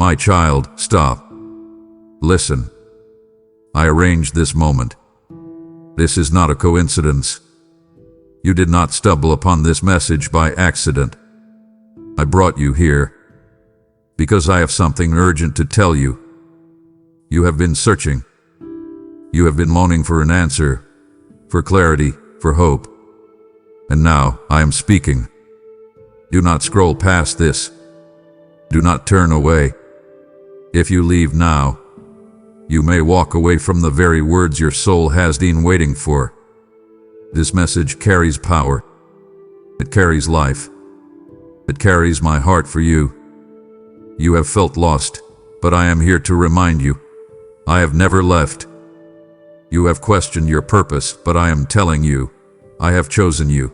My child, stop. Listen. I arranged this moment. This is not a coincidence. You did not stumble upon this message by accident. I brought you here because I have something urgent to tell you. You have been searching. You have been longing for an answer, for clarity, for hope. And now I am speaking. Do not scroll past this. Do not turn away. If you leave now, you may walk away from the very words your soul has been waiting for. This message carries power. It carries life. It carries my heart for you. You have felt lost, but I am here to remind you. I have never left. You have questioned your purpose, but I am telling you, I have chosen you.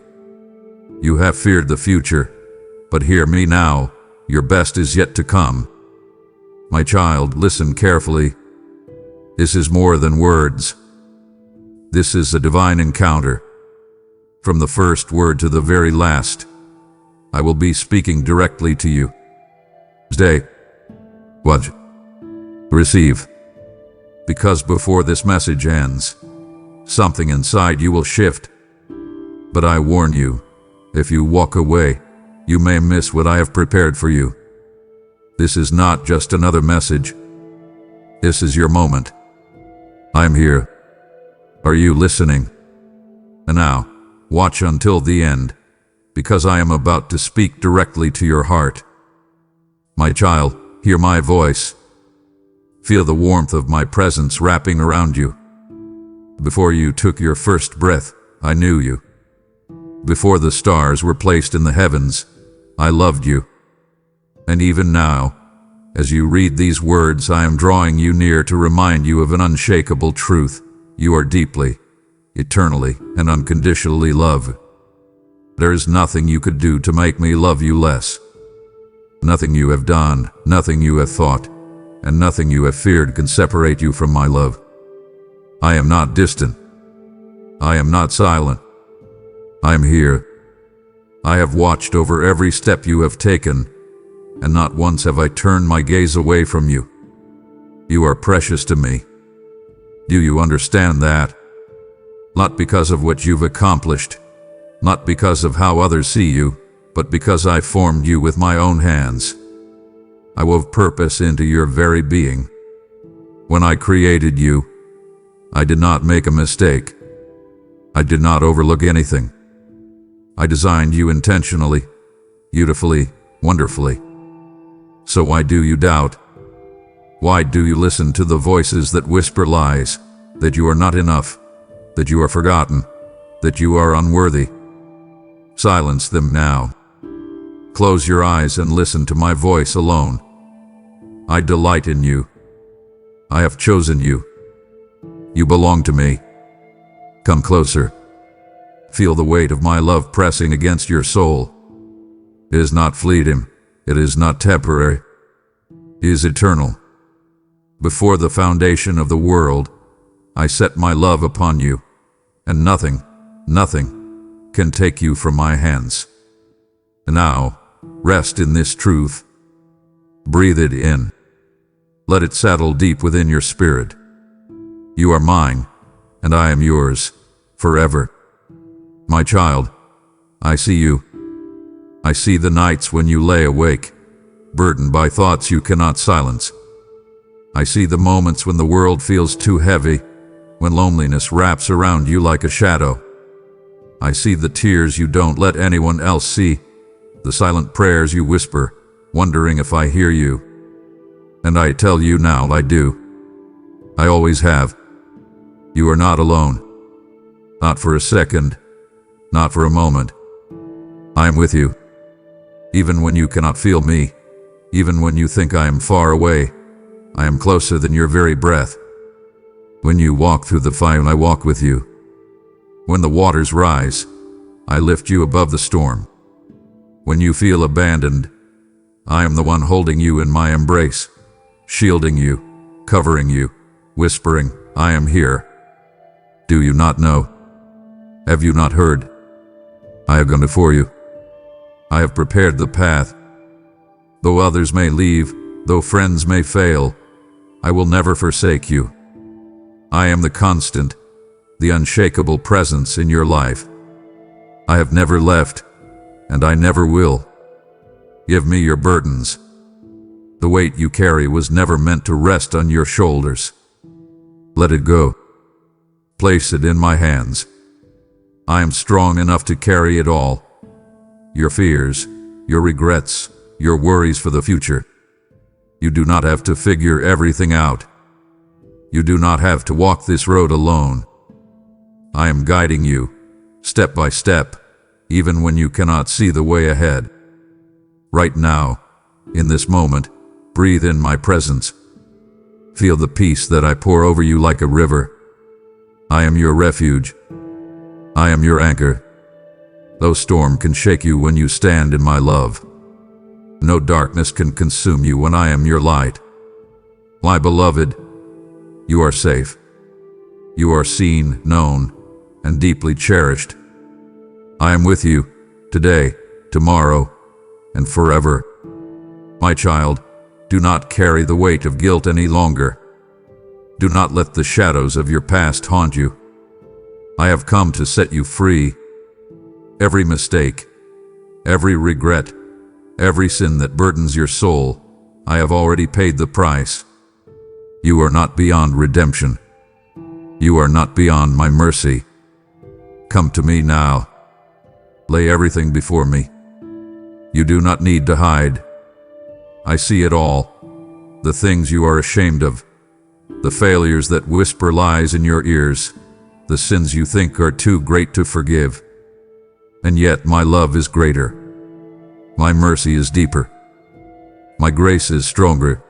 You have feared the future, but hear me now, your best is yet to come. My child, listen carefully. This is more than words. This is a divine encounter. From the first word to the very last, I will be speaking directly to you. Stay. Watch. Receive. Because before this message ends, something inside you will shift. But I warn you, if you walk away, you may miss what I have prepared for you. This is not just another message. This is your moment. I'm here. Are you listening? And now, watch until the end, because I am about to speak directly to your heart. My child, hear my voice. Feel the warmth of my presence wrapping around you. Before you took your first breath, I knew you. Before the stars were placed in the heavens, I loved you. And even now, as you read these words, I am drawing you near to remind you of an unshakable truth. You are deeply, eternally, and unconditionally loved. There is nothing you could do to make me love you less. Nothing you have done, nothing you have thought, and nothing you have feared can separate you from my love. I am not distant. I am not silent. I am here. I have watched over every step you have taken, and not once have I turned my gaze away from you. You are precious to me. Do you understand that? Not because of what you've accomplished, not because of how others see you, but because I formed you with my own hands. I wove purpose into your very being. When I created you, I did not make a mistake. I did not overlook anything. I designed you intentionally, beautifully, wonderfully. So why do you doubt? Why do you listen to the voices that whisper lies, that you are not enough, that you are forgotten, that you are unworthy? Silence them now. Close your eyes and listen to my voice alone. I delight in you. I have chosen you. You belong to me. Come closer. Feel the weight of my love pressing against your soul. It is not fleeting. It is not temporary. It is eternal. Before the foundation of the world, I set my love upon you, and nothing can take you from my hands. And now, rest in this truth. Breathe it in. Let it settle deep within your spirit. You are mine, and I am yours, forever. My child, I see you. I see the nights when you lay awake, burdened by thoughts you cannot silence. I see the moments when the world feels too heavy, when loneliness wraps around you like a shadow. I see the tears you don't let anyone else see, the silent prayers you whisper, wondering if I hear you. And I tell you now, I do. I always have. You are not alone. Not for a second. Not for a moment. I am with you. Even when you cannot feel me, even when you think I am far away, I am closer than your very breath. When you walk through the fire, I walk with you. When the waters rise, I lift you above the storm. When you feel abandoned, I am the one holding you in my embrace, shielding you, covering you, whispering, I am here. Do you not know? Have you not heard? I have gone before you. I have prepared the path. Though others may leave, Though friends may fail, I will never forsake you. I am the constant, the unshakable presence in your life. I have never left, and I never will. Give me your burdens. The weight you carry was never meant to rest on your shoulders. Let it go. Place it in my hands. I am strong enough to carry it all. Your fears, your regrets, your worries for the future. You do not have to figure everything out. You do not have to walk this road alone. I am guiding you, step by step, even when you cannot see the way ahead. Right now, in this moment, breathe in my presence. Feel the peace that I pour over you like a river. I am your refuge. I am your anchor. No storm can shake you when you stand in my love. No darkness can consume you when I am your light. My beloved, you are safe. You are seen, known, and deeply cherished. I am with you today, tomorrow, and forever. My child, do not carry the weight of guilt any longer. Do not let the shadows of your past haunt you. I have come to set you free. Every mistake, every regret, every sin that burdens your soul, I have already paid the price. You are not beyond redemption. You are not beyond my mercy. Come to me now. Lay everything before me. You do not need to hide. I see it all. The things you are ashamed of, the failures that whisper lies in your ears, the sins you think are too great to forgive. And yet my love is greater. My mercy is deeper. My grace is stronger.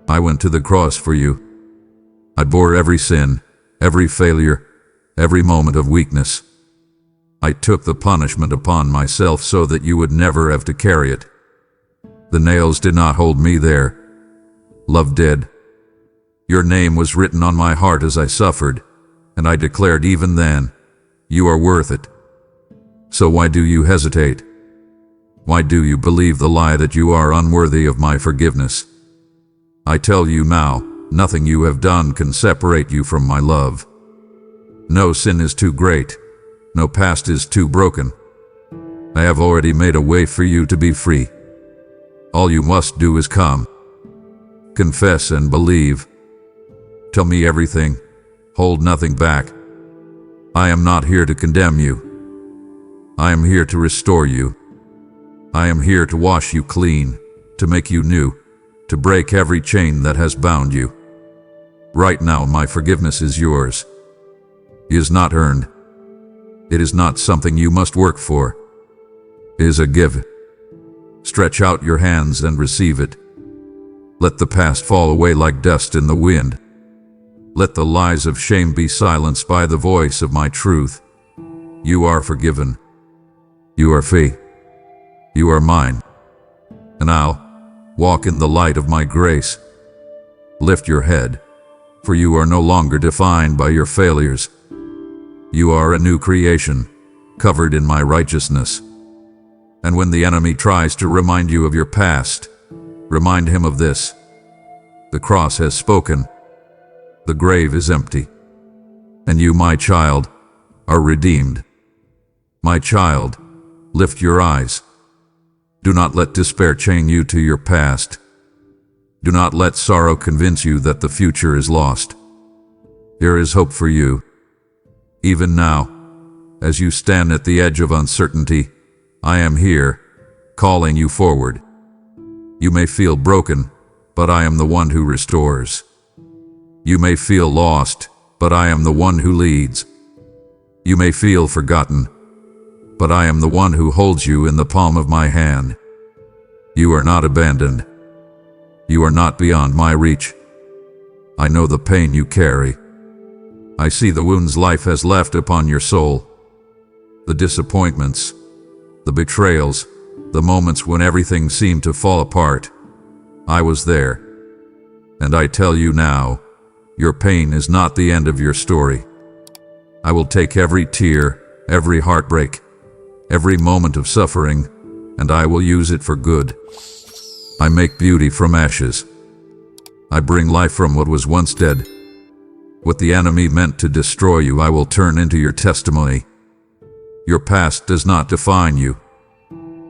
I went to the cross for you. I bore every sin, every failure, every moment of weakness. I took the punishment upon myself so that you would never have to carry it. The nails did not hold me there. Love did. Your name was written on my heart as I suffered, and I declared even then, you are worth it. So why do you hesitate? Why do you believe the lie that you are unworthy of my forgiveness? I tell you now, nothing you have done can separate you from my love. No sin is too great. No past is too broken. I have already made a way for you to be free. All you must do is come. Confess and believe. Tell me everything. Hold nothing back. I am not here to condemn you. I am here to restore you. I am here to wash you clean, to make you new, to break every chain that has bound you. Right now, my forgiveness is yours. It is not earned. It is not something you must work for. It is a gift. Stretch out your hands and receive it. Let the past fall away like dust in the wind. Let the lies of shame be silenced by the voice of my truth. You are forgiven. You are free. You are mine. And now, walk in the light of my grace. Lift your head, for you are no longer defined by your failures. You are a new creation, covered in my righteousness. And when the enemy tries to remind you of your past, remind him of this. The cross has spoken. The grave is empty. And you, my child, are redeemed. My child, lift your eyes. Do not let despair chain you to your past. Do not let sorrow convince you that the future is lost. There is hope for you. Even now, as you stand at the edge of uncertainty, I am here, calling you forward. You may feel broken, but I am the one who restores. You may feel lost, but I am the one who leads. You may feel forgotten, but I am the one who holds you in the palm of my hand. You are not abandoned. You are not beyond my reach. I know the pain you carry. I see the wounds life has left upon your soul. The disappointments, the betrayals, the moments when everything seemed to fall apart. I was there. And I tell you now, your pain is not the end of your story. I will take every tear, every heartbreak, every moment of suffering, and I will use it for good. I make beauty from ashes. I bring life from what was once dead. What the enemy meant to destroy you, I will turn into your testimony. Your past does not define you.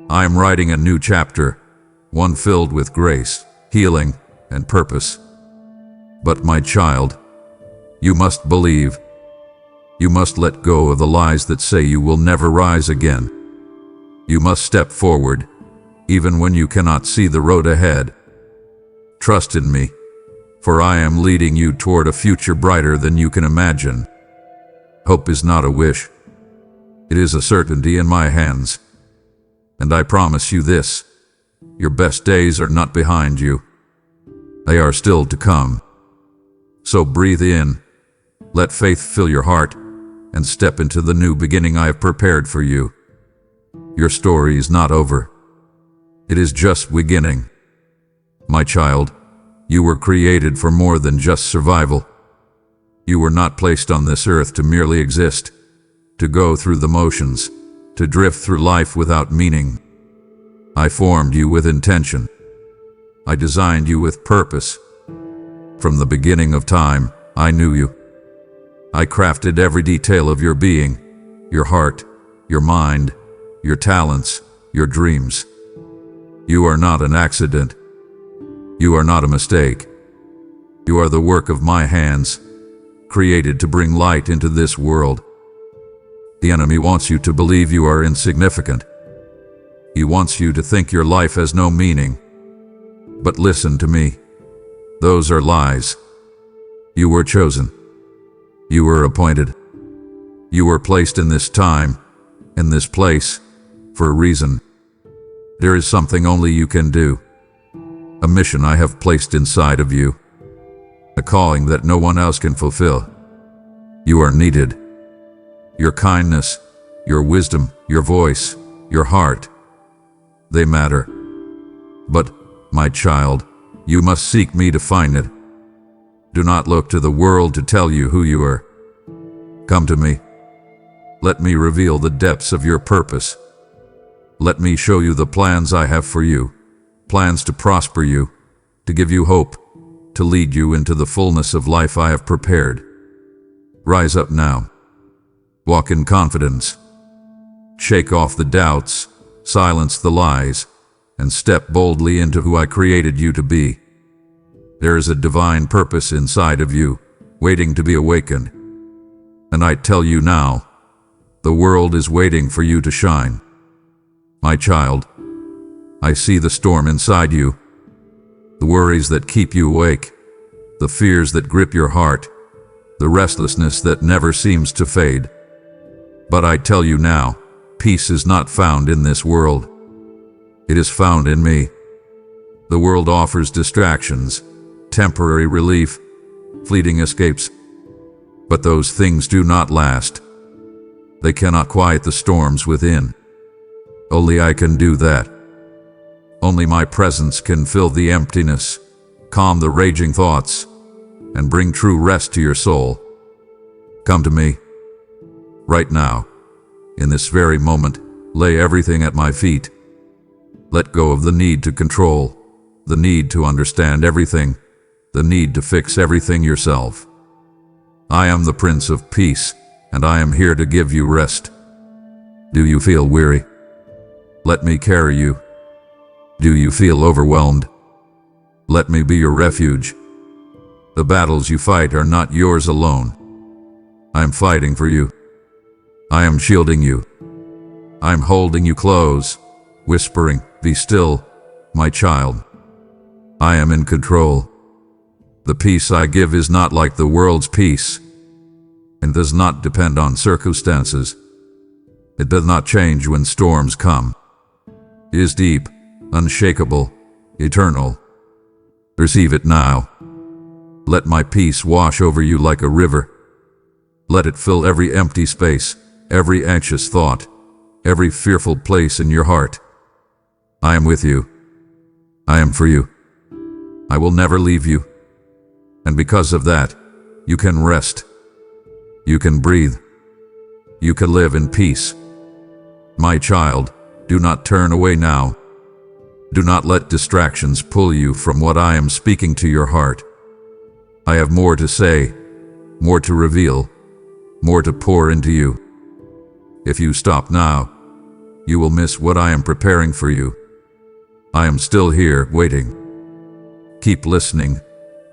I am writing a new chapter, one filled with grace, healing, and purpose. But my child, you must believe. You must let go of the lies that say you will never rise again. You must step forward, even when you cannot see the road ahead. Trust in me, for I am leading you toward a future brighter than you can imagine. Hope is not a wish. It is a certainty in my hands. And I promise you this, your best days are not behind you. They are still to come. So breathe in, let faith fill your heart, and step into the new beginning I have prepared for you. Your story is not over. It is just beginning. My child, you were created for more than just survival. You were not placed on this earth to merely exist, to go through the motions, to drift through life without meaning. I formed you with intention. I designed you with purpose. From the beginning of time, I knew you. I crafted every detail of your being, your heart, your mind, your talents, your dreams. You are not an accident. You are not a mistake. You are the work of my hands, created to bring light into this world. The enemy wants you to believe you are insignificant. He wants you to think your life has no meaning. But listen to me. Those are lies. You were chosen. You were appointed. You were placed in this time, in this place, for a reason. There is something only you can do. A mission I have placed inside of you. A calling that no one else can fulfill. You are needed. Your kindness, your wisdom, your voice, your heart, they matter. But, my child, you must seek me to find it. Do not look to the world to tell you who you are. Come to me. Let me reveal the depths of your purpose. Let me show you the plans I have for you, plans to prosper you, to give you hope, to lead you into the fullness of life I have prepared. Rise up now. Walk in confidence. Shake off the doubts, silence the lies, and step boldly into who I created you to be. There is a divine purpose inside of you, waiting to be awakened. And I tell you now, the world is waiting for you to shine. My child, I see the storm inside you, the worries that keep you awake, the fears that grip your heart, the restlessness that never seems to fade. But I tell you now, peace is not found in this world. It is found in me. The world offers distractions, temporary relief, fleeting escapes. But those things do not last. They cannot quiet the storms within. Only I can do that. Only my presence can fill the emptiness, calm the raging thoughts, and bring true rest to your soul. Come to me. Right now, in this very moment, lay everything at my feet. Let go of the need to control, the need to understand everything, the need to fix everything yourself. I am the Prince of Peace, and I am here to give you rest. Do you feel weary? Let me carry you. Do you feel overwhelmed? Let me be your refuge. The battles you fight are not yours alone. I am fighting for you. I am shielding you. I am holding you close, whispering, "Be still, my child. I am in control." The peace I give is not like the world's peace, and does not depend on circumstances. It does not change when storms come. It is deep, unshakable, eternal. Receive it now. Let my peace wash over you like a river. Let it fill every empty space, every anxious thought, every fearful place in your heart. I am with you. I am for you. I will never leave you. And because of that, you can rest. You can breathe. You can live in peace. My child, do not turn away now. Do not let distractions pull you from what I am speaking to your heart. I have more to say, more to reveal, more to pour into you. If you stop now, you will miss what I am preparing for you. I am still here, waiting. Keep listening,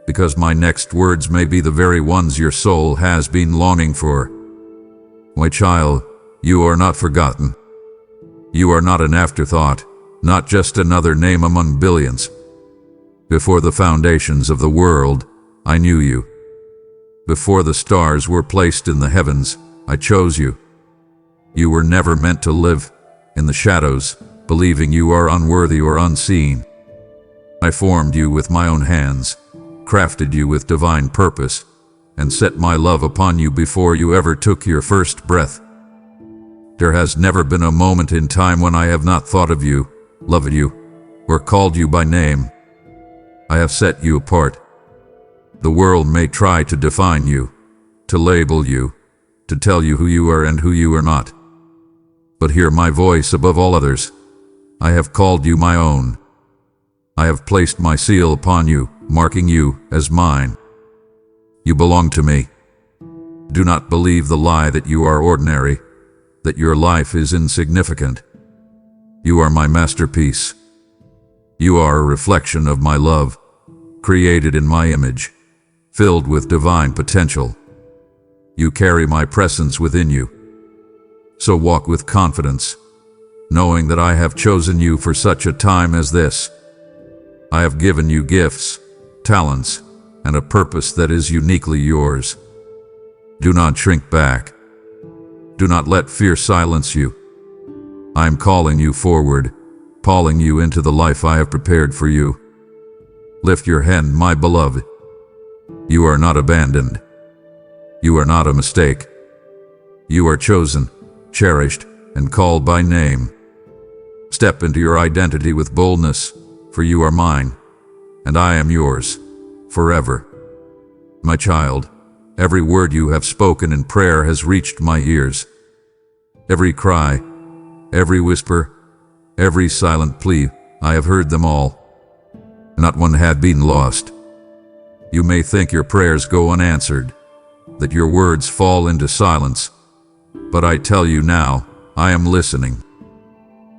because my next words may be the very ones your soul has been longing for. My child, you are not forgotten. You are not an afterthought, not just another name among billions. Before the foundations of the world, I knew you. Before the stars were placed in the heavens, I chose you. You were never meant to live in the shadows, believing you are unworthy or unseen. I formed you with my own hands, crafted you with divine purpose, and set my love upon you before you ever took your first breath. There has never been a moment in time when I have not thought of you, loved you, or called you by name. I have set you apart. The world may try to define you, to label you, to tell you who you are and who you are not. But hear my voice above all others. I have called you my own. I have placed my seal upon you, marking you as mine. You belong to me. Do not believe the lie that you are ordinary, that your life is insignificant. You are my masterpiece. You are a reflection of my love, created in my image, filled with divine potential. You carry my presence within you. So walk with confidence, knowing that I have chosen you for such a time as this. I have given you gifts, talents, and a purpose that is uniquely yours. Do not shrink back. Do not let fear silence you. I am calling you forward, calling you into the life I have prepared for you. Lift your hand, my beloved. You are not abandoned. You are not a mistake. You are chosen, cherished, and called by name. Step into your identity with boldness, for you are mine, and I am yours, forever. My child, every word you have spoken in prayer has reached my ears. Every cry, every whisper, every silent plea, I have heard them all. Not one had been lost. You may think your prayers go unanswered, that your words fall into silence, but I tell you now, I am listening.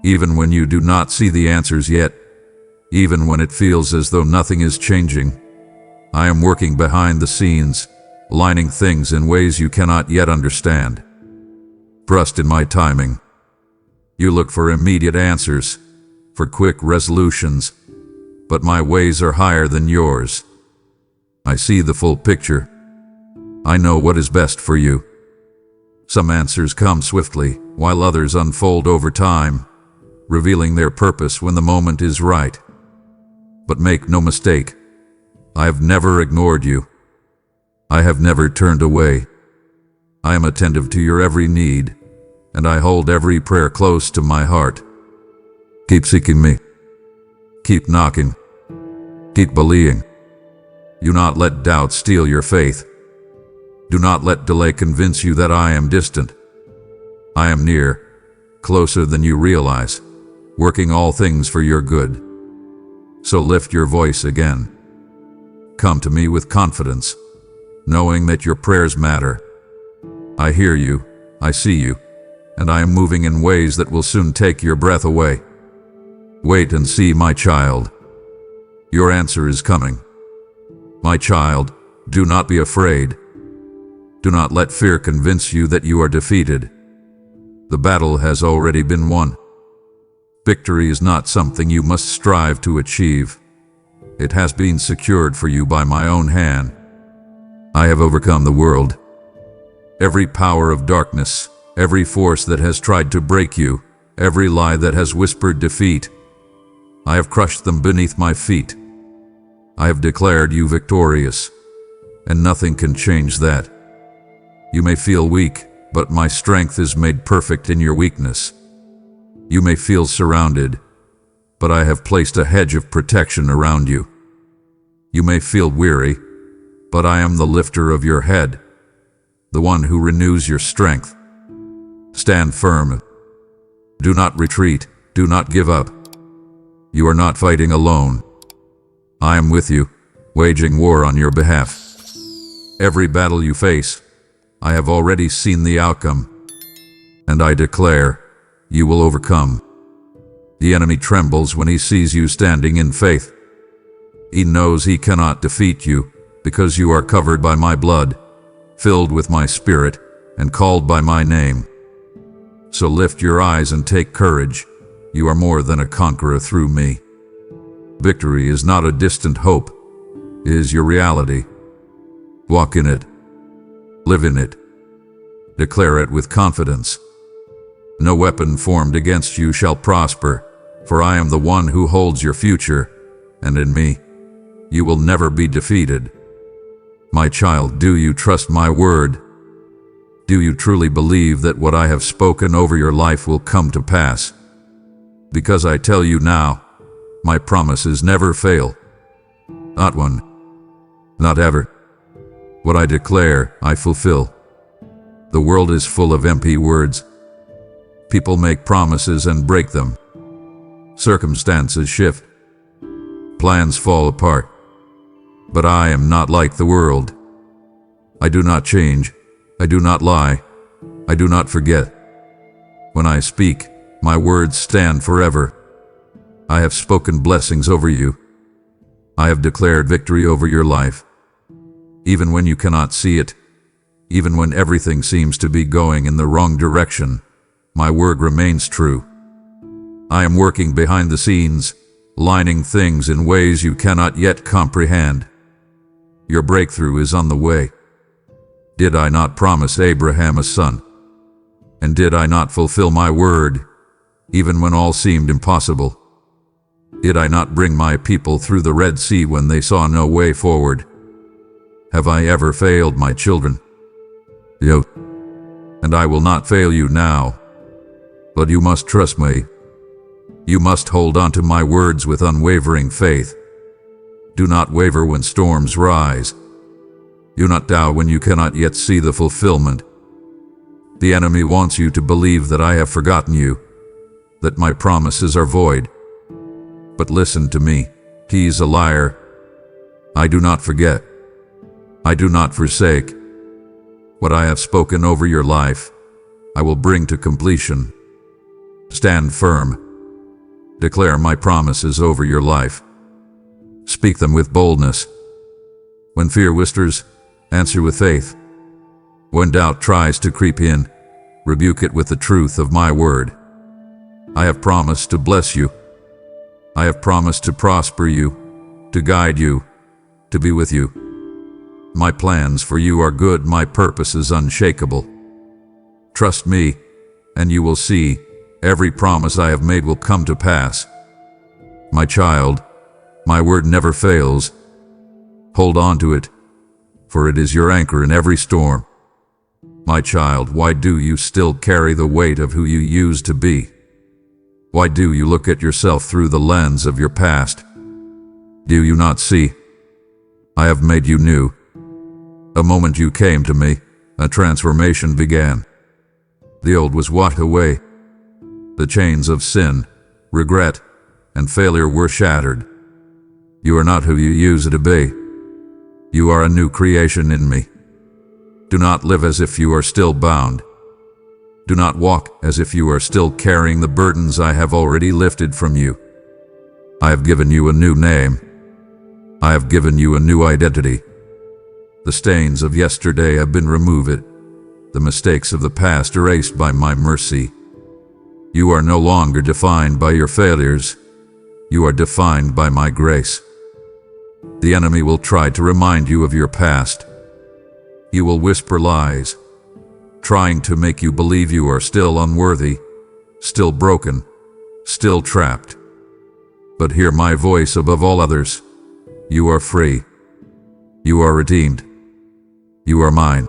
Even when you do not see the answers yet, even when it feels as though nothing is changing, I am working behind the scenes, aligning things in ways you cannot yet understand. Trust in my timing. You look for immediate answers, for quick resolutions, but my ways are higher than yours. I see the full picture. I know what is best for you. Some answers come swiftly, while others unfold over time, revealing their purpose when the moment is right. But make no mistake, I have never ignored you. I have never turned away. I am attentive to your every need, and I hold every prayer close to my heart. Keep seeking me. Keep knocking. Keep believing. Do not let doubt steal your faith. Do not let delay convince you that I am distant. I am near, closer than you realize, working all things for your good. So lift your voice again. Come to me with confidence, knowing that your prayers matter. I hear you, I see you, and I am moving in ways that will soon take your breath away. Wait and see, my child. Your answer is coming. My child, do not be afraid. Do not let fear convince you that you are defeated. The battle has already been won. Victory is not something you must strive to achieve. It has been secured for you by my own hand. I have overcome the world. Every power of darkness, every force that has tried to break you, every lie that has whispered defeat, I have crushed them beneath my feet. I have declared you victorious, and nothing can change that. You may feel weak, but my strength is made perfect in your weakness. You may feel surrounded, but I have placed a hedge of protection around you. You may feel weary, but I am the lifter of your head, the one who renews your strength. Stand firm. Do not retreat. Do not give up. You are not fighting alone. I am with you, waging war on your behalf. Every battle you face, I have already seen the outcome, and I declare, you will overcome. The enemy trembles when he sees you standing in faith. He knows he cannot defeat you, because you are covered by my blood, filled with my spirit, and called by my name. So lift your eyes and take courage. You are more than a conqueror through me. Victory is not a distant hope. It is your reality. Walk in it. Live in it. Declare it with confidence. No weapon formed against you shall prosper, for I am the one who holds your future, and in me, you will never be defeated. My child, do you trust my word? Do you truly believe that what I have spoken over your life will come to pass? Because I tell you now, my promises never fail. Not one. Not ever. What I declare, I fulfill. The world is full of empty words. People make promises and break them. Circumstances shift. Plans fall apart. But I am not like the world. I do not change. I do not lie. I do not forget. When I speak, my words stand forever. I have spoken blessings over you. I have declared victory over your life. Even when you cannot see it, even when everything seems to be going in the wrong direction, my word remains true. I am working behind the scenes, lining things in ways you cannot yet comprehend. Your breakthrough is on the way. Did I not promise Abraham a son? And did I not fulfill my word, even when all seemed impossible? Did I not bring my people through the Red Sea when they saw no way forward? Have I ever failed my children? Yo, and I will not fail you now. But you must trust me. You must hold on to my words with unwavering faith. Do not waver when storms rise. Do not doubt when you cannot yet see the fulfillment. The enemy wants you to believe that I have forgotten you, that my promises are void. But listen to me, he is a liar. I do not forget. I do not forsake. What I have spoken over your life, I will bring to completion. Stand firm. Declare my promises over your life. Speak them with boldness. When fear whispers, answer with faith. When doubt tries to creep in, rebuke it with the truth of my word. I have promised to bless you. I have promised to prosper you, to guide you, to be with you. My plans for you are good, my purpose is unshakable. Trust me, and you will see, every promise I have made will come to pass. My child, my word never fails. Hold on to it, for it is your anchor in every storm. My child, why do you still carry the weight of who you used to be? Why do you look at yourself through the lens of your past? Do you not see? I have made you new. The moment you came to me, a transformation began. The old was washed away. The chains of sin, regret, and failure were shattered. You are not who you used to be. You are a new creation in me. Do not live as if you are still bound. Do not walk as if you are still carrying the burdens I have already lifted from you. I have given you a new name. I have given you a new identity. The stains of yesterday have been removed, the mistakes of the past erased by my mercy. You are no longer defined by your failures. You are defined by my grace. The enemy will try to remind you of your past. He will whisper lies, trying to make you believe you are still unworthy, still broken, still trapped. But hear my voice above all others. You are free. You are redeemed. You are mine.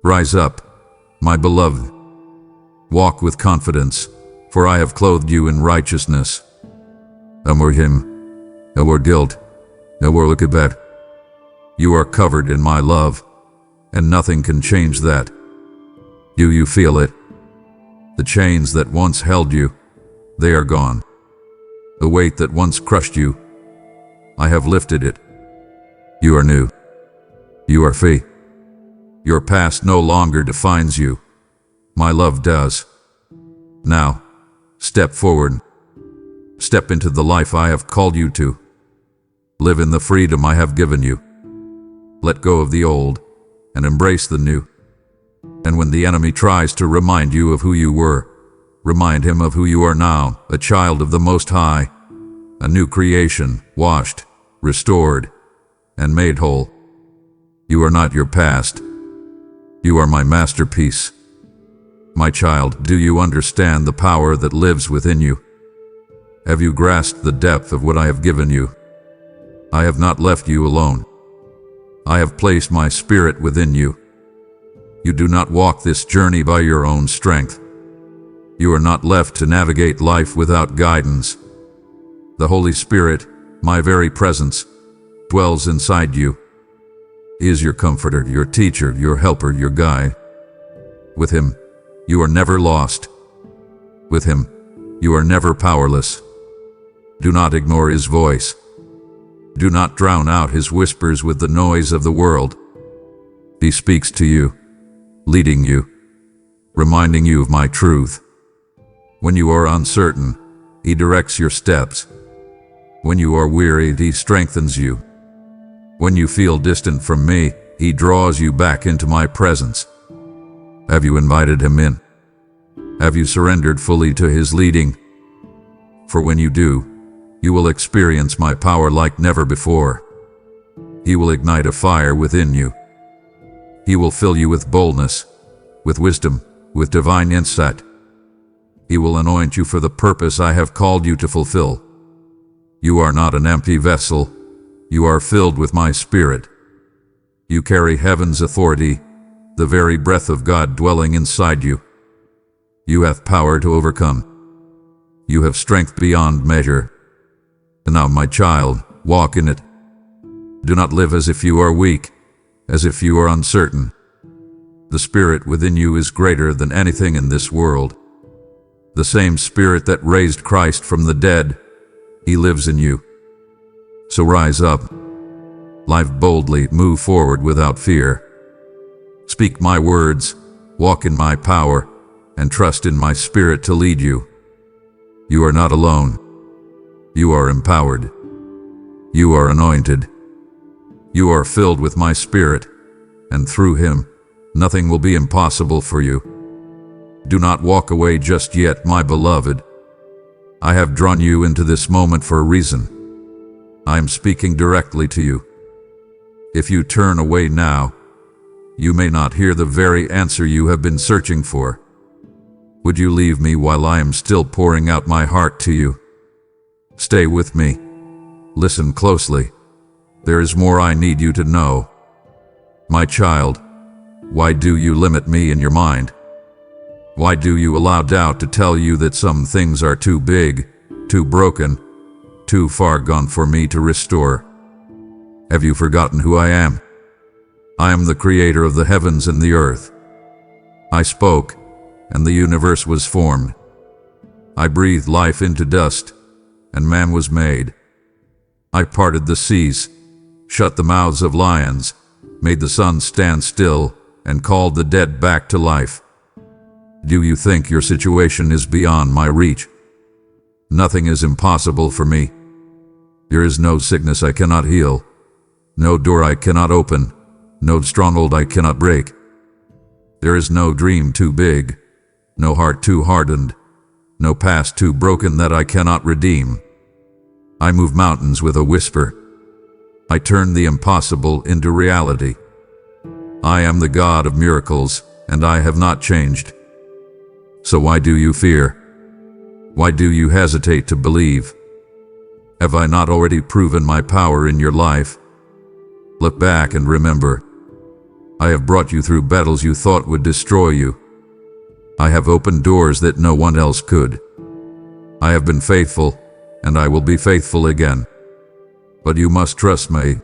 Rise up, my beloved. Walk with confidence, for I have clothed you in righteousness. No more him, no more guilt, no more look at that. You are covered in my love, and nothing can change that. Do you feel it? The chains that once held you, they are gone. The weight that once crushed you, I have lifted it. You are new. You are free. Your past no longer defines you. My love does. Now, step forward. Step into the life I have called you to. Live in the freedom I have given you. Let go of the old and embrace the new. And when the enemy tries to remind you of who you were, remind him of who you are now, a child of the Most High, a new creation, washed, restored, and made whole. You are not your past. You are my masterpiece. My child, do you understand the power that lives within you? Have you grasped the depth of what I have given you? I have not left you alone. I have placed my spirit within you. You do not walk this journey by your own strength. You are not left to navigate life without guidance. The Holy Spirit, my very presence, dwells inside you. He is your comforter, your teacher, your helper, your guide. With him, you are never lost. With him, you are never powerless. Do not ignore his voice. Do not drown out his whispers with the noise of the world. He speaks to you, leading you, reminding you of my truth. When you are uncertain, he directs your steps. When you are wearied, he strengthens you. When you feel distant from me, he draws you back into my presence. Have you invited him in? Have you surrendered fully to his leading? For when you do, you will experience my power like never before. He will ignite a fire within you. He will fill you with boldness, with wisdom, with divine insight. He will anoint you for the purpose I have called you to fulfill. You are not an empty vessel. You are filled with my Spirit. You carry heaven's authority, the very breath of God dwelling inside you. You have power to overcome. You have strength beyond measure. And now, my child, walk in it. Do not live as if you are weak, as if you are uncertain. The Spirit within you is greater than anything in this world. The same Spirit that raised Christ from the dead, he lives in you. So rise up. Live boldly, move forward without fear. Speak my words, walk in my power, and trust in my Spirit to lead you. You are not alone. You are empowered. You are anointed. You are filled with my Spirit, and through him, nothing will be impossible for you. Do not walk away just yet, my beloved. I have drawn you into this moment for a reason. I am speaking directly to you. If you turn away now, you may not hear the very answer you have been searching for. Would you leave me while I am still pouring out my heart to you? Stay with me. Listen closely. There is more I need you to know. My child, why do you limit me in your mind? Why do you allow doubt to tell you that some things are too big, too broken, too far gone for me to restore? Have you forgotten who I am? I am the creator of the heavens and the earth. I spoke, and the universe was formed. I breathed life into dust, and man was made. I parted the seas, shut the mouths of lions, made the sun stand still, and called the dead back to life. Do you think your situation is beyond my reach? Nothing is impossible for me. There is no sickness I cannot heal, no door I cannot open, no stronghold I cannot break. There is no dream too big, no heart too hardened, no past too broken that I cannot redeem. I move mountains with a whisper. I turn the impossible into reality. I am the God of miracles, and I have not changed. So why do you fear? Why do you hesitate to believe? Have I not already proven my power in your life? Look back and remember. I have brought you through battles you thought would destroy you. I have opened doors that no one else could. I have been faithful, and I will be faithful again. But you must trust me.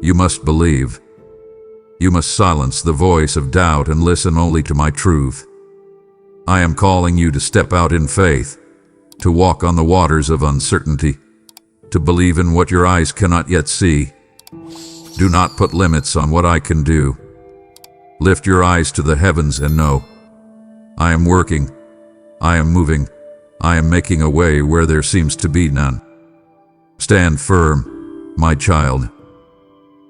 You must believe. You must silence the voice of doubt and listen only to my truth. I am calling you to step out in faith, to walk on the waters of uncertainty, to believe in what your eyes cannot yet see. Do not put limits on what I can do. Lift your eyes to the heavens and know, I am working, I am moving, I am making a way where there seems to be none. Stand firm, my child.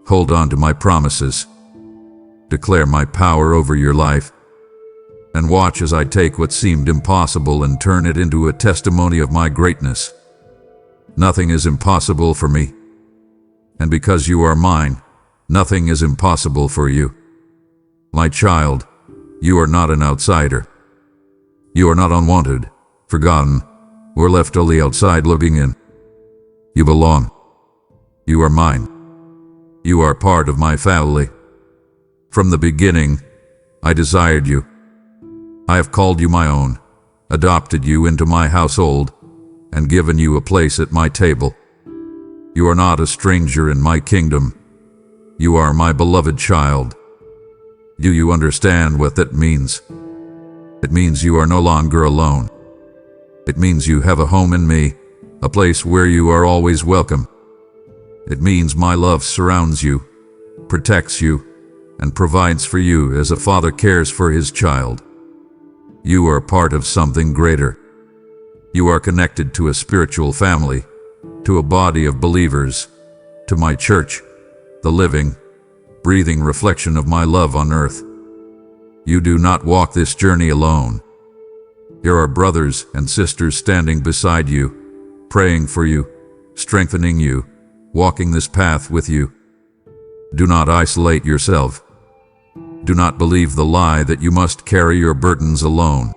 Hold on to my promises. Declare my power over your life. And watch as I take what seemed impossible and turn it into a testimony of my greatness. Nothing is impossible for me. And because you are mine, nothing is impossible for you. My child, you are not an outsider. You are not unwanted, forgotten, or left only outside looking in. You belong. You are mine. You are part of my family. From the beginning, I desired you. I have called you my own, adopted you into my household, and given you a place at my table. You are not a stranger in my kingdom. You are my beloved child. Do you understand what that means? It means you are no longer alone. It means you have a home in me, a place where you are always welcome. It means my love surrounds you, protects you, and provides for you as a father cares for his child. You are part of something greater. You are connected to a spiritual family, to a body of believers, to my church, the living, breathing reflection of my love on earth. You do not walk this journey alone. There are brothers and sisters standing beside you, praying for you, strengthening you, walking this path with you. Do not isolate yourself. Do not believe the lie that you must carry your burdens alone.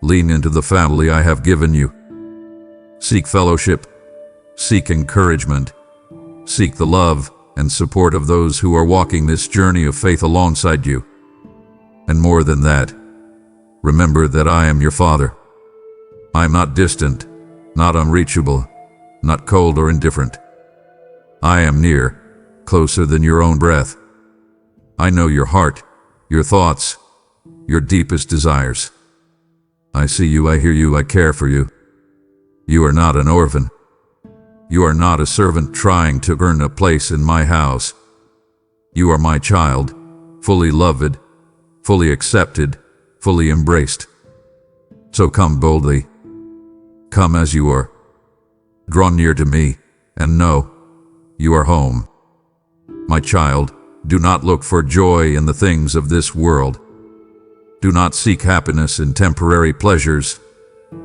Lean into the family I have given you. Seek fellowship. Seek encouragement. Seek the love and support of those who are walking this journey of faith alongside you. And more than that, remember that I am your Father. I am not distant, not unreachable, not cold or indifferent. I am near, closer than your own breath. I know your heart, your thoughts, your deepest desires. I see you, I hear you, I care for you. You are not an orphan. You are not a servant trying to earn a place in my house. You are my child, fully loved, fully accepted, fully embraced. So come boldly. Come as you are. Draw near to me, and know you are home. My child, do not look for joy in the things of this world. Do not seek happiness in temporary pleasures,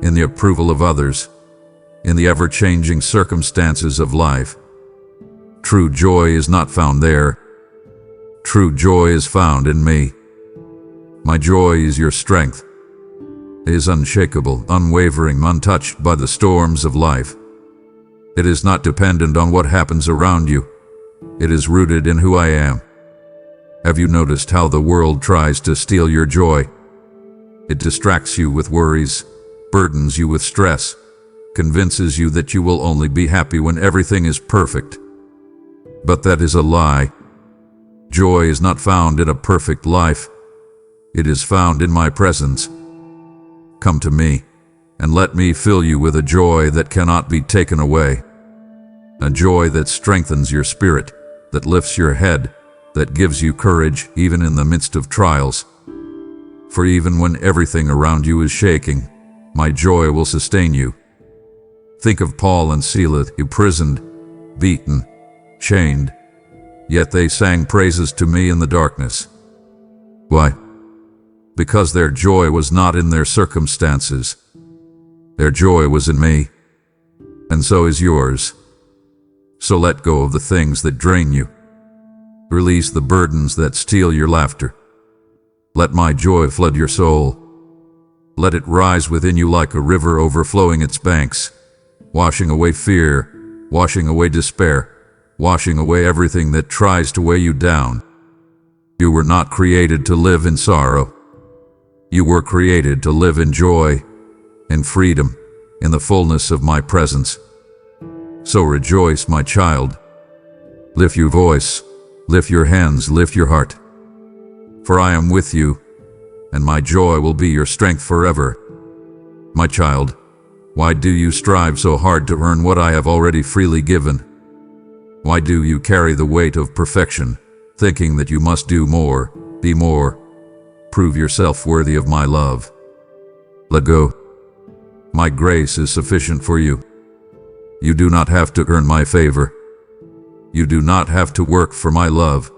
in the approval of others, in the ever-changing circumstances of life. True joy is not found there. True joy is found in me. My joy is your strength. It is unshakable, unwavering, untouched by the storms of life. It is not dependent on what happens around you. It is rooted in who I am. Have you noticed how the world tries to steal your joy? It distracts you with worries, burdens you with stress, convinces you that you will only be happy when everything is perfect. But that is a lie. Joy is not found in a perfect life. It is found in my presence. Come to me, and let me fill you with a joy that cannot be taken away. A joy that strengthens your spirit, that lifts your head, that gives you courage even in the midst of trials. For even when everything around you is shaking, my joy will sustain you. Think of Paul and Silas, imprisoned, beaten, chained, yet they sang praises to me in the darkness. Why? Because their joy was not in their circumstances. Their joy was in me, and so is yours. So let go of the things that drain you. Release the burdens that steal your laughter. Let my joy flood your soul. Let it rise within you like a river overflowing its banks, washing away fear, washing away despair, washing away everything that tries to weigh you down. You were not created to live in sorrow. You were created to live in joy, in freedom, in the fullness of my presence. So rejoice, my child. Lift your voice. Lift your hands, lift your heart. For I am with you, and my joy will be your strength forever. My child, Why do you strive so hard to earn what I have already freely given? Why do you carry the weight of perfection, thinking that you must do more, be more, prove yourself worthy of my love? Let go. My grace is sufficient for you. You do not have to earn my favor. You do not have to work for my love.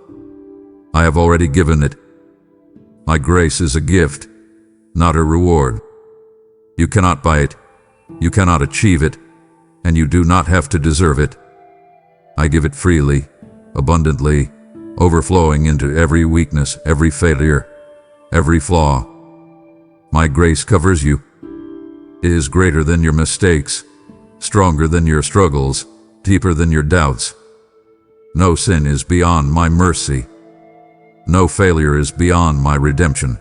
I have already given it. My grace is a gift, not a reward. You cannot buy it. You cannot achieve it, and you do not have to deserve it. I give it freely, abundantly, overflowing into every weakness, every failure, every flaw. My grace covers you. It is greater than your mistakes, stronger than your struggles, deeper than your doubts. No sin is beyond my mercy. No failure is beyond my redemption.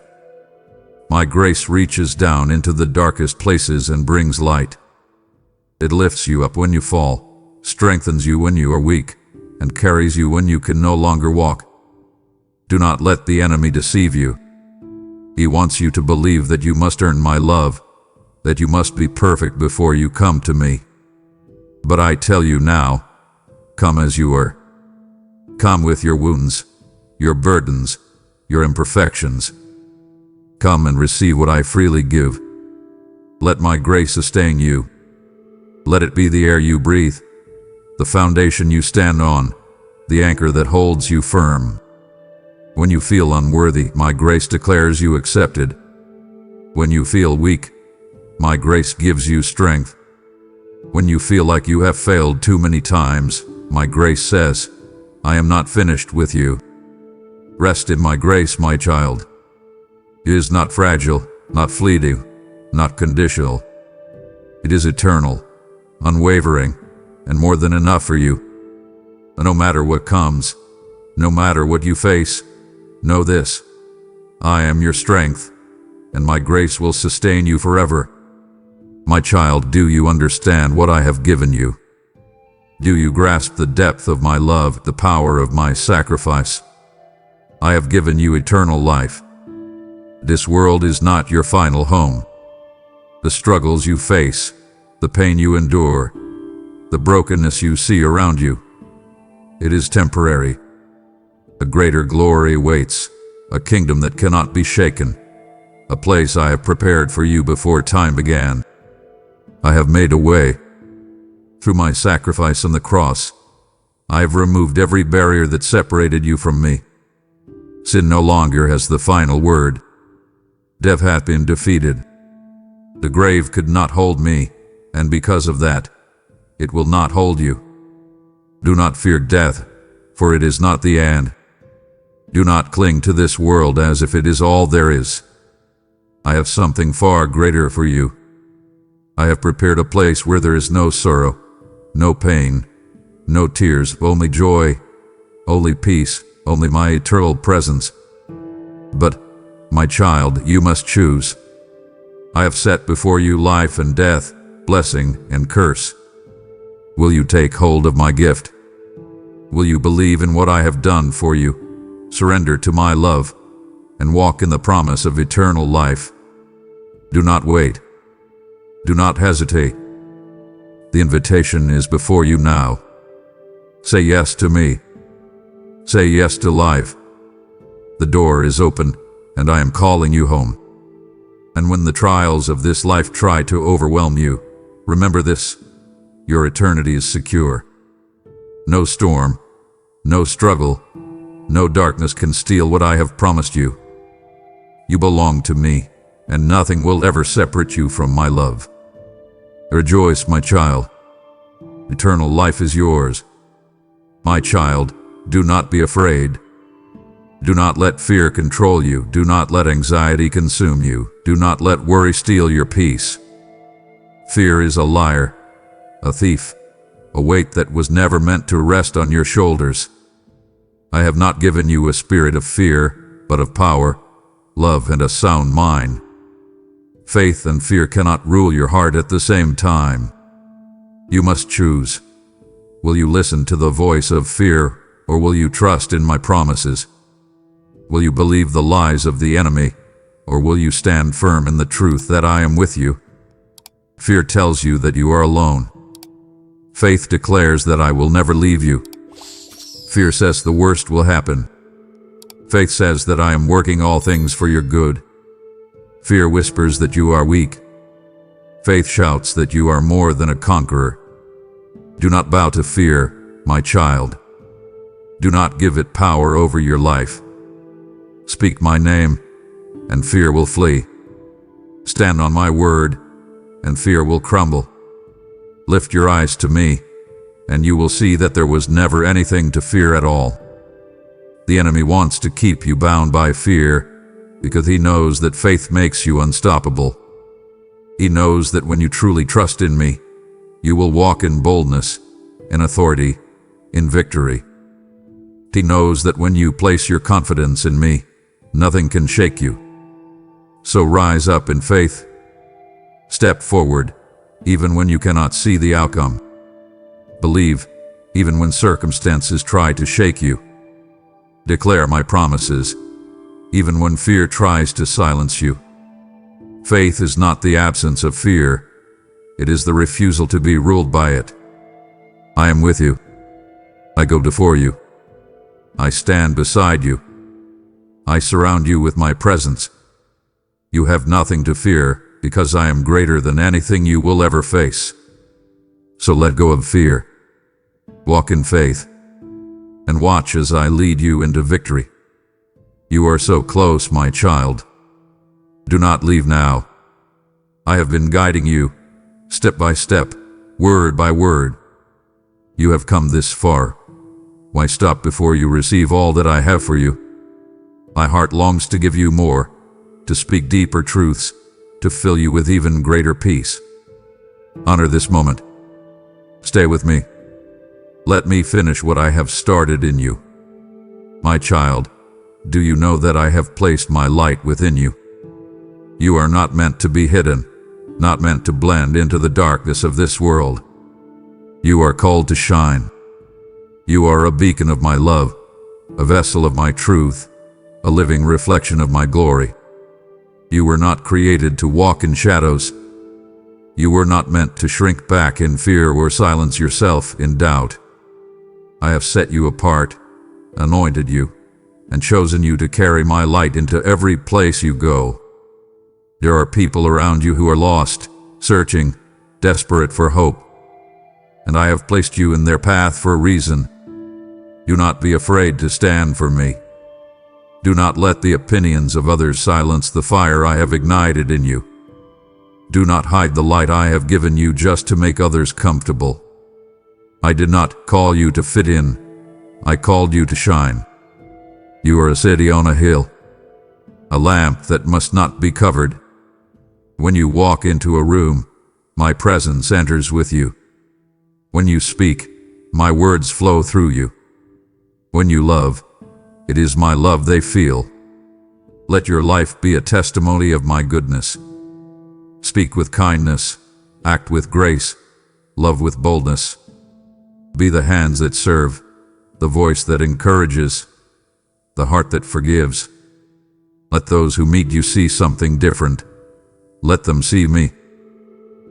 My grace reaches down into the darkest places and brings light. It lifts you up when you fall, strengthens you when you are weak, and carries you when you can no longer walk. Do not let the enemy deceive you. He wants you to believe that you must earn my love, that you must be perfect before you come to me. But I tell you now, come as you are. Come with your wounds, your burdens, your imperfections. Come and receive what I freely give. Let my grace sustain you. Let it be the air you breathe, the foundation you stand on, the anchor that holds you firm. When you feel unworthy, my grace declares you accepted. When you feel weak, my grace gives you strength. When you feel like you have failed too many times, my grace says, I am not finished with you. Rest in my grace, my child. It is not fragile, not fleeting, not conditional. It is eternal, unwavering, and more than enough for you. No matter what comes, no matter what you face, know this: I am your strength, and my grace will sustain you forever. My child, do you understand what I have given you? Do you grasp the depth of my love, the power of my sacrifice? I have given you eternal life. This world is not your final home. The struggles you face, the pain you endure, the brokenness you see around you, it is temporary. A greater glory waits, a kingdom that cannot be shaken, a place I have prepared for you before time began. I have made a way. Through my sacrifice on the cross, I have removed every barrier that separated you from me. Sin no longer has the final word. Death hath been defeated. The grave could not hold me, and because of that, it will not hold you. Do not fear death, for it is not the end. Do not cling to this world as if it is all there is. I have something far greater for you. I have prepared a place where there is no sorrow, no pain, no tears, only joy, only peace, only my eternal presence. But, my child, you must choose. I have set before you life and death, blessing and curse. Will you take hold of my gift? Will you believe in what I have done for you, surrender to my love, and walk in the promise of eternal life? Do not wait. Do not hesitate. The invitation is before you now. Say yes to me. Say yes to life. The door is open, and I am calling you home. And when the trials of this life try to overwhelm you, remember this: your eternity is secure. No storm, no struggle, no darkness can steal what I have promised you. You belong to me, and nothing will ever separate you from my love. Rejoice, my child. Eternal life is yours. My child, do not be afraid. Do not let fear control you. Do not let anxiety consume you. Do not let worry steal your peace. Fear is a liar, a thief, a weight that was never meant to rest on your shoulders. I have not given you a spirit of fear, but of power, love, and a sound mind. Faith and fear cannot rule your heart at the same time. You must choose. Will you listen to the voice of fear, or will you trust in my promises? Will you believe the lies of the enemy, or will you stand firm in the truth that I am with you? Fear tells you that you are alone. Faith declares that I will never leave you. Fear says the worst will happen. Faith says that I am working all things for your good. Fear whispers that you are weak. Faith shouts that you are more than a conqueror. Do not bow to fear, my child. Do not give it power over your life. Speak my name, and fear will flee. Stand on my word, and fear will crumble. Lift your eyes to me, and you will see that there was never anything to fear at all. The enemy wants to keep you bound by fear because he knows that faith makes you unstoppable. He knows that when you truly trust in me, you will walk in boldness, in authority, in victory. He knows that when you place your confidence in me, nothing can shake you. So rise up in faith. Step forward, even when you cannot see the outcome. Believe, even when circumstances try to shake you. Declare my promises, even when fear tries to silence you. Faith is not the absence of fear. It is the refusal to be ruled by it. I am with you. I go before you. I stand beside you. I surround you with my presence. You have nothing to fear because I am greater than anything you will ever face. So let go of fear. Walk in faith. And watch as I lead you into victory. You are so close, my child. Do not leave now. I have been guiding you, step by step, word by word. You have come this far. Why stop before you receive all that I have for you? My heart longs to give you more, to speak deeper truths, to fill you with even greater peace. Honor this moment. Stay with me. Let me finish what I have started in you. My child, do you know that I have placed my light within you? You are not meant to be hidden, not meant to blend into the darkness of this world. You are called to shine. You are a beacon of my love, a vessel of my truth, a living reflection of my glory. You were not created to walk in shadows. You were not meant to shrink back in fear or silence yourself in doubt. I have set you apart, anointed you, and chosen you to carry my light into every place you go. There are people around you who are lost, searching, desperate for hope. And I have placed you in their path for a reason. Do not be afraid to stand for me. Do not let the opinions of others silence the fire I have ignited in you. Do not hide the light I have given you just to make others comfortable. I did not call you to fit in. I called you to shine. You are a city on a hill, a lamp that must not be covered. When you walk into a room, my presence enters with you. When you speak, my words flow through you. When you love, it is my love they feel. Let your life be a testimony of my goodness. Speak with kindness, act with grace, love with boldness. Be the hands that serve, the voice that encourages, the heart that forgives. Let those who meet you see something different. Let them see me.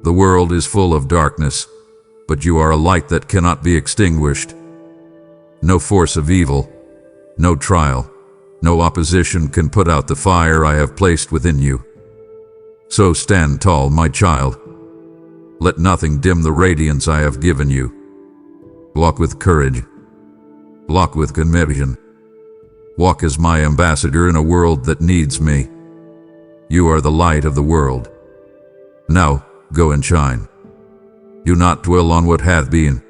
The world is full of darkness, but you are a light that cannot be extinguished. No force of evil, no trial, no opposition can put out the fire I have placed within you. So stand tall, my child. Let nothing dim the radiance I have given you. Walk with courage. Walk with conviction. Walk as my ambassador in a world that needs me. You are the light of the world. Now, go and shine. Do not dwell on what hath been.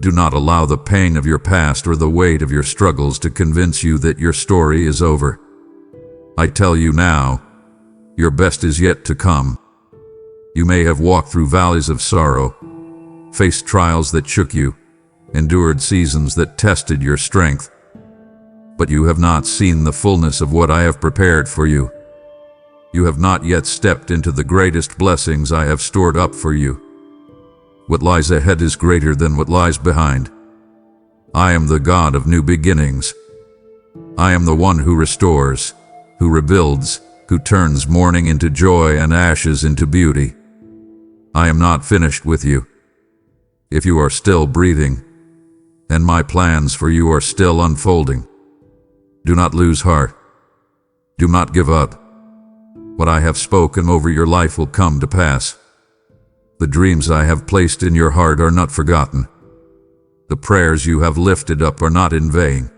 Do not allow the pain of your past or the weight of your struggles to convince you that your story is over. I tell you now, your best is yet to come. You may have walked through valleys of sorrow, faced trials that shook you, endured seasons that tested your strength, but you have not seen the fullness of what I have prepared for you. You have not yet stepped into the greatest blessings I have stored up for you. What lies ahead is greater than what lies behind. I am the God of new beginnings. I am the one who restores, who rebuilds, who turns mourning into joy and ashes into beauty. I am not finished with you. If you are still breathing, and my plans for you are still unfolding, do not lose heart. Do not give up. What I have spoken over your life will come to pass. The dreams I have placed in your heart are not forgotten. The prayers you have lifted up are not in vain.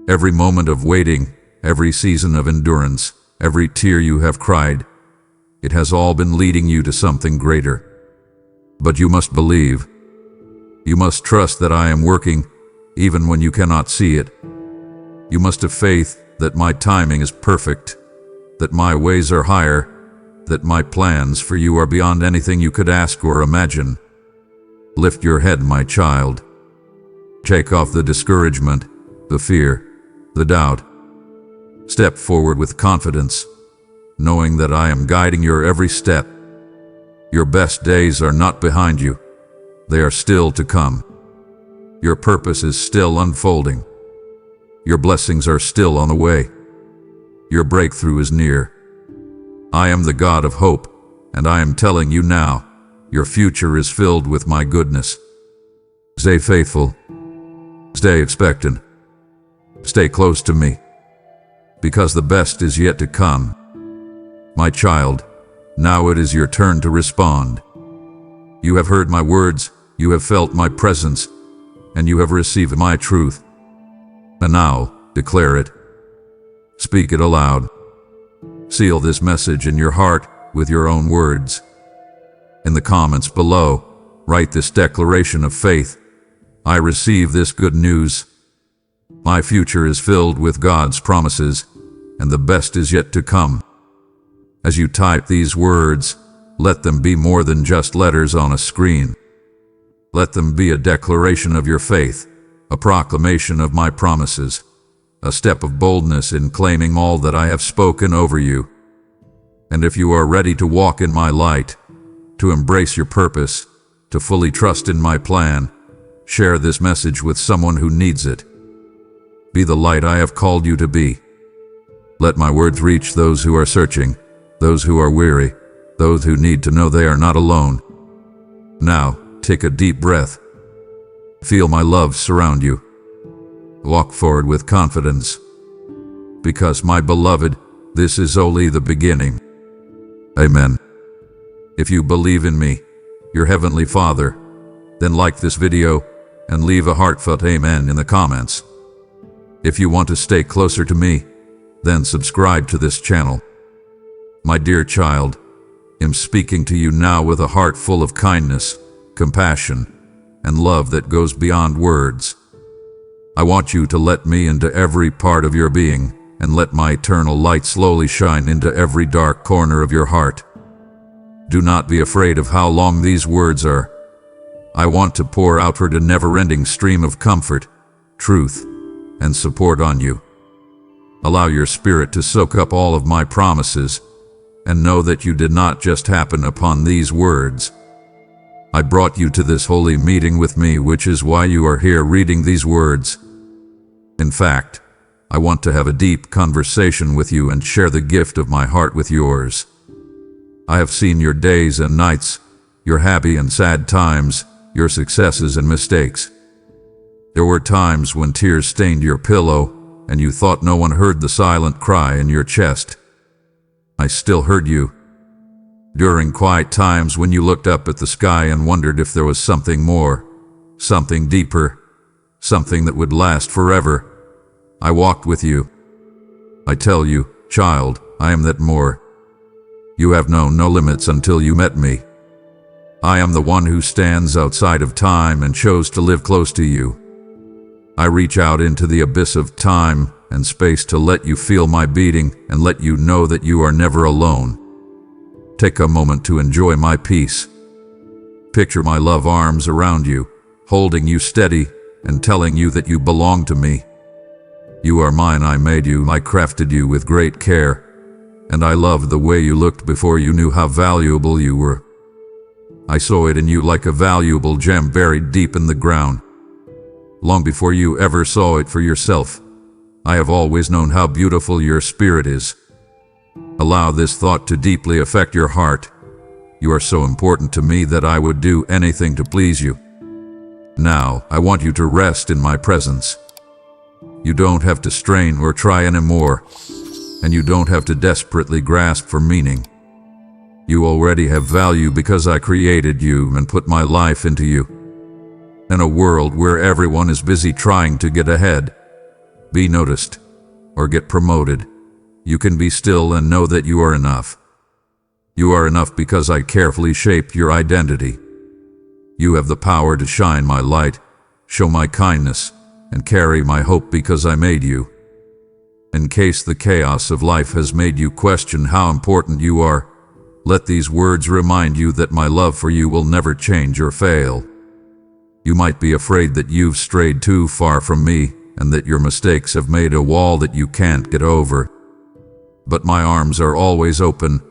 Every moment of waiting, every season of endurance, every tear you have cried, it has all been leading you to something greater. But you must believe. You must trust that I am working, even when you cannot see it. You must have faith that my timing is perfect, that my ways are higher, that my plans for you are beyond anything you could ask or imagine. Lift your head, my child. Shake off the discouragement, the fear, the doubt. Step forward with confidence, knowing that I am guiding your every step. Your best days are not behind you. They are still to come. Your purpose is still unfolding. Your blessings are still on the way. Your breakthrough is near. I am the God of hope, and I am telling you now, your future is filled with my goodness. Stay faithful. Stay expectant. Stay close to me, because the best is yet to come. My child, now it is your turn to respond. You have heard my words, you have felt my presence, and you have received my truth. And now, declare it. Speak it aloud. Seal this message in your heart with your own words. In the comments below, write this declaration of faith. I receive this good news. My future is filled with God's promises, and the best is yet to come. As you type these words, let them be more than just letters on a screen. Let them be a declaration of your faith, a proclamation of my promises, a step of boldness in claiming all that I have spoken over you. And if you are ready to walk in my light, to embrace your purpose, to fully trust in my plan, share this message with someone who needs it. Be the light I have called you to be. Let my words reach those who are searching, those who are weary, those who need to know they are not alone. Now, take a deep breath. Feel my love surround you. Walk forward with confidence. Because, my beloved, this is only the beginning. Amen. If you believe in me, your Heavenly Father, then like this video and leave a heartfelt amen in the comments. If you want to stay closer to me, then subscribe to this channel. My dear child, I'm speaking to you now with a heart full of kindness, compassion, and love that goes beyond words. I want you to let me into every part of your being and let my eternal light slowly shine into every dark corner of your heart. Do not be afraid of how long these words are. I want to pour outward a never-ending stream of comfort, truth, and support on you. Allow your spirit to soak up all of my promises, and know that you did not just happen upon these words. I brought you to this holy meeting with me, which is why you are here reading these words. In fact, I want to have a deep conversation with you and share the gift of my heart with yours. I have seen your days and nights, your happy and sad times, your successes and mistakes. There were times when tears stained your pillow, and you thought no one heard the silent cry in your chest. I still heard you. During quiet times when you looked up at the sky and wondered if there was something more, something deeper, something that would last forever, I walked with you. I tell you, child, I am that more. You have known no limits until you met me. I am the one who stands outside of time and chose to live close to you. I reach out into the abyss of time and space to let you feel my beating and let you know that you are never alone. Take a moment to enjoy my peace. Picture my love arms around you, holding you steady and telling you that you belong to me. You are mine, I made you, I crafted you with great care, and I loved the way you looked before you knew how valuable you were. I saw it in you like a valuable gem buried deep in the ground. Long before you ever saw it for yourself, I have always known how beautiful your spirit is. Allow this thought to deeply affect your heart. You are so important to me that I would do anything to please you. Now, I want you to rest in my presence. You don't have to strain or try anymore, and you don't have to desperately grasp for meaning. You already have value because I created you and put my life into you. In a world where everyone is busy trying to get ahead, be noticed, or get promoted, you can be still and know that you are enough. You are enough because I carefully shaped your identity. You have the power to shine my light, show my kindness, and carry my hope because I made you. In case the chaos of life has made you question how important you are, let these words remind you that my love for you will never change or fail. You might be afraid that you've strayed too far from me and that your mistakes have made a wall that you can't get over. But my arms are always open,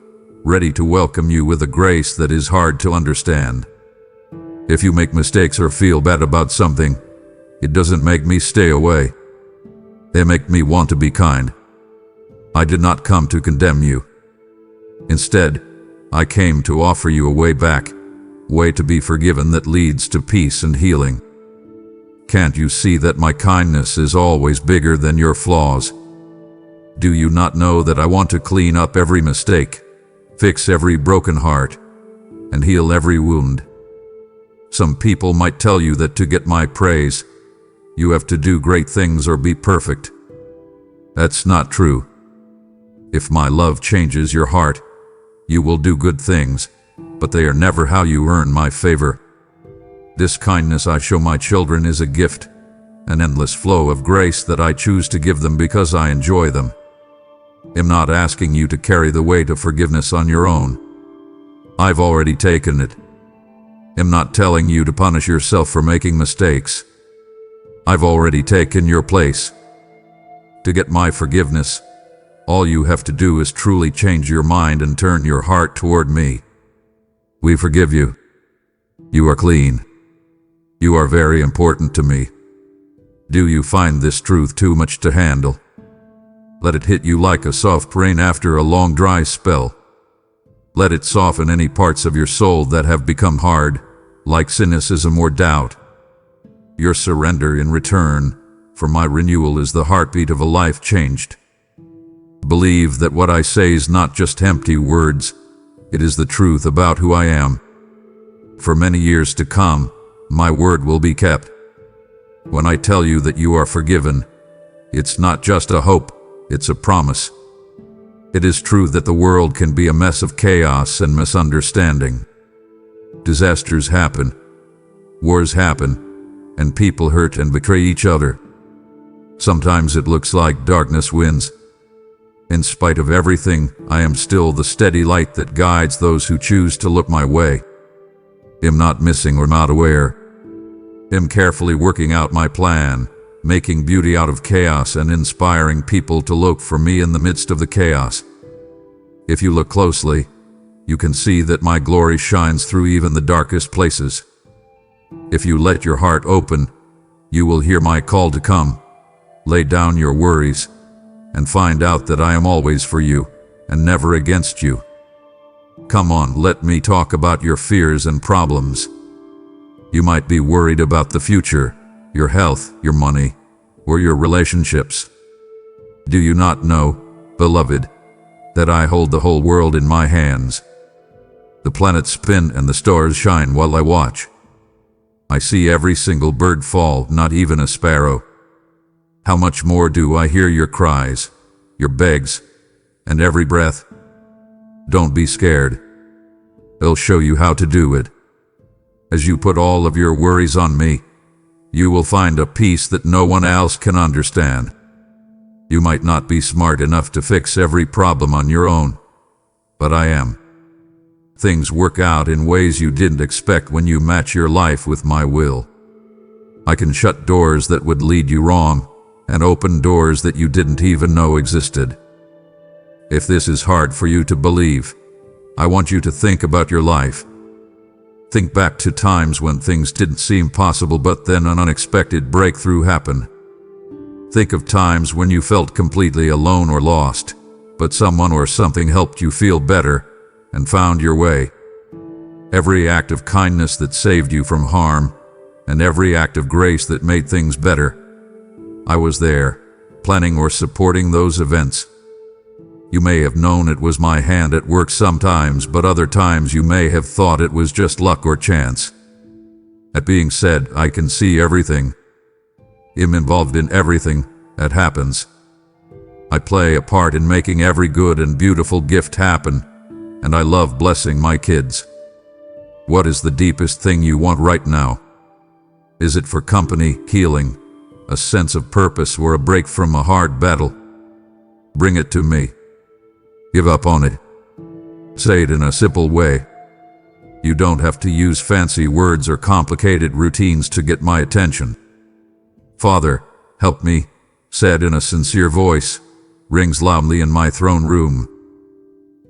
ready to welcome you with a grace that is hard to understand. If you make mistakes or feel bad about something, it doesn't make me stay away. They make me want to be kind. I did not come to condemn you. Instead, I came to offer you a way back, way to be forgiven that leads to peace and healing. Can't you see that my kindness is always bigger than your flaws? Do you not know that I want to clean up every mistake, fix every broken heart, and heal every wound? Some people might tell you that to get my praise, you have to do great things or be perfect. That's not true. If my love changes your heart, you will do good things, but they are never how you earn my favor. This kindness I show my children is a gift, an endless flow of grace that I choose to give them because I enjoy them. I'm not asking you to carry the weight of forgiveness on your own. I've already taken it. I'm not telling you to punish yourself for making mistakes. I've already taken your place. To get my forgiveness, all you have to do is truly change your mind and turn your heart toward me. We forgive you. You are clean. You are very important to me. Do you find this truth too much to handle? Let it hit you like a soft rain after a long dry spell. Let it soften any parts of your soul that have become hard, like cynicism or doubt. Your surrender in return for my renewal is the heartbeat of a life changed. Believe that what I say is not just empty words, it is the truth about who I am. For many years to come, my word will be kept. When I tell you that you are forgiven, it's not just a hope, it's a promise. It is true that the world can be a mess of chaos and misunderstanding. Disasters happen, wars happen, and people hurt and betray each other. Sometimes it looks like darkness wins. In spite of everything, I am still the steady light that guides those who choose to look my way. I'm not missing or not aware. I'm carefully working out my plan, making beauty out of chaos and inspiring people to look for me in the midst of the chaos. If you look closely, you can see that my glory shines through even the darkest places. If you let your heart open, you will hear my call to come. Lay down your worries and find out that I am always for you and never against you. Come on, let me talk about your fears and problems. You might be worried about the future, your health, your money, or your relationships. Do you not know, beloved, that I hold the whole world in my hands? The planets spin and the stars shine while I watch. I see every single bird fall, not even a sparrow. How much more do I hear your cries, your begs, and every breath? Don't be scared. I'll show you how to do it. As you put all of your worries on me, you will find a peace that no one else can understand. You might not be smart enough to fix every problem on your own, but I am. Things work out in ways you didn't expect when you match your life with my will. I can shut doors that would lead you wrong and open doors that you didn't even know existed. If this is hard for you to believe, I want you to think about your life. Think back to times when things didn't seem possible, but then an unexpected breakthrough happened. Think of times when you felt completely alone or lost, but someone or something helped you feel better and found your way. every act of kindness that saved you from harm, and every act of grace that made things better. I was there, planning or supporting those events. You may have known it was my hand at work sometimes, but other times you may have thought it was just luck or chance. That being said, I can see everything. I'm involved in everything that happens. I play a part in making every good and beautiful gift happen, and I love blessing my kids. What is the deepest thing you want right now? Is it for company, healing, a sense of purpose, or a break from a hard battle? Bring it to me. Give up on it. Say it in a simple way. You don't have to use fancy words or complicated routines to get my attention. Father, help me, said in a sincere voice, rings loudly in my throne room.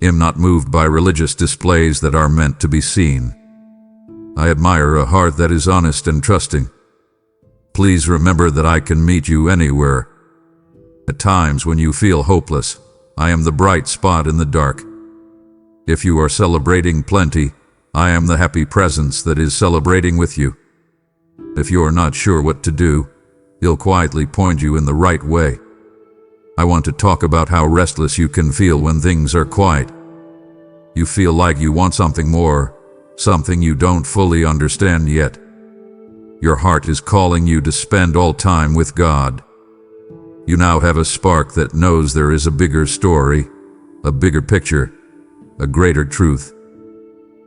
I'm not moved by religious displays that are meant to be seen. I admire a heart that is honest and trusting. Please remember that I can meet you anywhere. At times when you feel hopeless, I am the bright spot in the dark. If you are celebrating plenty, I am the happy presence that is celebrating with you. If you are not sure what to do, I'll quietly point you in the right way. I want to talk about how restless you can feel when things are quiet. You feel like you want something more, something you don't fully understand yet. Your heart is calling you to spend all time with God. You now have a spark that knows there is a bigger story, a bigger picture, a greater truth.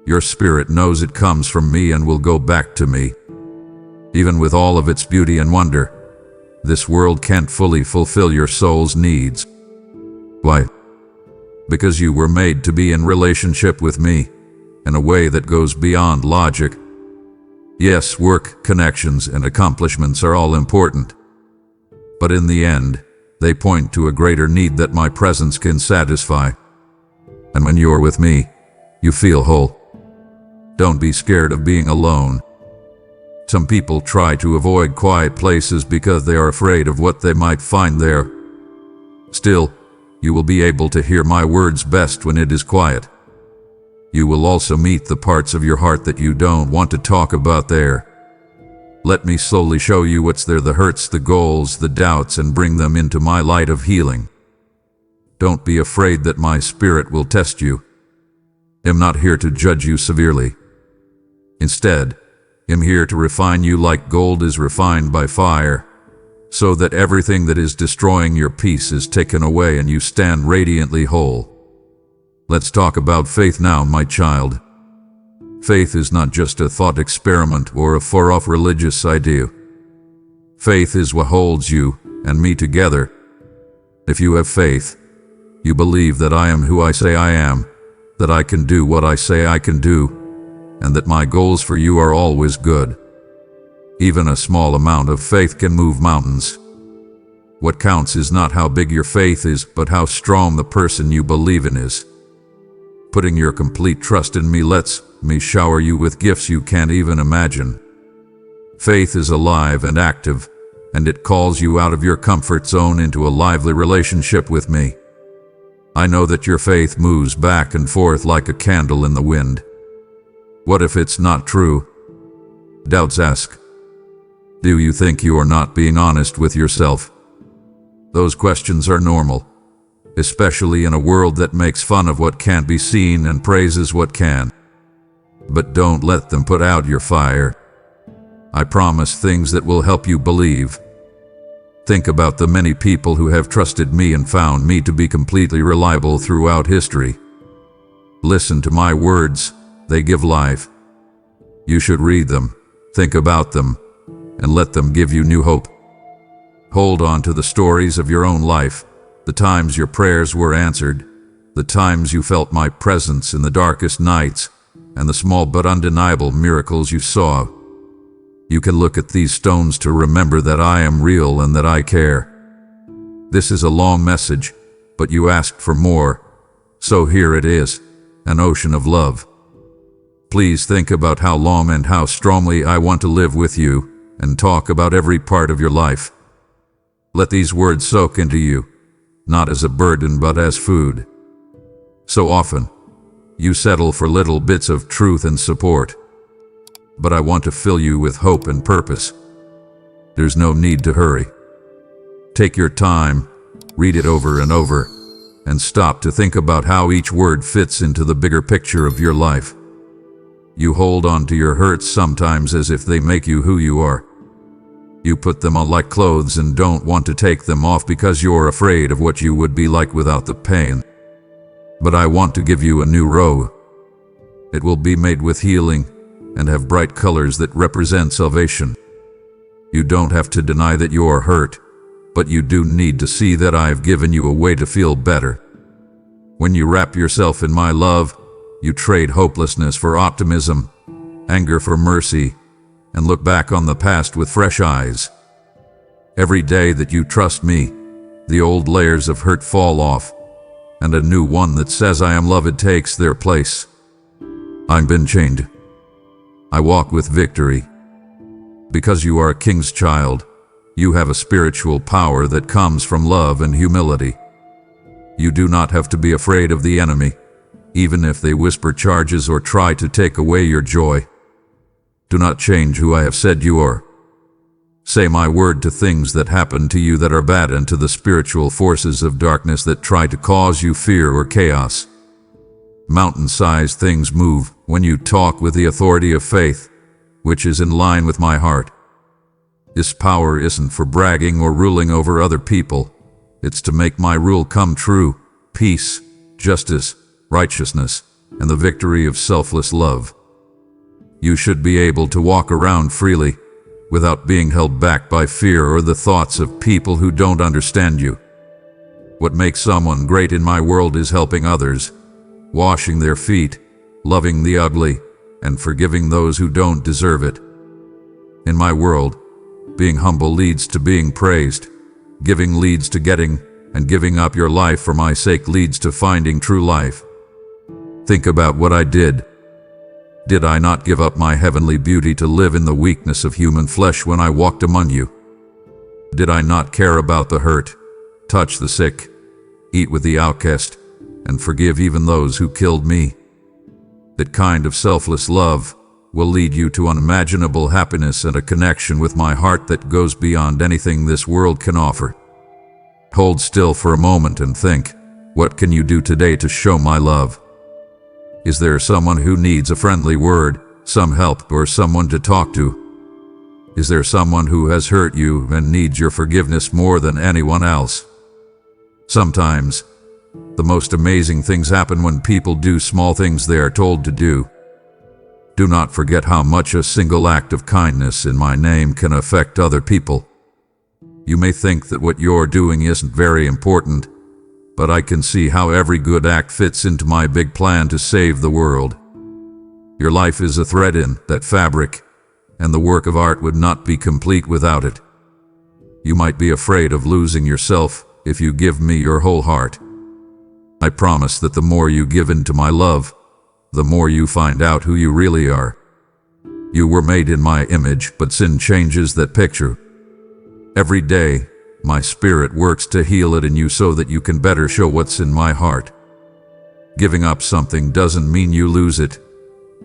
Your spirit knows it comes from me and will go back to me. Even with all of its beauty and wonder, this world can't fully fulfill your soul's needs. Why? Because you were made to be in relationship with me in a way that goes beyond logic. Yes, work, connections, and accomplishments are all important. But in the end, they point to a greater need that my presence can satisfy. And when you're with me, you feel whole. Don't be scared of being alone. Some people try to avoid quiet places because they are afraid of what they might find there. Still, you will be able to hear my words best when it is quiet. You will also meet the parts of your heart that you don't want to talk about there. Let me slowly show you what's there, the hurts, the goals, the doubts, and bring them into my light of healing. Don't be afraid that my spirit will test you. I'm not here to judge you severely. Instead, I'm here to refine you like gold is refined by fire, so that everything that is destroying your peace is taken away and you stand radiantly whole. Let's talk about faith now, my child. Faith is not just a thought experiment or a far-off religious idea. Faith is what holds you and me together. If you have faith, you believe that I am who I say I am, that I can do what I say I can do, and that my goals for you are always good. Even a small amount of faith can move mountains. What counts is not how big your faith is, but how strong the person you believe in is. Putting your complete trust in me lets me shower you with gifts you can't even imagine. Faith is alive and active, and it calls you out of your comfort zone into a lively relationship with me. I know that your faith moves back and forth like a candle in the wind. What if it's not true? Doubts ask. Do you think you are not being honest with yourself? Those questions are normal, especially in a world that makes fun of what can't be seen and praises what can. But don't let them put out your fire. I promise things that will help you believe. Think about the many people who have trusted me and found me to be completely reliable throughout history. Listen to my words, they give life. You should read them, think about them, and let them give you new hope. Hold on to the stories of your own life, the times your prayers were answered, the times you felt my presence in the darkest nights, and the small but undeniable miracles you saw. You can look at these stones to remember that I am real and that I care. This is a long message, but you asked for more, so here it is, an ocean of love. Please think about how long and how strongly I want to live with you and talk about every part of your life. Let these words soak into you, not as a burden but as food. So often, You settle for little bits of truth and support. But I want to fill you with hope and purpose. There's no need to hurry. Take your time, read it over and over, and stop to think about how each word fits into the bigger picture of your life. You hold on to your hurts sometimes as if they make you who you are. You put them on like clothes and don't want to take them off because you're afraid of what you would be like without the pain. But I want to give you a new robe. It will be made with healing and have bright colors that represent salvation. You don't have to deny that you're hurt, but you do need to see that I've given you a way to feel better. When you wrap yourself in my love, you trade hopelessness for optimism, anger for mercy, and look back on the past with fresh eyes. Every day that you trust me, the old layers of hurt fall off, and a new one that says I am loved takes their place. I've been chained. I walk with victory. Because you are a king's child, you have a spiritual power that comes from love and humility. You do not have to be afraid of the enemy, even if they whisper charges or try to take away your joy. Do not change who I have said you are. Say my word to things that happen to you that are bad and to the spiritual forces of darkness that try to cause you fear or chaos. Mountain-sized things move when you talk with the authority of faith, which is in line with my heart. This power isn't for bragging or ruling over other people. It's to make my rule come true: peace, justice, righteousness, and the victory of selfless love. You should be able to walk around freely, without being held back by fear or the thoughts of people who don't understand you. What makes someone great in my world is helping others, washing their feet, loving the ugly, and forgiving those who don't deserve it. In my world, being humble leads to being praised, giving leads to getting, and giving up your life for my sake leads to finding true life. Think about what I did. Did I not give up my heavenly beauty to live in the weakness of human flesh when I walked among you? Did I not care about the hurt, touch the sick, eat with the outcast, and forgive even those who killed me? That kind of selfless love will lead you to unimaginable happiness and a connection with my heart that goes beyond anything this world can offer. Hold still for a moment and think, what can you do today to show my love? Is there someone who needs a friendly word, some help, or someone to talk to? Is there someone who has hurt you and needs your forgiveness more than anyone else? Sometimes, the most amazing things happen when people do small things they are told to do. Do not forget how much a single act of kindness in my name can affect other people. You may think that what you're doing isn't very important, but I can see how every good act fits into my big plan to save the world. Your life is a thread in that fabric, and the work of art would not be complete without it. You might be afraid of losing yourself if you give me your whole heart. I promise that the more you give into my love, the more you find out who you really are. You were made in my image, but sin changes that picture. Every day, my spirit works to heal it in you so that you can better show what's in my heart. Giving up something doesn't mean you lose it.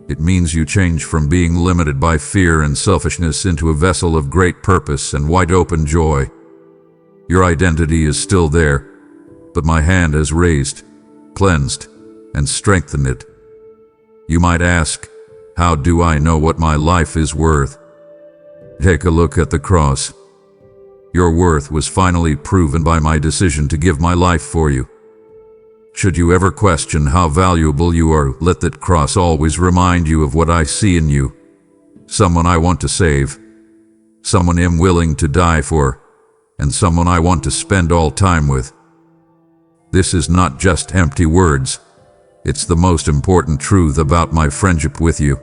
It means you change from being limited by fear and selfishness into a vessel of great purpose and wide-open joy. Your identity is still there, but my hand has raised, cleansed, and strengthened it. You might ask, how do I know what my life is worth? Take a look at the cross. Your worth was finally proven by my decision to give my life for you. Should you ever question how valuable you are, let that cross always remind you of what I see in you. Someone I want to save, someone I'm willing to die for, and someone I want to spend all time with. This is not just empty words. It's the most important truth about my friendship with you.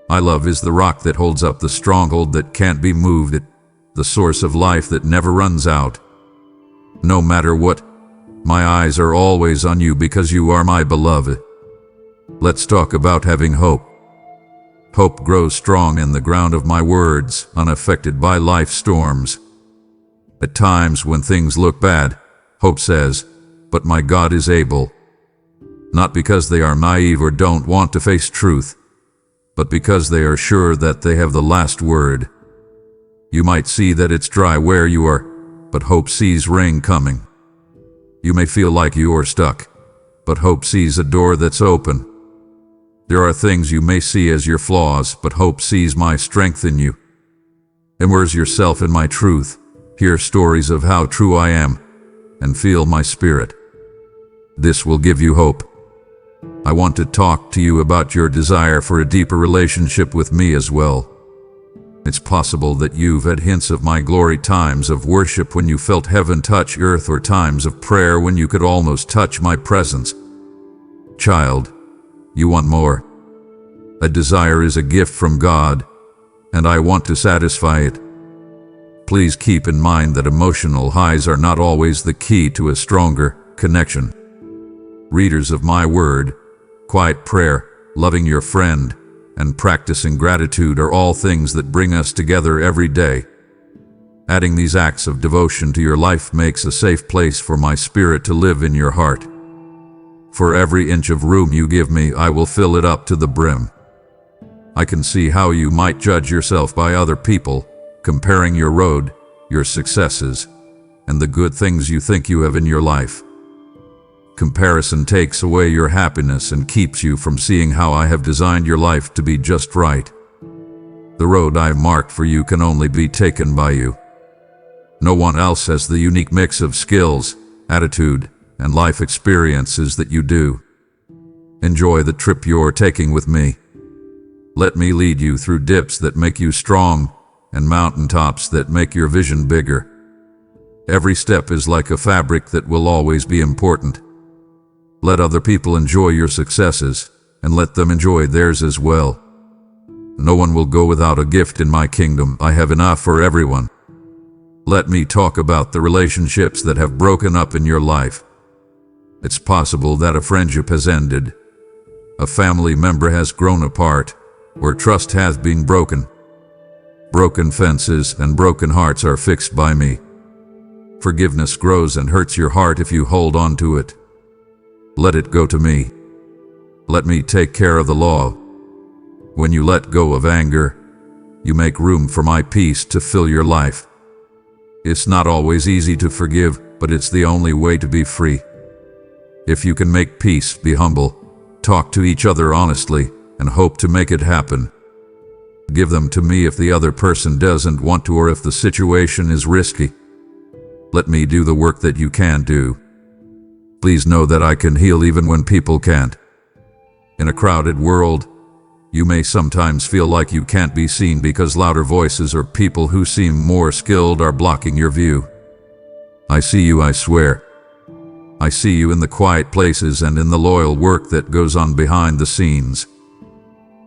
My love is the rock that holds up the stronghold that can't be moved, the source of life that never runs out. No matter what, my eyes are always on you because you are my beloved. Let's talk about having hope. Hope grows strong in the ground of my words, unaffected by life's storms. At times when things look bad, hope says, "But my God is able." not because they are naive or don't want to face truth, but because they are sure that they have the last word. You might see that it's dry where you are, but hope sees rain coming. You may feel like you are stuck, but hope sees a door that's open. There are things you may see as your flaws, but hope sees my strength in you. Immerse yourself in my truth, hear stories of how true I am, and feel my spirit. This will give you hope. I want to talk to you about your desire for a deeper relationship with me as well. It's possible that you've had hints of my glory, times of worship when you felt heaven touch earth, or times of prayer when you could almost touch my presence. Child, you want more. A desire is a gift from God, and I want to satisfy it. Please keep in mind that emotional highs are not always the key to a stronger connection. Readers of my word, quiet prayer, loving your friend, and practicing gratitude are all things that bring us together every day. Adding these acts of devotion to your life makes a safe place for my spirit to live in your heart. For every inch of room you give me, I will fill it up to the brim. I can see how you might judge yourself by other people, comparing your road, your successes, and the good things you think you have in your life. Comparison takes away your happiness and keeps you from seeing how I have designed your life to be just right. The road I've marked for you can only be taken by you. No one else has the unique mix of skills, attitude, and life experiences that you do. Enjoy the trip you're taking with me. Let me lead you through dips that make you strong and mountaintops that make your vision bigger. Every step is like a fabric that will always be important. Let other people enjoy your successes, and let them enjoy theirs as well. No one will go without a gift in my kingdom. I have enough for everyone. Let me talk about the relationships that have broken up in your life. It's possible that a friendship has ended, a family member has grown apart, or trust has been broken. Broken fences and broken hearts are fixed by me. Forgiveness grows and hurts your heart if you hold on to it. Let it go to me. Let me take care of the law. When you let go of anger, you make room for my peace to fill your life. It's not always easy to forgive, but it's the only way to be free. If you can make peace, be humble, talk to each other honestly, and hope to make it happen. Give them to me if the other person doesn't want to, or if the situation is risky. Let me do the work that you can't do. Please know that I can heal even when people can't. In a crowded world, you may sometimes feel like you can't be seen because louder voices or people who seem more skilled are blocking your view. I see you, I swear. I see you in the quiet places and in the loyal work that goes on behind the scenes.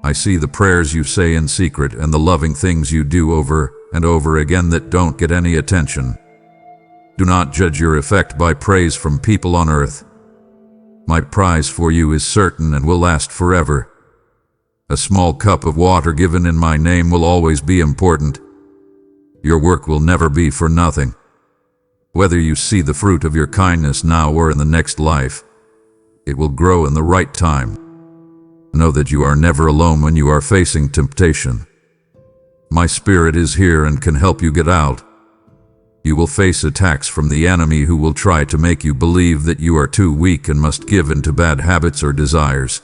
I see the prayers you say in secret and the loving things you do over and over again that don't get any attention. Do not judge your effect by praise from people on earth. My prize for you is certain and will last forever. A small cup of water given in my name will always be important. Your work will never be for nothing. Whether you see the fruit of your kindness now or in the next life, it will grow in the right time. Know that you are never alone when you are facing temptation. My spirit is here and can help you get out. You will face attacks from the enemy who will try to make you believe that you are too weak and must give in to bad habits or desires.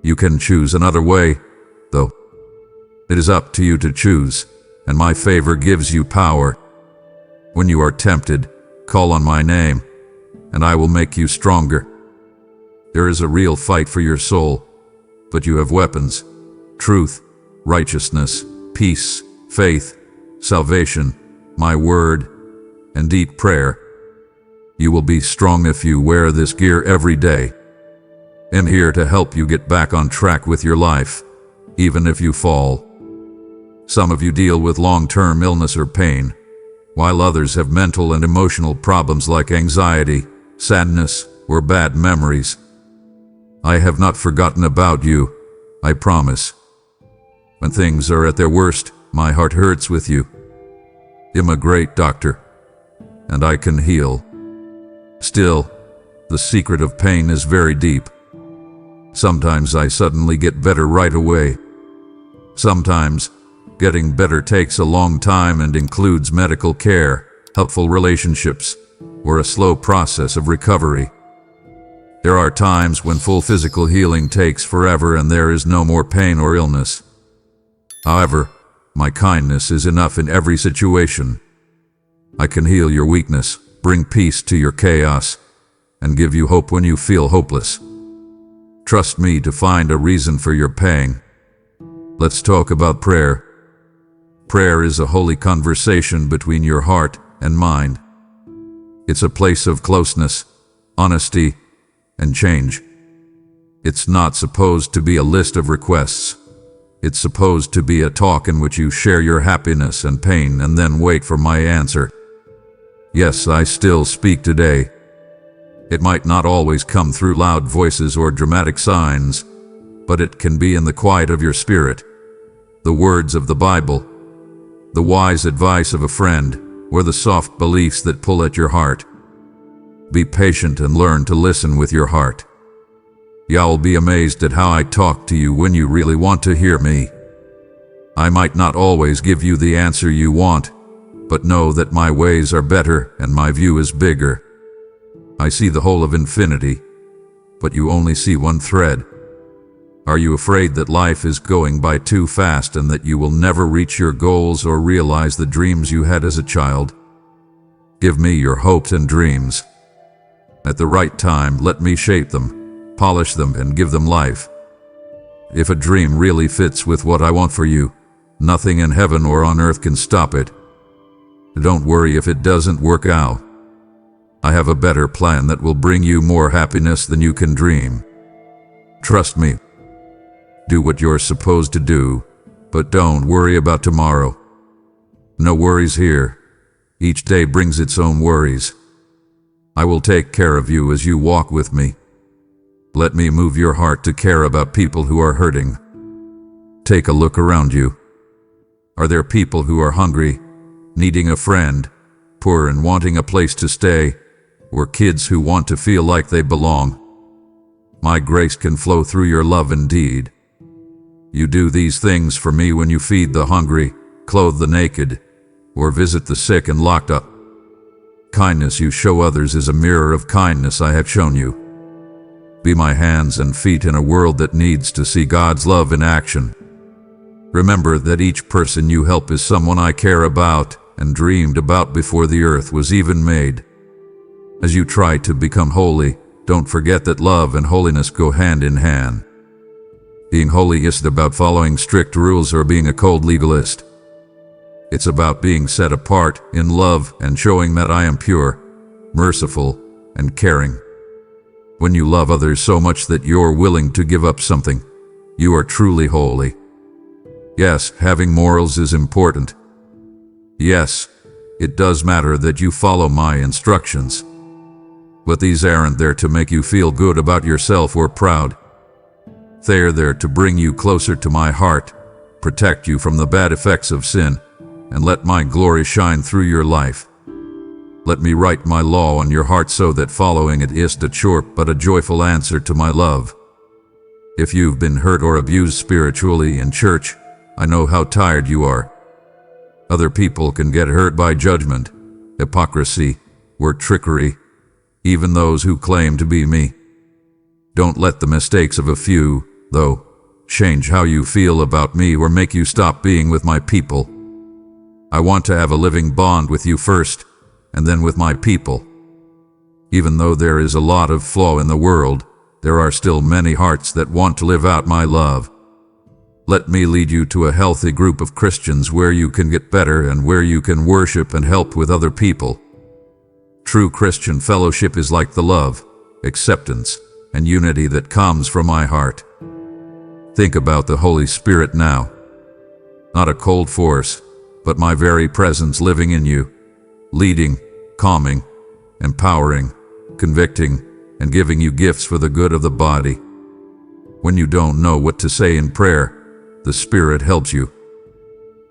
You can choose another way, though. It is up to you to choose, and my favor gives you power. When you are tempted, call on my name, and I will make you stronger. There is a real fight for your soul, but you have weapons: truth, righteousness, peace, faith, salvation, my word, and deep prayer. You will be strong if you wear this gear every day. I'm here to help you get back on track with your life, even if you fall. Some of you deal with long-term illness or pain, while others have mental and emotional problems like anxiety, sadness, or bad memories. I have not forgotten about you, I promise. When things are at their worst, my heart hurts with you. I'm a great doctor, and I can heal. Still, the secret of pain is very deep. Sometimes I suddenly get better right away. Sometimes, getting better takes a long time and includes medical care, helpful relationships, or a slow process of recovery. There are times when full physical healing takes forever and there is no more pain or illness. However, my kindness is enough in every situation. I can heal your weakness, bring peace to your chaos, and give you hope when you feel hopeless. Trust me to find a reason for your pain. Let's talk about prayer. Prayer is a holy conversation between your heart and mind. It's a place of closeness, honesty, and change. It's not supposed to be a list of requests. It's supposed to be a talk in which you share your happiness and pain and then wait for my answer. Yes, I still speak today. It might not always come through loud voices or dramatic signs, but it can be in the quiet of your spirit, the words of the Bible, the wise advice of a friend, or the soft beliefs that pull at your heart. Be patient and learn to listen with your heart. You'll be amazed at how I talk to you when you really want to hear me. I might not always give you the answer you want, but know that my ways are better and my view is bigger. I see the whole of infinity, but you only see one thread. Are you afraid that life is going by too fast and that you will never reach your goals or realize the dreams you had as a child? Give me your hopes and dreams. At the right time, let me shape them, polish them, and give them life. If a dream really fits with what I want for you, nothing in heaven or on earth can stop it. Don't worry if it doesn't work out. I have a better plan that will bring you more happiness than you can dream. Trust me. Do what you're supposed to do, but don't worry about tomorrow. No worries here. Each day brings its own worries. I will take care of you as you walk with me. Let me move your heart to care about people who are hurting. Take a look around you. Are there people who are hungry, needing a friend, poor and wanting a place to stay, or kids who want to feel like they belong? My grace can flow through your love indeed. You do these things for me when you feed the hungry, clothe the naked, or visit the sick and locked up. Kindness you show others is a mirror of kindness I have shown you. Be my hands and feet in a world that needs to see God's love in action. Remember that each person you help is someone I care about and dreamed about before the earth was even made. As you try to become holy, don't forget that love and holiness go hand in hand. Being holy isn't about following strict rules or being a cold legalist. It's about being set apart in love and showing that I am pure, merciful, and caring. When you love others so much that you're willing to give up something, you are truly holy. Yes, having morals is important. Yes, it does matter that you follow my instructions. But these aren't there to make you feel good about yourself or proud. They're there to bring you closer to my heart, protect you from the bad effects of sin, and let my glory shine through your life. Let me write my law on your heart so that following it isn't a chore but a joyful answer to my love. If you've been hurt or abused spiritually in church, I know how tired you are. Other people can get hurt by judgment, hypocrisy, or trickery, even those who claim to be me. Don't let the mistakes of a few, though, change how you feel about me or make you stop being with my people. I want to have a living bond with you first, and then with my people. Even though there is a lot of flaw in the world, there are still many hearts that want to live out my love. Let me lead you to a healthy group of Christians where you can get better and where you can worship and help with other people. True Christian fellowship is like the love, acceptance, and unity that comes from my heart. Think about the Holy Spirit now. Not a cold force, but my very presence living in you, leading, calming, empowering, convicting, and giving you gifts for the good of the body. When you don't know what to say in prayer, the Spirit helps you.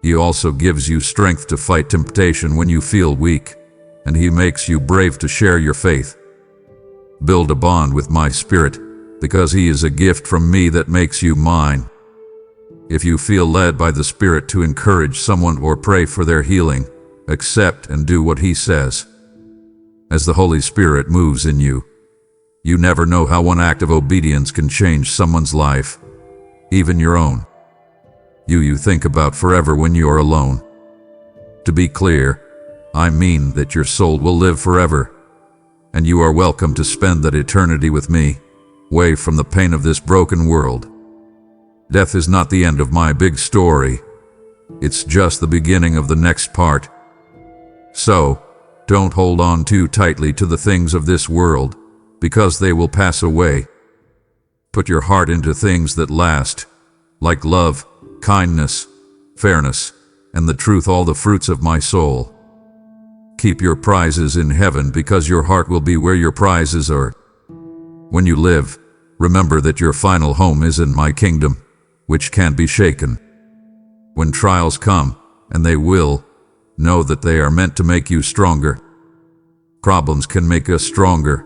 He also gives you strength to fight temptation when you feel weak, and He makes you brave to share your faith. Build a bond with my Spirit, because he is a gift from me that makes you mine. If you feel led by the Spirit to encourage someone or pray for their healing, accept and do what he says. As the Holy Spirit moves in you, you never know how one act of obedience can change someone's life, even your own. You think about forever when you are alone. To be clear, I mean that your soul will live forever, and you are welcome to spend that eternity with me, away from the pain of this broken world. Death is not the end of my big story. It's just the beginning of the next part. So, don't hold on too tightly to the things of this world, because they will pass away. Put your heart into things that last, like love, kindness, fairness, and the truth, all the fruits of my soul. Keep your prizes in heaven, because your heart will be where your prizes are. When you live, remember that your final home is in my kingdom, which can't be shaken. When trials come, and they will, know that they are meant to make you stronger. Problems can make us stronger,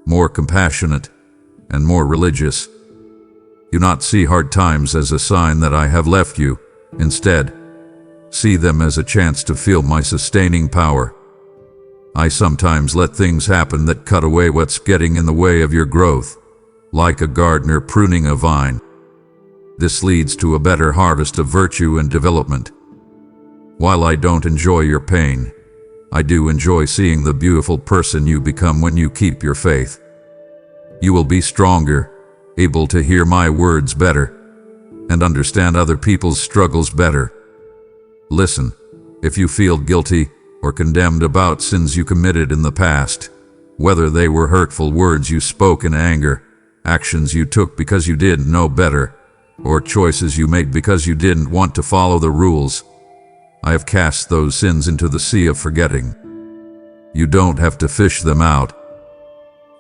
more compassionate, and more religious. Do not see hard times as a sign that I have left you. Instead, see them as a chance to feel my sustaining power. I sometimes let things happen that cut away what's getting in the way of your growth, like a gardener pruning a vine. This leads to a better harvest of virtue and development. While I don't enjoy your pain, I do enjoy seeing the beautiful person you become when you keep your faith. You will be stronger, able to hear my words better, and understand other people's struggles better. Listen, if you feel guilty or condemned about sins you committed in the past, whether they were hurtful words you spoke in anger, actions you took because you didn't know better, or choices you made because you didn't want to follow the rules, I have cast those sins into the sea of forgetting. You don't have to fish them out.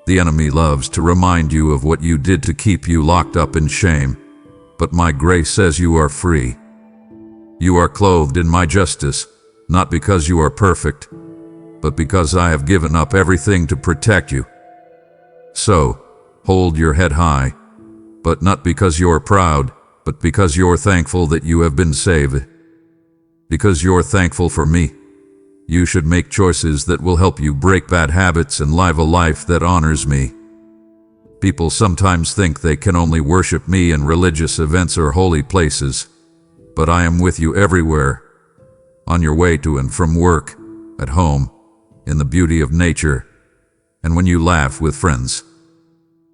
The enemy loves to remind you of what you did to keep you locked up in shame, but my grace says you are free. You are clothed in my justice, not because you are perfect, but because I have given up everything to protect you. So, hold your head high, but not because you're proud, but because you're thankful that you have been saved. Because you're thankful for me, you should make choices that will help you break bad habits and live a life that honors me. People sometimes think they can only worship me in religious events or holy places, but I am with you everywhere, on your way to and from work, at home, in the beauty of nature, and when you laugh with friends.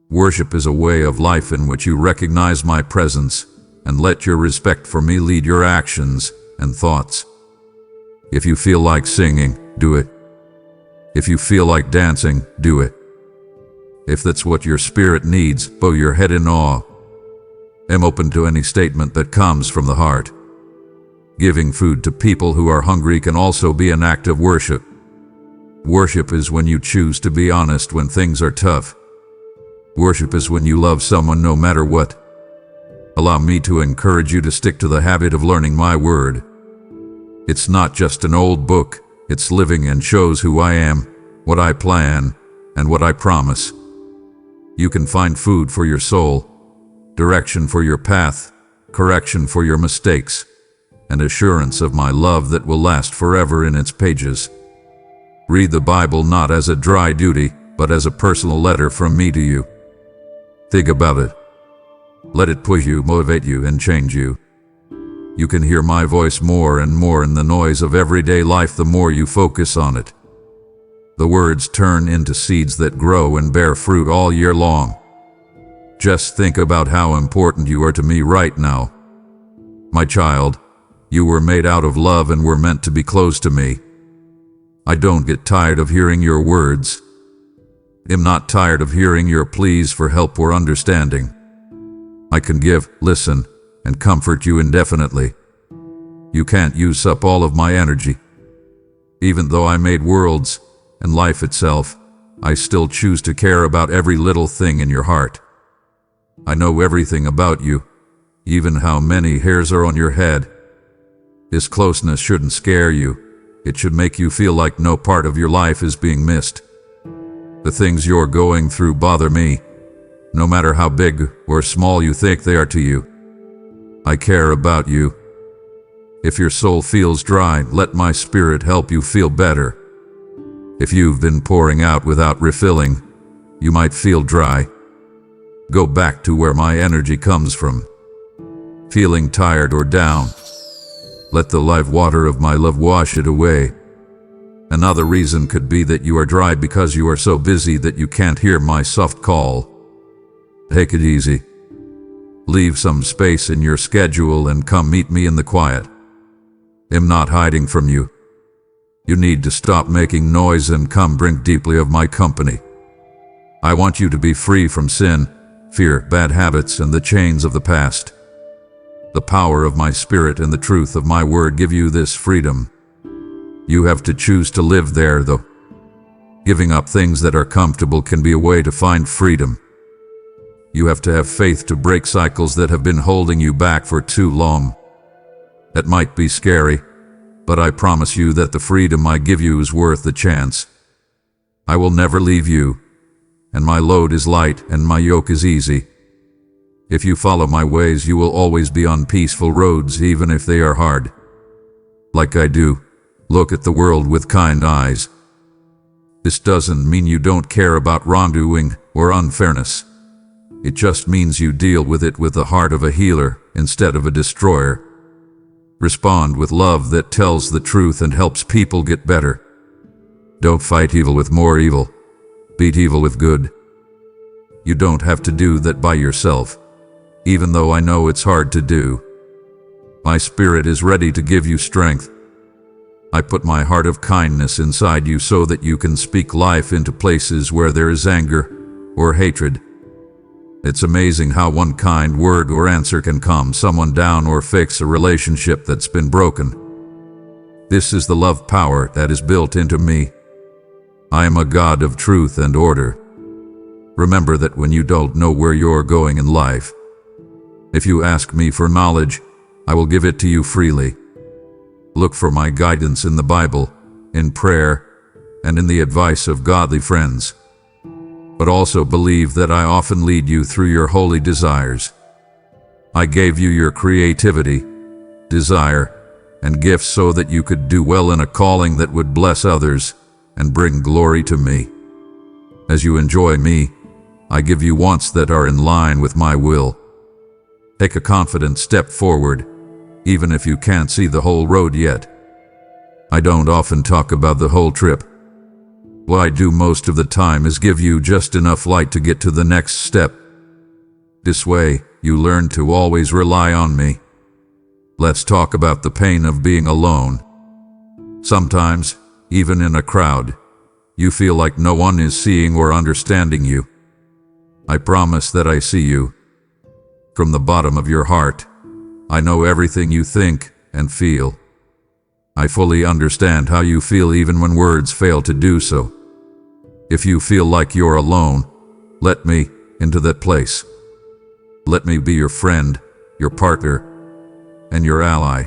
Worship is a way of life in which you recognize my presence and let your respect for me lead your actions and thoughts. If you feel like singing, do it. If you feel like dancing, do it. If that's what your spirit needs, bow your head in awe. I'm open to any statement that comes from the heart. Giving food to people who are hungry can also be an act of worship. Worship is when you choose to be honest when things are tough. Worship is when you love someone no matter what. Allow me to encourage you to stick to the habit of learning my word. It's not just an old book, it's living and shows who I am, what I plan, and what I promise. You can find food for your soul, direction for your path, correction for your mistakes, and assurance of my love that will last forever in its pages. Read the Bible not as a dry duty, but as a personal letter from me to you. Think about it. Let it push you, motivate you, and change you. You can hear my voice more and more in the noise of everyday life the more you focus on it. The words turn into seeds that grow and bear fruit all year long. Just think about how important you are to me right now. My child, you were made out of love and were meant to be close to me. I don't get tired of hearing your words. I'm not tired of hearing your pleas for help or understanding. I can give, listen, and comfort you indefinitely. You can't use up all of my energy. Even though I made worlds and life itself, I still choose to care about every little thing in your heart. I know everything about you, even how many hairs are on your head. This closeness shouldn't scare you. It should make you feel like no part of your life is being missed. The things you're going through bother me, no matter how big or small you think they are to you. I care about you. If your soul feels dry, let my spirit help you feel better. If you've been pouring out without refilling, you might feel dry. Go back to where my energy comes from. Feeling tired or down, let the live water of my love wash it away. Another reason could be that you are dry because you are so busy that you can't hear my soft call. Take it easy. Leave some space in your schedule and come meet me in the quiet. I'm not hiding from you. You need to stop making noise and come drink deeply of my company. I want you to be free from sin, fear, bad habits, and the chains of the past. The power of my spirit and the truth of my word give you this freedom. You have to choose to live there, though. Giving up things that are comfortable can be a way to find freedom. You have to have faith to break cycles that have been holding you back for too long. That might be scary, but I promise you that the freedom I give you is worth the chance. I will never leave you, and my load is light and my yoke is easy. If you follow my ways, you will always be on peaceful roads, even if they are hard. Like I do, look at the world with kind eyes. This doesn't mean you don't care about wrongdoing or unfairness. It just means you deal with it with the heart of a healer instead of a destroyer. Respond with love that tells the truth and helps people get better. Don't fight evil with more evil. Beat evil with good. You don't have to do that by yourself, even though I know it's hard to do. My spirit is ready to give you strength. I put my heart of kindness inside you so that you can speak life into places where there is anger or hatred. It's amazing how one kind word or answer can calm someone down or fix a relationship that's been broken. This is the love power that is built into me. I am a God of truth and order. Remember that when you don't know where you're going in life, if you ask me for knowledge, I will give it to you freely. Look for my guidance in the Bible, in prayer, and in the advice of godly friends. But also believe that I often lead you through your holy desires. I gave you your creativity, desire, and gifts so that you could do well in a calling that would bless others and bring glory to me. As you enjoy me, I give you wants that are in line with my will. Take a confident step forward, even if you can't see the whole road yet. I don't often talk about the whole trip. What I do most of the time is give you just enough light to get to the next step. This way, you learn to always rely on me. Let's talk about the pain of being alone. Sometimes, even in a crowd, you feel like no one is seeing or understanding you. I promise that I see you. From the bottom of your heart, I know everything you think and feel. I fully understand how you feel even when words fail to do so. If you feel like you're alone, let me into that place. Let me be your friend, your partner, and your ally.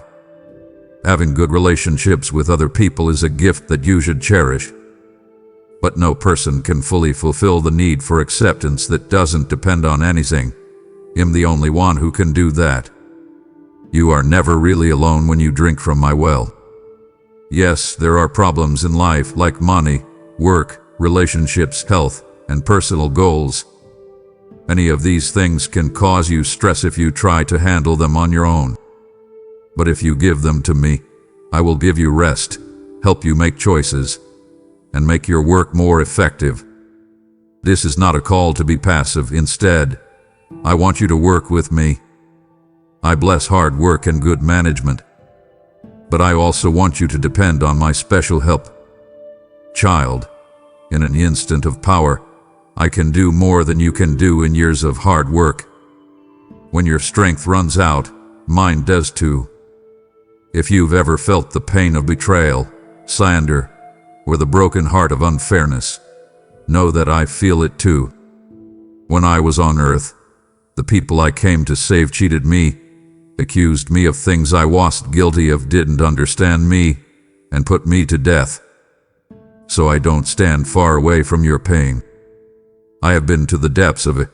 Having good relationships with other people is a gift that you should cherish. But no person can fully fulfill the need for acceptance that doesn't depend on anything. I'm the only one who can do that. You are never really alone when you drink from my well. Yes, there are problems in life like money, work, relationships, health, and personal goals. Any of these things can cause you stress if you try to handle them on your own. But if you give them to me, I will give you rest, help you make choices, and make your work more effective. This is not a call to be passive. Instead, I want you to work with me. I bless hard work and good management. But I also want you to depend on my special help. Child, in an instant of power, I can do more than you can do in years of hard work. When your strength runs out, mine does too. If you've ever felt the pain of betrayal, slander, or the broken heart of unfairness, know that I feel it too. When I was on earth, the people I came to save cheated me, accused me of things I wasn't guilty of, didn't understand me, and put me to death. So I don't stand far away from your pain. I have been to the depths of it.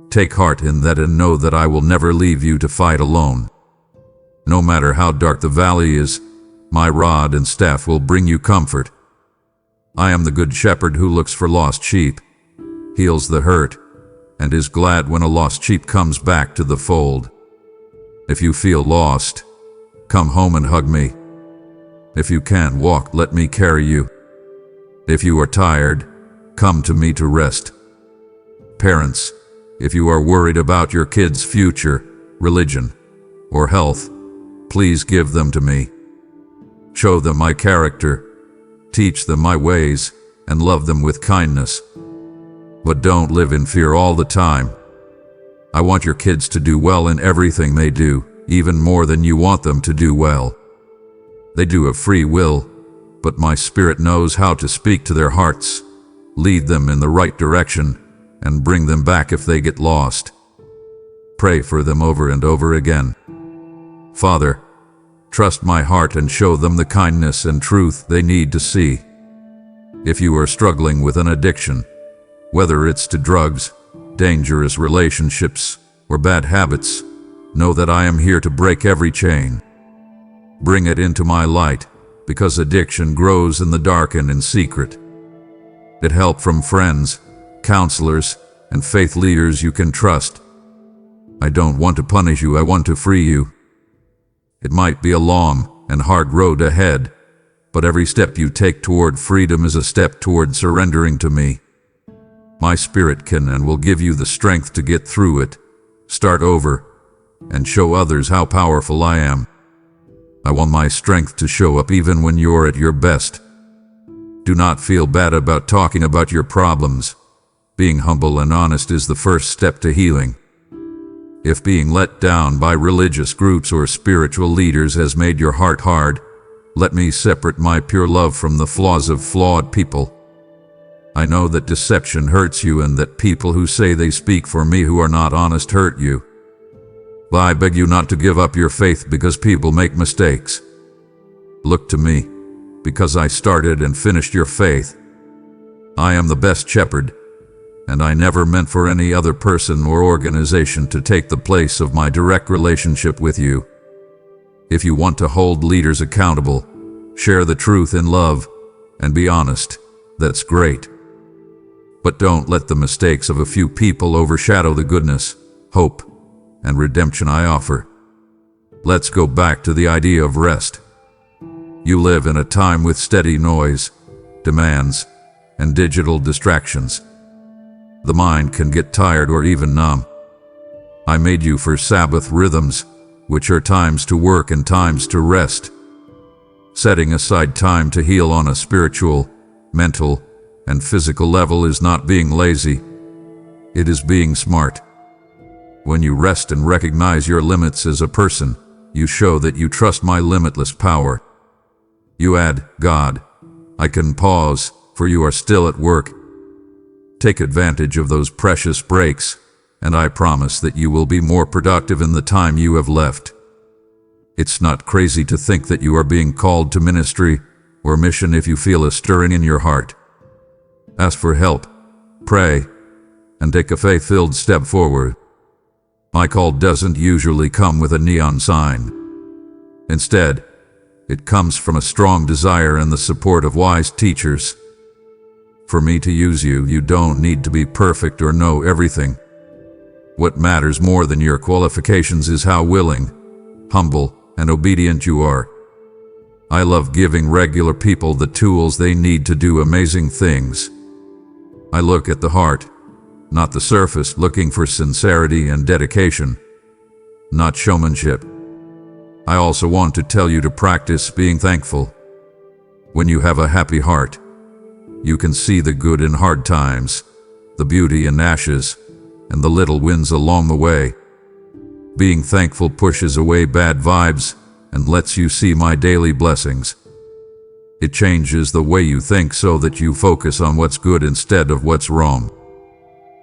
Take heart in that and know that I will never leave you to fight alone. No matter how dark the valley is, my rod and staff will bring you comfort. I am the good shepherd who looks for lost sheep, heals the hurt, and is glad when a lost sheep comes back to the fold. If you feel lost, come home and hug me. If you can't walk, let me carry you. If you are tired, come to me to rest. Parents, if you are worried about your kids' future, religion, or health, please give them to me. Show them my character, teach them my ways, and love them with kindness. But don't live in fear all the time. I want your kids to do well in everything they do, even more than you want them to do well. They do have free will, but my spirit knows how to speak to their hearts, lead them in the right direction, and bring them back if they get lost. Pray for them over and over again. Father, trust my heart and show them the kindness and truth they need to see. If you are struggling with an addiction, whether it's to drugs, dangerous relationships, or bad habits, know that I am here to break every chain. Bring it into my light, because addiction grows in the dark and in secret. Get help from friends, counselors, and faith leaders you can trust. I don't want to punish you, I want to free you. It might be a long and hard road ahead, but every step you take toward freedom is a step toward surrendering to me. My spirit can and will give you the strength to get through it, start over, and show others how powerful I am. I want my strength to show up even when you're at your best. Do not feel bad about talking about your problems. Being humble and honest is the first step to healing. If being let down by religious groups or spiritual leaders has made your heart hard, let me separate my pure love from the flaws of flawed people. I know that deception hurts you and that people who say they speak for me who are not honest hurt you. But I beg you not to give up your faith because people make mistakes. Look to me, because I started and finished your faith. I am the best shepherd, and I never meant for any other person or organization to take the place of my direct relationship with you. If you want to hold leaders accountable, share the truth in love, and be honest, that's great. But don't let the mistakes of a few people overshadow the goodness, hope, and redemption I offer. Let's go back to the idea of rest. You live in a time with steady noise, demands, and digital distractions. The mind can get tired or even numb. I made you for Sabbath rhythms, which are times to work and times to rest. Setting aside time to heal on a spiritual, mental, and physical level is not being lazy. It is being smart. When you rest and recognize your limits as a person, you show that you trust my limitless power. You add, God, I can pause, for you are still at work. Take advantage of those precious breaks, and I promise that you will be more productive in the time you have left. It's not crazy to think that you are being called to ministry or mission if you feel a stirring in your heart. Ask for help, pray, and take a faith-filled step forward. My call doesn't usually come with a neon sign. Instead, it comes from a strong desire and the support of wise teachers. For me to use you, you don't need to be perfect or know everything. What matters more than your qualifications is how willing, humble, and obedient you are. I love giving regular people the tools they need to do amazing things. I look at the heart, not the surface, looking for sincerity and dedication, not showmanship. I also want to tell you to practice being thankful. When you have a happy heart, you can see the good in hard times, the beauty in ashes, and the little wins along the way. Being thankful pushes away bad vibes and lets you see my daily blessings. It changes the way you think so that you focus on what's good instead of what's wrong.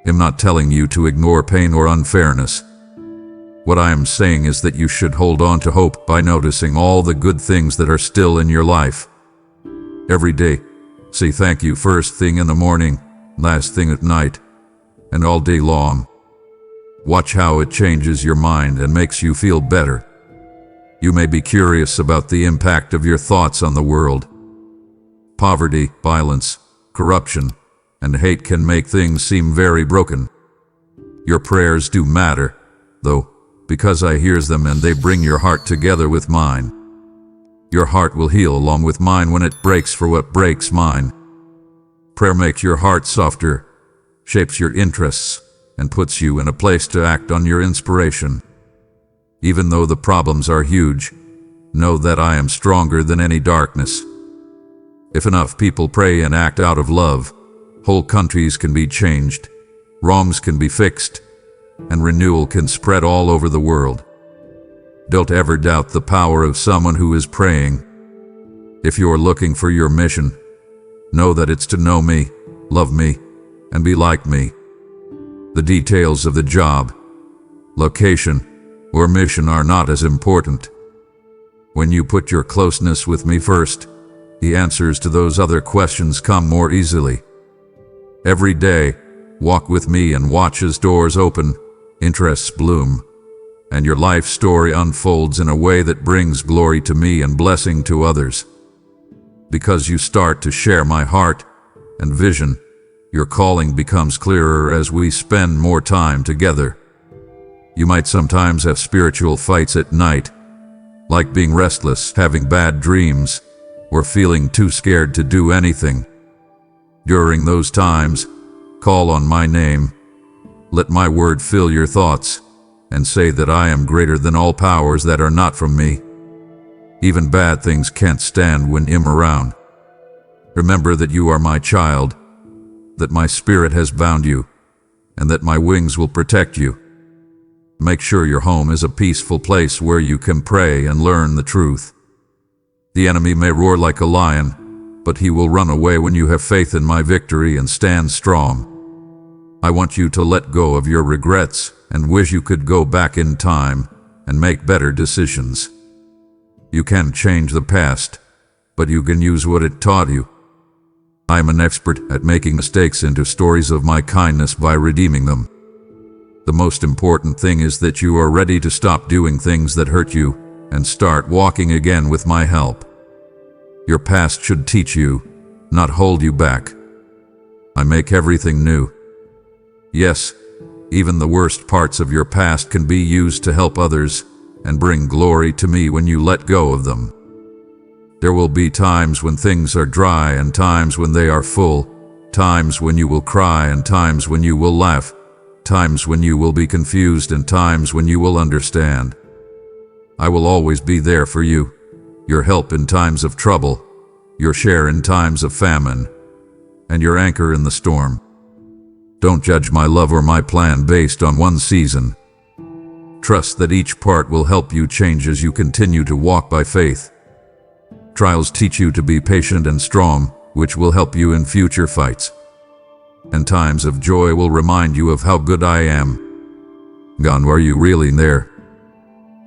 I'm not telling you to ignore pain or unfairness. What I am saying is that you should hold on to hope by noticing all the good things that are still in your life. Every day, say thank you first thing in the morning, last thing at night, and all day long. Watch how it changes your mind and makes you feel better. You may be curious about the impact of your thoughts on the world. Poverty, violence, corruption, and hate can make things seem very broken. Your prayers do matter, though, because I hears them and they bring your heart together with mine. Your heart will heal along with mine when it breaks for what breaks mine. Prayer makes your heart softer, shapes your interests, and puts you in a place to act on your inspiration. Even though the problems are huge, know that I am stronger than any darkness. If enough people pray and act out of love, whole countries can be changed, wrongs can be fixed, and renewal can spread all over the world. Don't ever doubt the power of someone who is praying. If you're looking for your mission, know that it's to know me, love me, and be like me. The details of the job, location, or mission are not as important. When you put your closeness with me first, the answers to those other questions come more easily. Every day, walk with me and watch as doors open, interests bloom, and your life story unfolds in a way that brings glory to me and blessing to others. Because you start to share my heart and vision, your calling becomes clearer as we spend more time together. You might sometimes have spiritual fights at night, like being restless, having bad dreams, or feeling too scared to do anything. During those times, call on my name, let my word fill your thoughts, and say that I am greater than all powers that are not from me. Even bad things can't stand when I'm around. Remember that you are my child, that my spirit has bound you, and that my wings will protect you. Make sure your home is a peaceful place where you can pray and learn the truth. The enemy may roar like a lion, but he will run away when you have faith in my victory and stand strong. I want you to let go of your regrets and wish you could go back in time and make better decisions. You can't change the past, but you can use what it taught you. I am an expert at making mistakes into stories of my kindness by redeeming them. The most important thing is that you are ready to stop doing things that hurt you and start walking again with my help. Your past should teach you, not hold you back. I make everything new. Yes, even the worst parts of your past can be used to help others and bring glory to me when you let go of them. There will be times when things are dry and times when they are full, times when you will cry and times when you will laugh, times when you will be confused and times when you will understand. I will always be there for you, your help in times of trouble, your share in times of famine, and your anchor in the storm. Don't judge my love or my plan based on one season. Trust that each part will help you change as you continue to walk by faith. Trials teach you to be patient and strong, which will help you in future fights. And times of joy will remind you of how good I am. God, are you really there?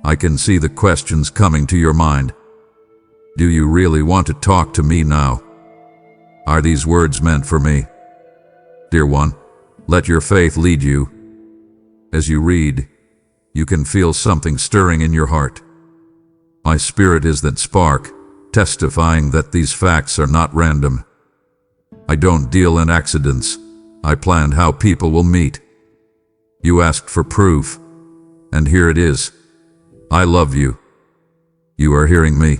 I can see the questions coming to your mind. Do you really want to talk to me now? Are these words meant for me? Dear one, let your faith lead you. As you read, you can feel something stirring in your heart. My spirit is that spark, testifying that these facts are not random. I don't deal in accidents. I planned how people will meet. You asked for proof, and here it is. I love you. You are hearing me.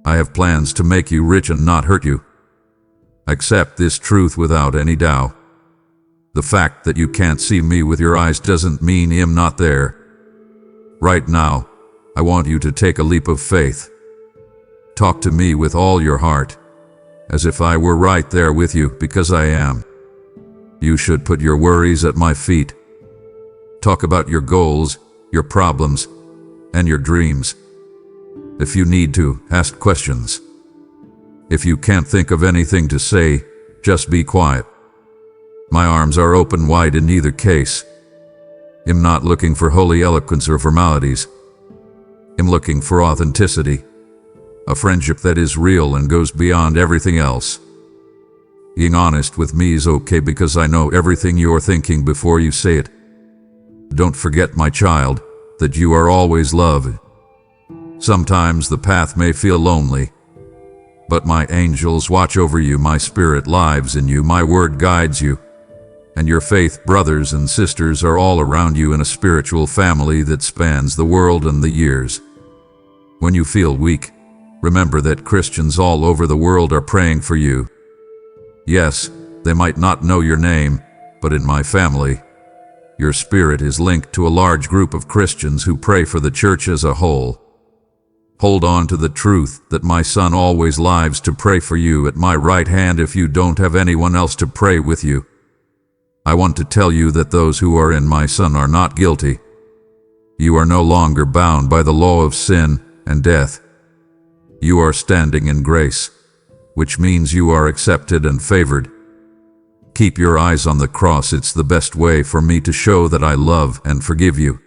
I have plans to make you rich and not hurt you. Accept this truth without any doubt. The fact that you can't see me with your eyes doesn't mean I'm not there. Right now, I want you to take a leap of faith. Talk to me with all your heart, as if I were right there with you, because I am. You should put your worries at my feet. Talk about your goals, your problems, and your dreams. If you need to, ask questions. If you can't think of anything to say, just be quiet. My arms are open wide in either case. I'm not looking for holy eloquence or formalities. I'm looking for authenticity, a friendship that is real and goes beyond everything else. Being honest with me is okay because I know everything you're thinking before you say it. Don't forget, my child, that you are always loved. Sometimes the path may feel lonely, but my angels watch over you, my spirit lives in you, my word guides you, and your faith brothers and sisters are all around you in a spiritual family that spans the world and the years. When you feel weak, remember that Christians all over the world are praying for you. Yes, they might not know your name, but in my family, your spirit is linked to a large group of Christians who pray for the church as a whole. Hold on to the truth that my son always lives to pray for you at my right hand if you don't have anyone else to pray with you. I want to tell you that those who are in my son are not guilty. You are no longer bound by the law of sin and death. You are standing in grace, which means you are accepted and favored. Keep your eyes on the cross. It's the best way for me to show that I love and forgive you.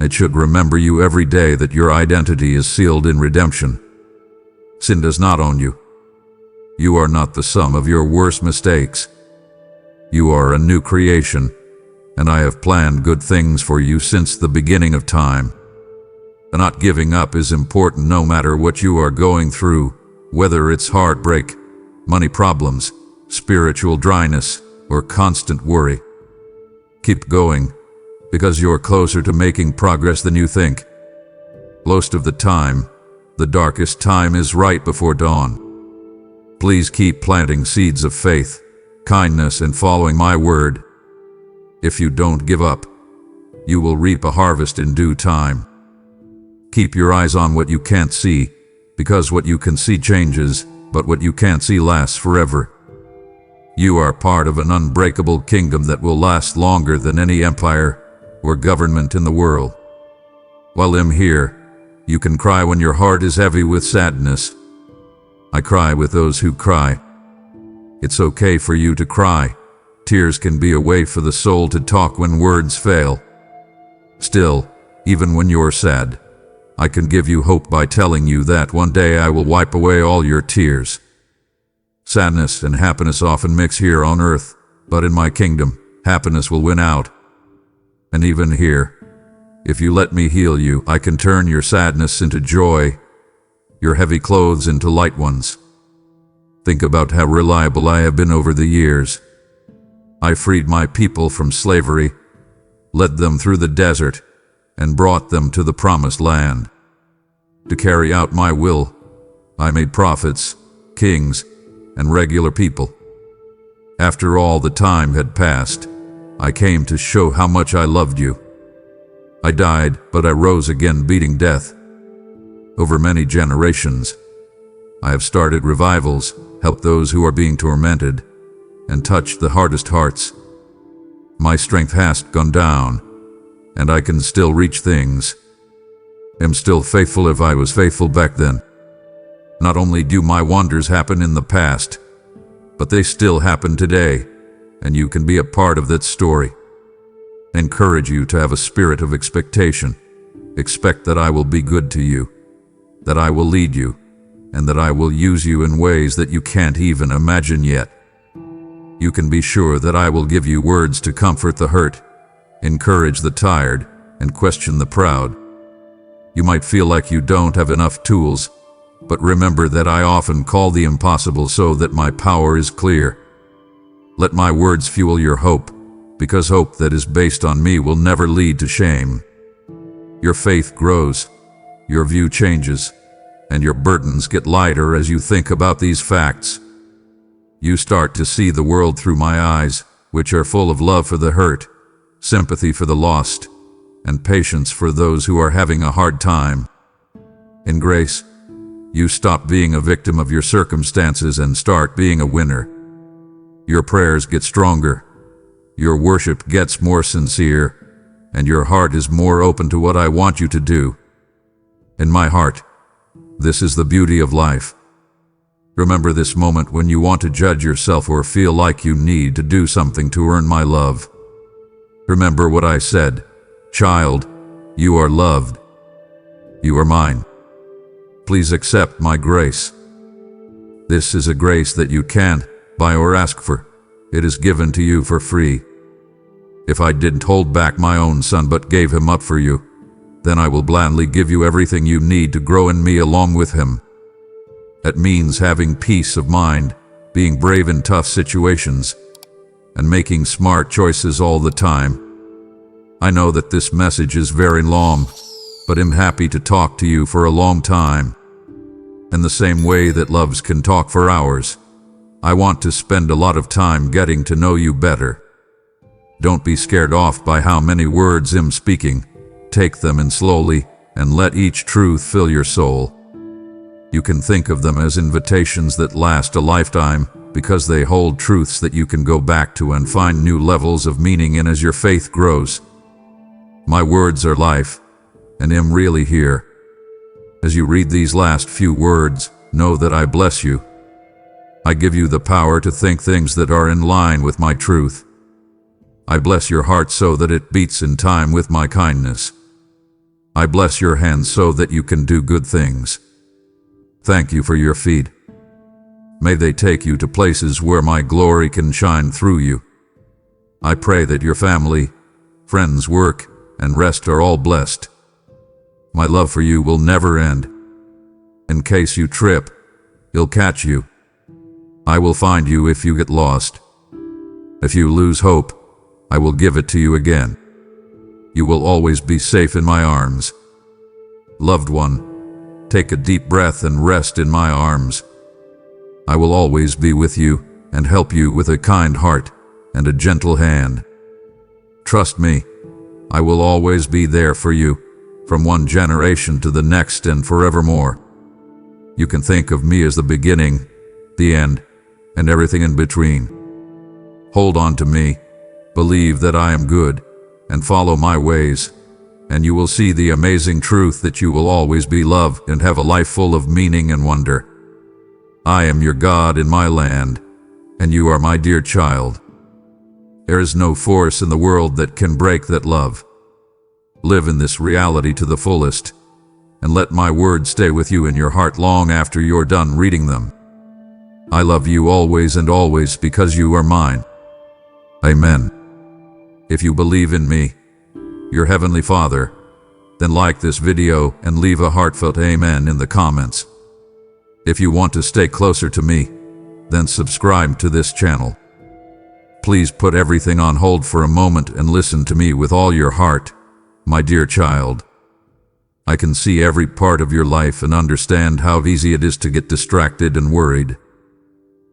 It should remember you every day that your identity is sealed in redemption. Sin does not own you. You are not the sum of your worst mistakes. You are a new creation, and I have planned good things for you since the beginning of time. Not giving up is important no matter what you are going through, whether it's heartbreak, money problems, spiritual dryness, or constant worry. Keep going, because you're closer to making progress than you think. Most of the time, the darkest time is right before dawn. Please keep planting seeds of faith, kindness, and following my word. If you don't give up, you will reap a harvest in due time. Keep your eyes on what you can't see, because what you can see changes, but what you can't see lasts forever. You are part of an unbreakable kingdom that will last longer than any empire or government in the world. While I'm here, you can cry when your heart is heavy with sadness. I cry with those who cry. It's okay for you to cry. Tears can be a way for the soul to talk when words fail. Still, even when you're sad, I can give you hope by telling you that one day I will wipe away all your tears. Sadness and happiness often mix here on earth, but in my kingdom, happiness will win out. And even here, if you let me heal you, I can turn your sadness into joy, your heavy clothes into light ones. Think about how reliable I have been over the years. I freed my people from slavery, led them through the desert, and brought them to the promised land. To carry out my will, I made prophets, kings, and regular people. After all the time had passed, I came to show how much I loved you. I died, but I rose again, beating death. Over many generations, I have started revivals, helped those who are being tormented, and touched the hardest hearts. My strength has gone down, and I can still reach things. I'm still faithful if I was faithful back then. Not only do my wonders happen in the past, but they still happen today, and you can be a part of that story. I encourage you to have a spirit of expectation. Expect that I will be good to you, that I will lead you, and that I will use you in ways that you can't even imagine yet. You can be sure that I will give you words to comfort the hurt, encourage the tired, and question the proud. You might feel like you don't have enough tools, but remember that I often call the impossible so that my power is clear. Let my words fuel your hope, because hope that is based on me will never lead to shame. Your faith grows, your view changes, and your burdens get lighter as you think about these facts. You start to see the world through my eyes, which are full of love for the hurt, sympathy for the lost, and patience for those who are having a hard time. In grace, you stop being a victim of your circumstances and start being a winner. Your prayers get stronger, your worship gets more sincere, and your heart is more open to what I want you to do. In my heart, this is the beauty of life. Remember this moment when you want to judge yourself or feel like you need to do something to earn my love. Remember what I said, child, you are loved. You are mine. Please accept my grace. This is a grace that you can't buy or ask for. It is given to you for free. If I didn't hold back my own son but gave him up for you, then I will gladly give you everything you need to grow in me along with him. That means having peace of mind, being brave in tough situations, and making smart choices all the time. I know that this message is very long, but I'm happy to talk to you for a long time. In the same way that loves can talk for hours, I want to spend a lot of time getting to know you better. Don't be scared off by how many words I'm speaking. Take them in slowly and let each truth fill your soul. You can think of them as invitations that last a lifetime because they hold truths that you can go back to and find new levels of meaning in as your faith grows. My words are life, and I'm really here. As you read these last few words, know that I bless you. I give you the power to think things that are in line with my truth. I bless your heart so that it beats in time with my kindness. I bless your hands so that you can do good things. Thank you for your feet. May they take you to places where my glory can shine through you. I pray that your family, friends, work, and rest are all blessed. My love for you will never end. In case you trip, I'll catch you. I will find you if you get lost. If you lose hope, I will give it to you again. You will always be safe in my arms. Loved one, take a deep breath and rest in my arms. I will always be with you and help you with a kind heart and a gentle hand. Trust me, I will always be there for you, from one generation to the next and forevermore. You can think of me as the beginning, the end, and everything in between. Hold on to me, believe that I am good, and follow my ways, and you will see the amazing truth that you will always be loved and have a life full of meaning and wonder. I am your God in my land, and you are my dear child. There is no force in the world that can break that love. Live in this reality to the fullest, and let my words stay with you in your heart long after you're done reading them. I love you always and always because you are mine. Amen. If you believe in me, your Heavenly Father, then like this video and leave a heartfelt amen in the comments. If you want to stay closer to me, then subscribe to this channel. Please put everything on hold for a moment and listen to me with all your heart, my dear child. I can see every part of your life and understand how easy it is to get distracted and worried.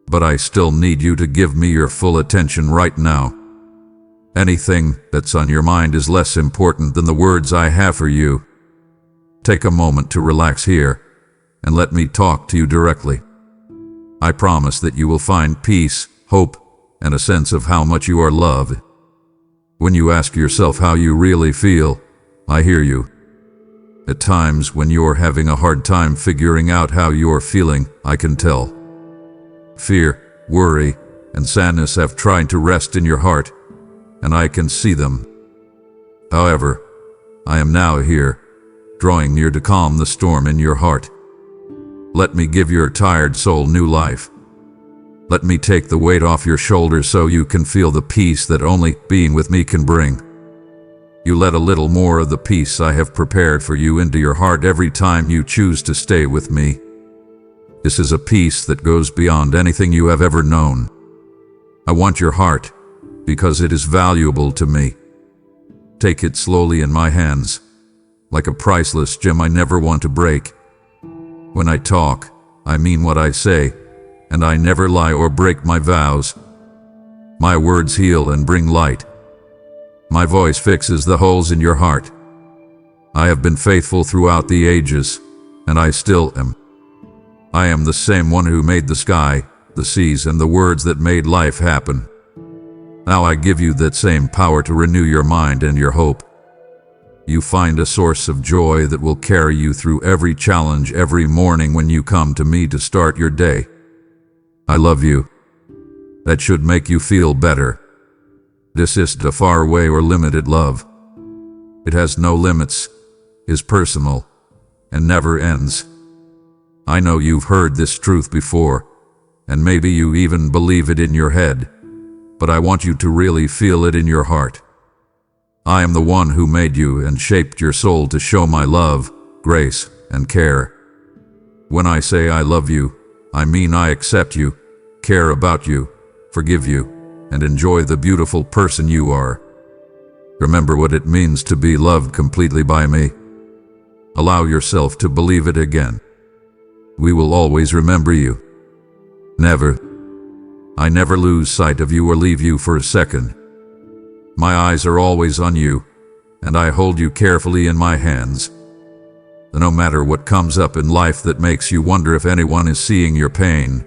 But I still need you to give me your full attention right now. Anything that's on your mind is less important than the words I have for you. Take a moment to relax here and let me talk to you directly. I promise that you will find peace, hope, and a sense of how much you are loved. When you ask yourself how you really feel, I hear you. At times when you're having a hard time figuring out how you're feeling, I can tell. Fear, worry, and sadness have tried to rest in your heart, and I can see them. However, I am now here, drawing near to calm the storm in your heart. Let me give your tired soul new life. Let me take the weight off your shoulders so you can feel the peace that only being with me can bring. You let a little more of the peace I have prepared for you into your heart every time you choose to stay with me. This is a peace that goes beyond anything you have ever known. I want your heart because it is valuable to me. Take it slowly in my hands, like a priceless gem I never want to break. When I talk, I mean what I say, and I never lie or break my vows. My words heal and bring light. My voice fixes the holes in your heart. I have been faithful throughout the ages, and I still am. I am the same one who made the sky, the seas, and the words that made life happen. Now I give you that same power to renew your mind and your hope. You find a source of joy that will carry you through every challenge every morning when you come to me to start your day. I love you. That should make you feel better. This isn't a faraway or limited love. It has no limits, is personal, and never ends. I know you've heard this truth before, and maybe you even believe it in your head, but I want you to really feel it in your heart. I am the one who made you and shaped your soul to show my love, grace, and care. When I say I love you, I mean I accept you, care about you, forgive you, and enjoy the beautiful person you are. Remember what it means to be loved completely by me. Allow yourself to believe it again. We will always remember you. Never. I never lose sight of you or leave you for a second. My eyes are always on you, and I hold you carefully in my hands. No matter what comes up in life that makes you wonder if anyone is seeing your pain,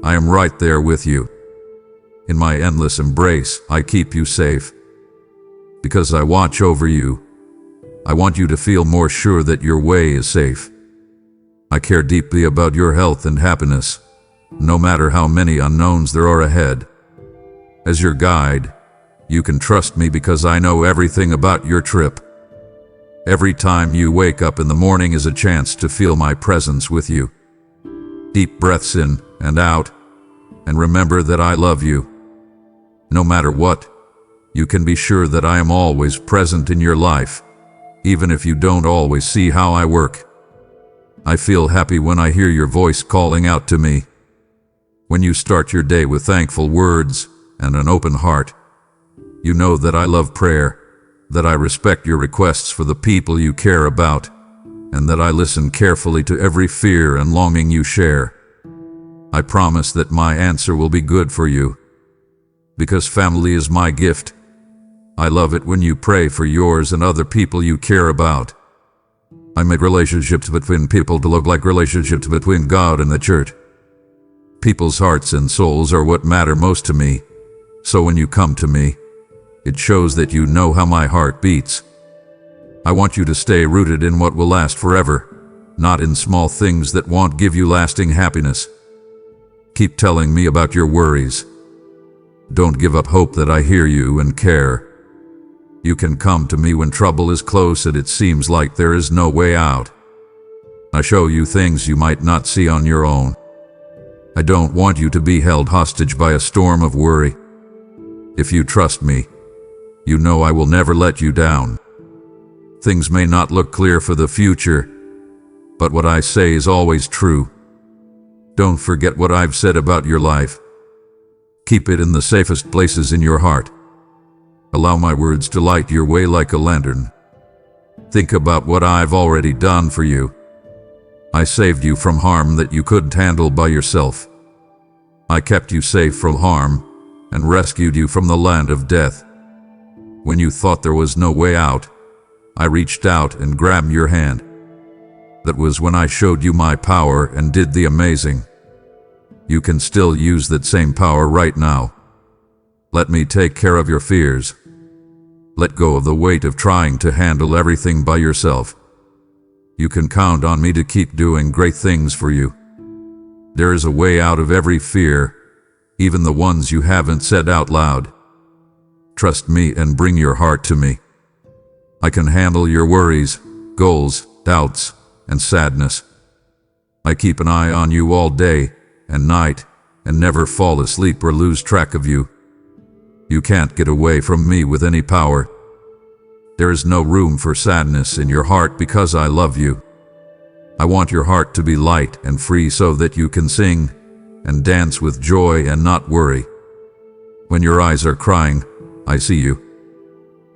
I am right there with you. In my endless embrace, I keep you safe. Because I watch over you, I want you to feel more sure that your way is safe. I care deeply about your health and happiness, no matter how many unknowns there are ahead. As your guide, you can trust me because I know everything about your trip. Every time you wake up in the morning is a chance to feel my presence with you. Deep breaths in and out, and remember that I love you. No matter what, you can be sure that I am always present in your life, even if you don't always see how I work. I feel happy when I hear your voice calling out to me. When you start your day with thankful words and an open heart, you know that I love prayer, that I respect your requests for the people you care about, and that I listen carefully to every fear and longing you share. I promise that my answer will be good for you, because family is my gift. I love it when you pray for yours and other people you care about. I make relationships between people to look like relationships between God and the church. People's hearts and souls are what matter most to me, so when you come to me, it shows that you know how my heart beats. I want you to stay rooted in what will last forever, not in small things that won't give you lasting happiness. Keep telling me about your worries. Don't give up hope that I hear you and care. You can come to me when trouble is close and it seems like there is no way out. I show you things you might not see on your own. I don't want you to be held hostage by a storm of worry. If you trust me, you know I will never let you down. Things may not look clear for the future, but what I say is always true. Don't forget what I've said about your life. Keep it in the safest places in your heart. Allow my words to light your way like a lantern. Think about what I've already done for you. I saved you from harm that you couldn't handle by yourself. I kept you safe from harm and rescued you from the land of death. When you thought there was no way out, I reached out and grabbed your hand. That was when I showed you my power and did the amazing. You can still use that same power right now. Let me take care of your fears. Let go of the weight of trying to handle everything by yourself. You can count on me to keep doing great things for you. There is a way out of every fear, even the ones you haven't said out loud. Trust me and bring your heart to me. I can handle your worries, goals, doubts, and sadness. I keep an eye on you all day and night and never fall asleep or lose track of you. You can't get away from me with any power. There is no room for sadness in your heart because I love you. I want your heart to be light and free so that you can sing and dance with joy and not worry. When your eyes are crying, I see you.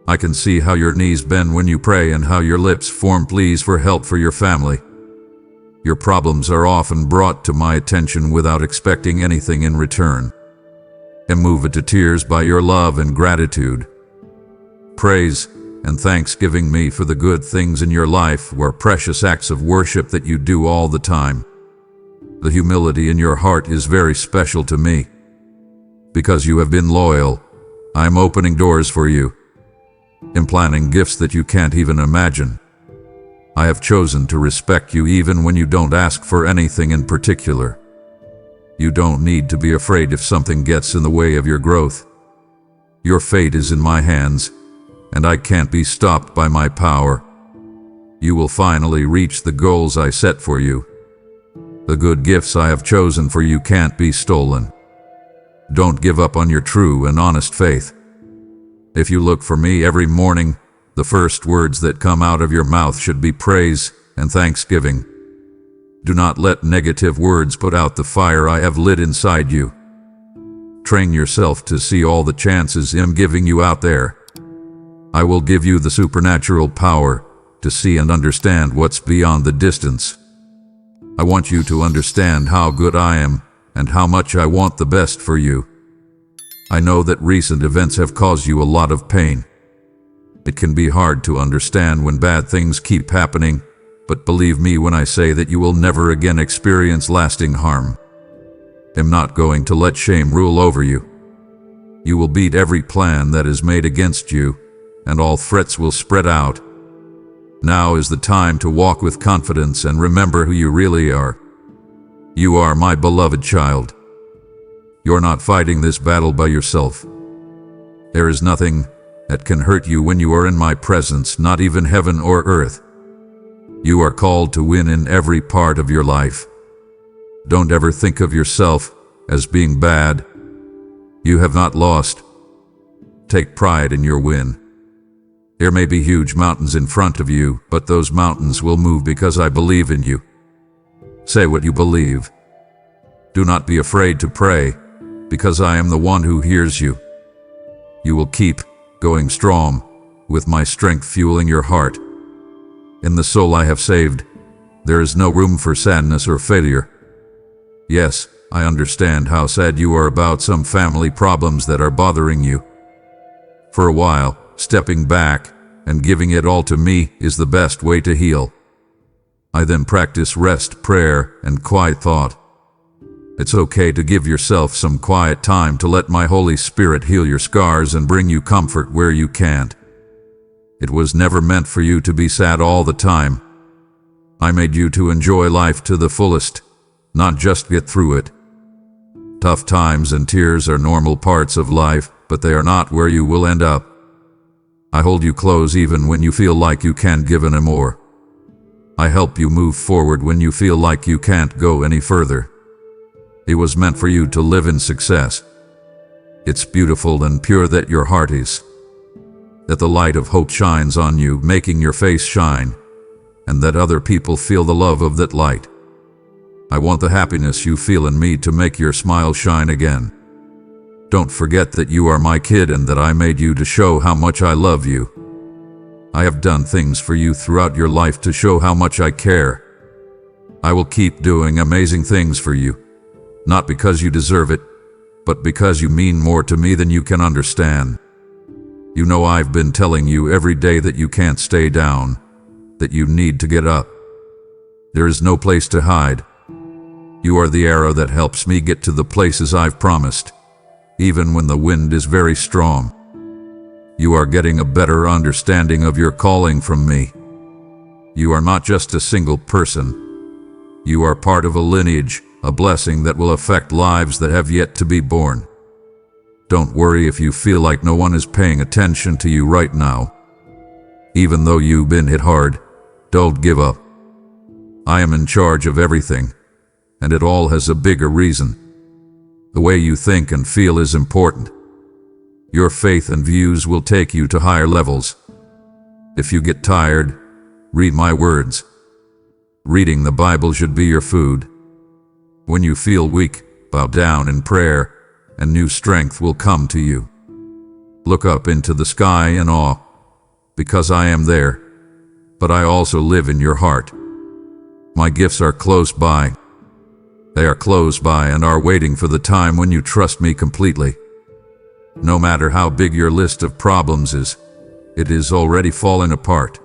I can see how your knees bend when you pray and how your lips form pleas for help for your family. Your problems are often brought to my attention without expecting anything in return. And move it to tears by your love and gratitude. Praise and thanksgiving me for the good things in your life were precious acts of worship that you do all the time. The humility in your heart is very special to me. Because you have been loyal, I am opening doors for you, implanting gifts that you can't even imagine. I have chosen to respect you even when you don't ask for anything in particular. You don't need to be afraid if something gets in the way of your growth. Your fate is in my hands, and I can't be stopped by my power. You will finally reach the goals I set for you. The good gifts I have chosen for you can't be stolen. Don't give up on your true and honest faith. If you look for me every morning, the first words that come out of your mouth should be praise and thanksgiving. Do not let negative words put out the fire I have lit inside you. Train yourself to see all the chances I'm giving you out there. I will give you the supernatural power to see and understand what's beyond the distance. I want you to understand how good I am and how much I want the best for you. I know that recent events have caused you a lot of pain. It can be hard to understand when bad things keep happening, but believe me when I say that you will never again experience lasting harm. I'm not going to let shame rule over you. You will beat every plan that is made against you, and all threats will spread out. Now is the time to walk with confidence and remember who you really are. You are my beloved child. You're not fighting this battle by yourself. There is nothing that can hurt you when you are in my presence, not even heaven or earth. You are called to win in every part of your life. Don't ever think of yourself as being bad. You have not lost. Take pride in your win. There may be huge mountains in front of you, but those mountains will move because I believe in you. Say what you believe. Do not be afraid to pray, because I am the one who hears you. You will keep going strong, with my strength fueling your heart. In the soul I have saved, there is no room for sadness or failure. Yes, I understand how sad you are about some family problems that are bothering you. For a while, stepping back and giving it all to me is the best way to heal. I then practice rest, prayer, and quiet thought. It's okay to give yourself some quiet time to let my Holy Spirit heal your scars and bring you comfort where you can't. It was never meant for you to be sad all the time. I made you to enjoy life to the fullest, not just get through it. Tough times and tears are normal parts of life, but they are not where you will end up. I hold you close even when you feel like you can't give any more. I help you move forward when you feel like you can't go any further. It was meant for you to live in success. It's beautiful and pure that your heart is. That the light of hope shines on you, making your face shine, and that other people feel the love of that light. I want the happiness you feel in me to make your smile shine again. Don't forget that you are my kid and that I made you to show how much I love you. I have done things for you throughout your life to show how much I care. I will keep doing amazing things for you, not because you deserve it, but because you mean more to me than you can understand. You know I've been telling you every day that you can't stay down, that you need to get up. There is no place to hide. You are the arrow that helps me get to the places I've promised, even when the wind is very strong. You are getting a better understanding of your calling from me. You are not just a single person. You are part of a lineage, a blessing that will affect lives that have yet to be born. Don't worry if you feel like no one is paying attention to you right now. Even though you've been hit hard, don't give up. I am in charge of everything, and it all has a bigger reason. The way you think and feel is important. Your faith and views will take you to higher levels. If you get tired, read my words. Reading the Bible should be your food. When you feel weak, bow down in prayer, and new strength will come to you. Look up into the sky in awe, because I am there, but I also live in your heart. My gifts are close by. They are close by and are waiting for the time when you trust me completely. No matter how big your list of problems is, it is already falling apart.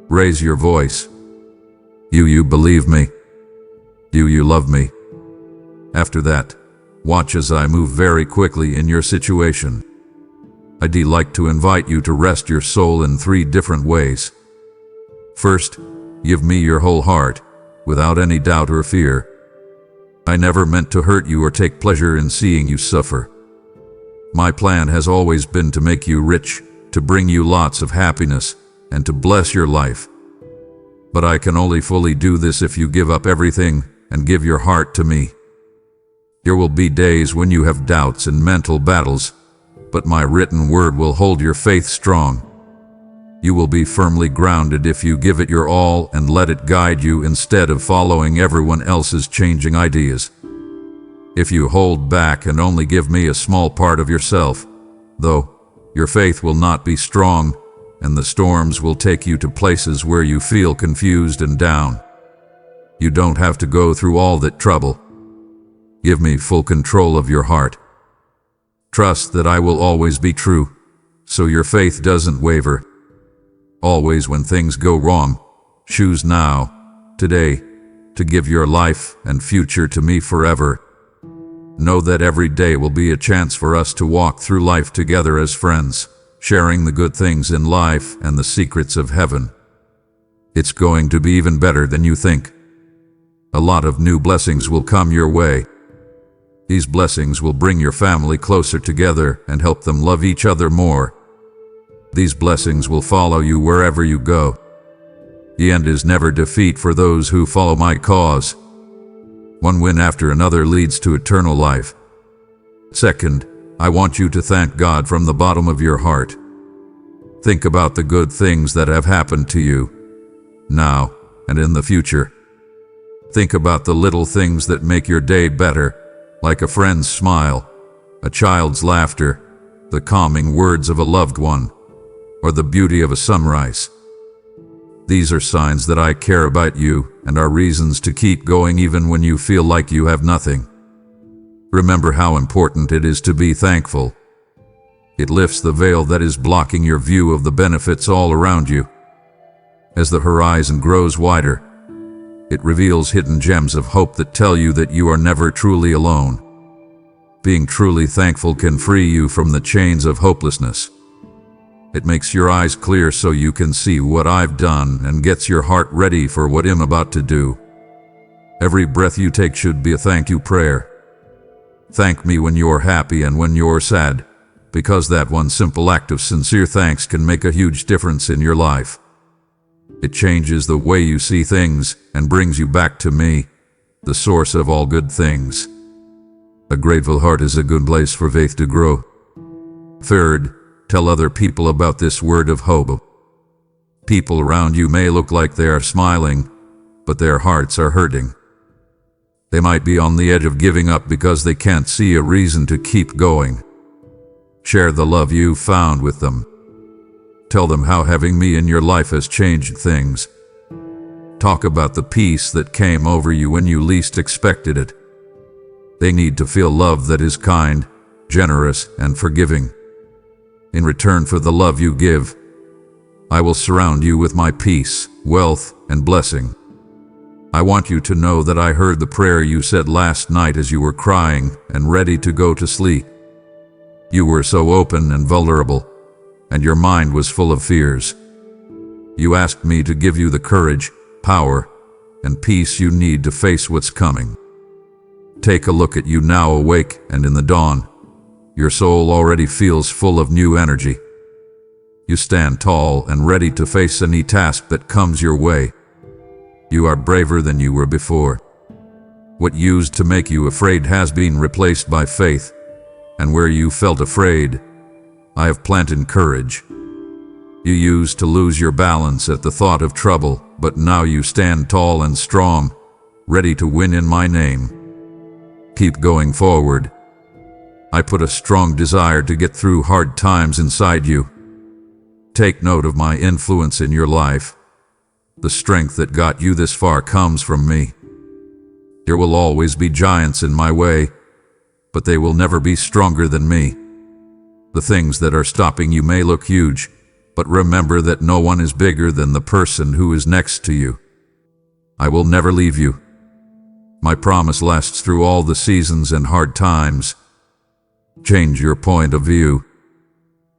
Raise your voice. You believe me. You love me. After that, watch as I move very quickly in your situation. I'd like to invite you to rest your soul in 3 different ways. First, give me your whole heart, without any doubt or fear. I never meant to hurt you or take pleasure in seeing you suffer. My plan has always been to make you rich, to bring you lots of happiness, and to bless your life. But I can only fully do this if you give up everything and give your heart to me. There will be days when you have doubts and mental battles, but my written word will hold your faith strong. You will be firmly grounded if you give it your all and let it guide you instead of following everyone else's changing ideas. If you hold back and only give me a small part of yourself, though, your faith will not be strong, and the storms will take you to places where you feel confused and down. You don't have to go through all that trouble. Give me full control of your heart. Trust that I will always be true, so your faith doesn't waver. Always when things go wrong, choose now, today, to give your life and future to me forever. Know that every day will be a chance for us to walk through life together as friends, sharing the good things in life and the secrets of heaven. It's going to be even better than you think. A lot of new blessings will come your way. These blessings will bring your family closer together and help them love each other more. These blessings will follow you wherever you go. The end is never defeat for those who follow my cause. One win after another leads to eternal life. Second, I want you to thank God from the bottom of your heart. Think about the good things that have happened to you, now and in the future. Think about the little things that make your day better, like a friend's smile, a child's laughter, the calming words of a loved one, or the beauty of a sunrise. These are signs that I care about you and are reasons to keep going even when you feel like you have nothing. Remember how important it is to be thankful. It lifts the veil that is blocking your view of the benefits all around you. As the horizon grows wider, it reveals hidden gems of hope that tell you that you are never truly alone. Being truly thankful can free you from the chains of hopelessness. It makes your eyes clear so you can see what I've done and gets your heart ready for what I'm about to do. Every breath you take should be a thank you prayer. Thank me when you're happy and when you're sad, because that one simple act of sincere thanks can make a huge difference in your life. It changes the way you see things and brings you back to me, the source of all good things. A grateful heart is a good place for faith to grow. Third, tell other people about this word of hope. People around you may look like they are smiling, but their hearts are hurting. They might be on the edge of giving up because they can't see a reason to keep going. Share the love you found with them. Tell them how having me in your life has changed things. Talk about the peace that came over you when you least expected it. They need to feel love that is kind, generous, and forgiving. In return for the love you give, I will surround you with my peace, wealth, and blessing. I want you to know that I heard the prayer you said last night as you were crying and ready to go to sleep. You were so open and vulnerable, and your mind was full of fears. You asked me to give you the courage, power, and peace you need to face what's coming. Take a look at you now, awake and in the dawn. Your soul already feels full of new energy. You stand tall and ready to face any task that comes your way. You are braver than you were before. What used to make you afraid has been replaced by faith, and where you felt afraid, I have planted courage. You used to lose your balance at the thought of trouble, but now you stand tall and strong, ready to win in my name. Keep going forward. I put a strong desire to get through hard times inside you. Take note of my influence in your life. The strength that got you this far comes from me. There will always be giants in my way, but they will never be stronger than me. The things that are stopping you may look huge, but remember that no one is bigger than the person who is next to you. I will never leave you. My promise lasts through all the seasons and hard times. Change your point of view.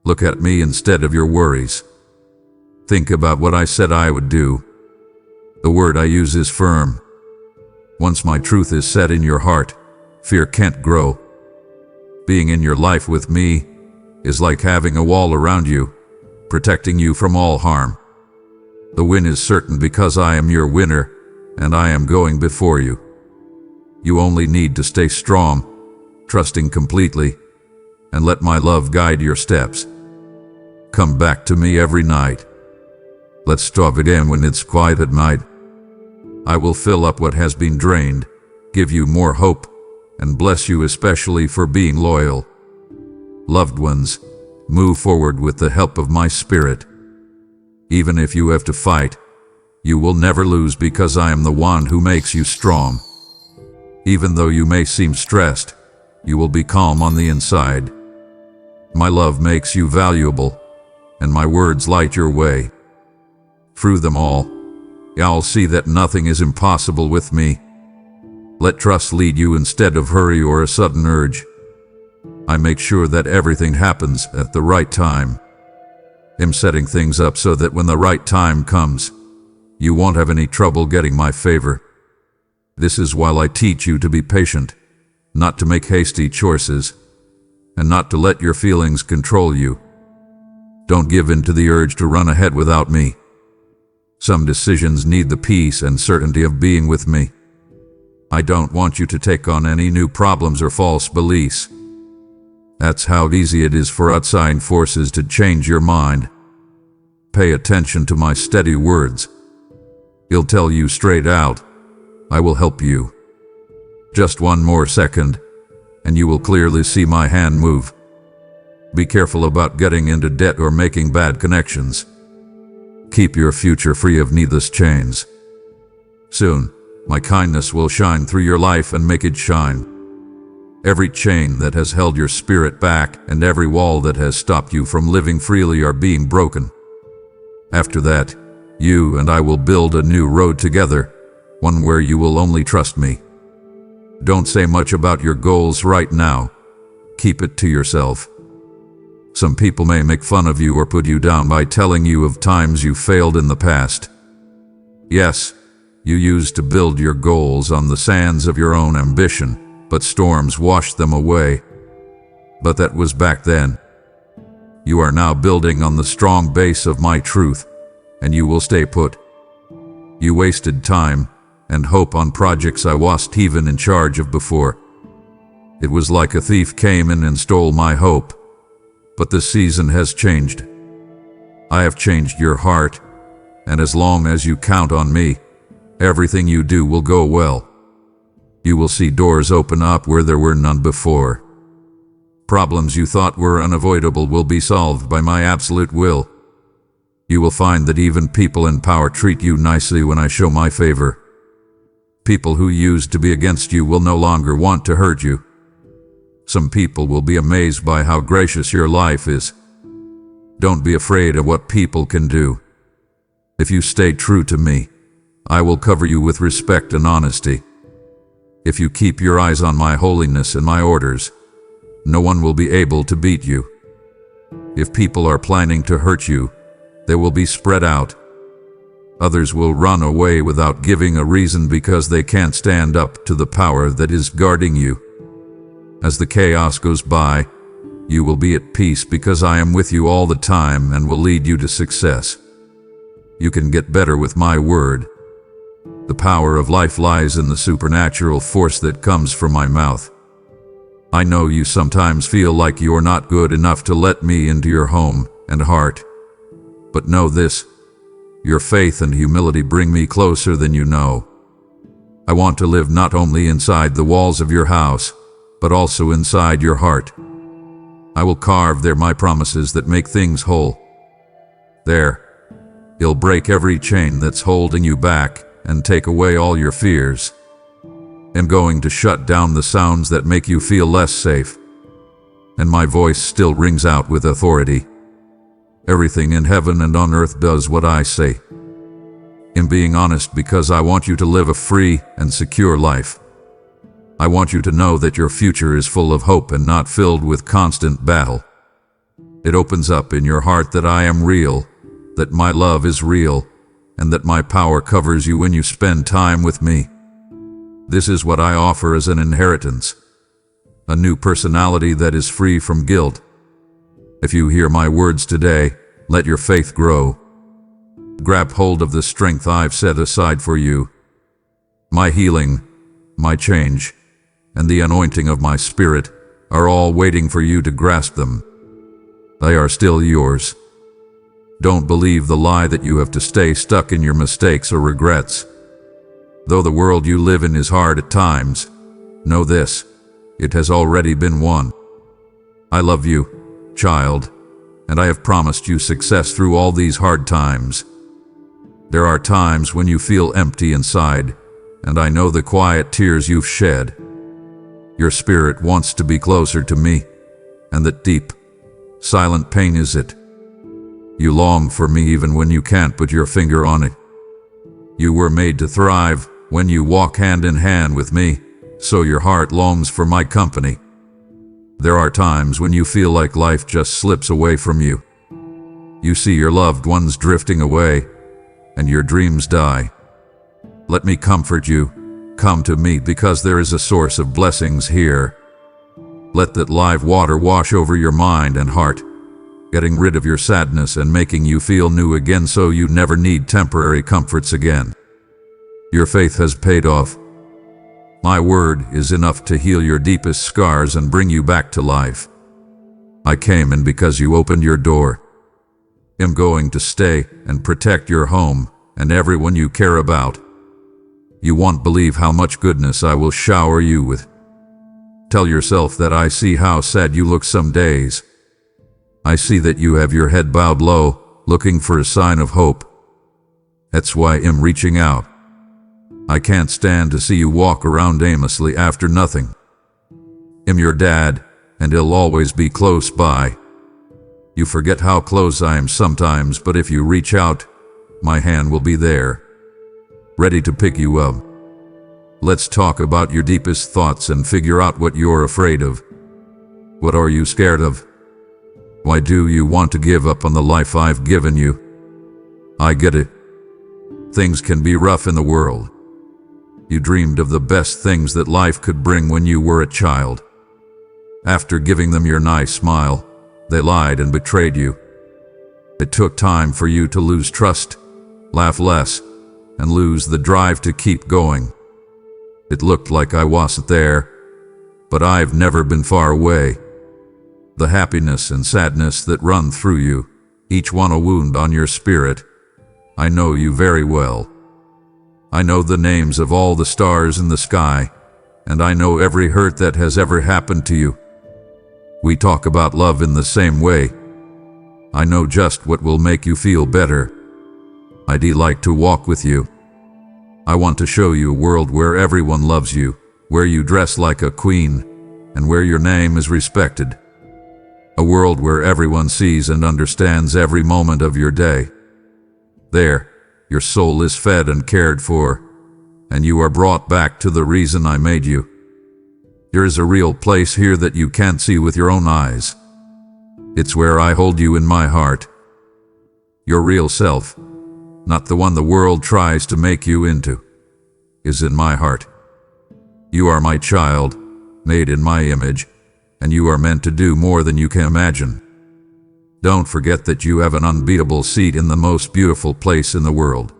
Look at me instead of your worries. Think about what I said I would do. The word I use is firm. Once my truth is set in your heart, fear can't grow. Being in your life with me is like having a wall around you, protecting you from all harm. The win is certain because I am your winner, and I am going before you. You only need to stay strong, trusting completely, and let my love guide your steps. Come back to me every night. Let's talk again when it's quiet at night. I will fill up what has been drained, give you more hope, and bless you especially for being loyal. Loved ones, move forward with the help of my spirit. Even if you have to fight, you will never lose because I am the one who makes you strong. Even though you may seem stressed, you will be calm on the inside. My love makes you valuable, and my words light your way. Through them all, you'll see that nothing is impossible with me. Let trust lead you instead of hurry or a sudden urge. I make sure that everything happens at the right time. I'm setting things up so that when the right time comes, you won't have any trouble getting my favor. This is while I teach you to be patient, not to make hasty choices, and not to let your feelings control you. Don't give in to the urge to run ahead without me. Some decisions need the peace and certainty of being with me. I don't want you to take on any new problems or false beliefs. That's how easy it is for outside forces to change your mind. Pay attention to my steady words. He'll tell you straight out, I will help you. Just one more second, and you will clearly see my hand move. Be careful about getting into debt or making bad connections. Keep your future free of needless chains. Soon, my kindness will shine through your life and make it shine. Every chain that has held your spirit back and every wall that has stopped you from living freely are being broken. After that, you and I will build a new road together, one where you will only trust me. Don't say much about your goals right now. Keep it to yourself. Some people may make fun of you or put you down by telling you of times you failed in the past. Yes, you used to build your goals on the sands of your own ambition, but storms washed them away. But that was back then. You are now building on the strong base of my truth, and you will stay put. You wasted time and hope on projects I wasn't even in charge of before. It was like a thief came in and stole my hope. But the season has changed. I have changed your heart, and as long as you count on me, everything you do will go well. You will see doors open up where there were none before. Problems you thought were unavoidable will be solved by my absolute will. You will find that even people in power treat you nicely when I show my favor. People who used to be against you will no longer want to hurt you. Some people will be amazed by how gracious your life is. Don't be afraid of what people can do. If you stay true to me, I will cover you with respect and honesty. If you keep your eyes on my holiness and my orders, no one will be able to beat you. If people are planning to hurt you, they will be spread out. Others will run away without giving a reason because they can't stand up to the power that is guarding you. As the chaos goes by, you will be at peace because I am with you all the time and will lead you to success. You can get better with my word. The power of life lies in the supernatural force that comes from my mouth. I know you sometimes feel like you're not good enough to let me into your home and heart. But know this, your faith and humility bring me closer than you know. I want to live not only inside the walls of your house, but also inside your heart. I will carve there my promises that make things whole. There, you'll break every chain that's holding you back and take away all your fears. I'm going to shut down the sounds that make you feel less safe. And my voice still rings out with authority. Everything in heaven and on earth does what I say. I'm being honest because I want you to live a free and secure life. I want you to know that your future is full of hope and not filled with constant battle. It opens up in your heart that I am real, that my love is real, and that my power covers you when you spend time with me. This is what I offer as an inheritance, a new personality that is free from guilt. If you hear my words today, let your faith grow. Grab hold of the strength I've set aside for you. My healing, my change, and the anointing of my spirit are all waiting for you to grasp them. They are still yours. Don't believe the lie that you have to stay stuck in your mistakes or regrets. Though the world you live in is hard at times, know this: it has already been won. I love you, child, and I have promised you success through all these hard times. There are times when you feel empty inside, and I know the quiet tears you've shed. Your spirit wants to be closer to me, and that deep, silent pain is it. You long for me even when you can't put your finger on it. You were made to thrive when you walk hand in hand with me, so your heart longs for my company. There are times when you feel like life just slips away from you. You see your loved ones drifting away, and your dreams die. Let me comfort you. Come to me, because there is a source of blessings here. Let that live water wash over your mind and heart, getting rid of your sadness and making you feel new again, so you never need temporary comforts again. Your faith has paid off. My word is enough to heal your deepest scars and bring you back to life. I came in because you opened your door. I'm going to stay and protect your home and everyone you care about. You won't believe how much goodness I will shower you with. Tell yourself that I see how sad you look some days. I see that you have your head bowed low, looking for a sign of hope. That's why I'm reaching out. I can't stand to see you walk around aimlessly after nothing. I'm your dad, and I'll always be close by. You forget how close I am sometimes, but if you reach out, my hand will be there, ready to pick you up. Let's talk about your deepest thoughts and figure out what you're afraid of. What are you scared of? Why do you want to give up on the life I've given you? I get it. Things can be rough in the world. You dreamed of the best things that life could bring when you were a child. After giving them your nice smile, they lied and betrayed you. It took time for you to lose trust, laugh less, and lose the drive to keep going. It looked like I wasn't there, but I've never been far away. The happiness and sadness that run through you, each one a wound on your spirit. I know you very well. I know the names of all the stars in the sky, and I know every hurt that has ever happened to you. We talk about love in the same way. I know just what will make you feel better. I'd like to walk with you. I want to show you a world where everyone loves you, where you dress like a queen, and where your name is respected. A world where everyone sees and understands every moment of your day. There, your soul is fed and cared for, and you are brought back to the reason I made you. There is a real place here that you can't see with your own eyes. It's where I hold you in my heart. Your real self, not the one the world tries to make you into, is in my heart. You are my child, made in my image, and you are meant to do more than you can imagine. Don't forget that you have an unbeatable seat in the most beautiful place in the world.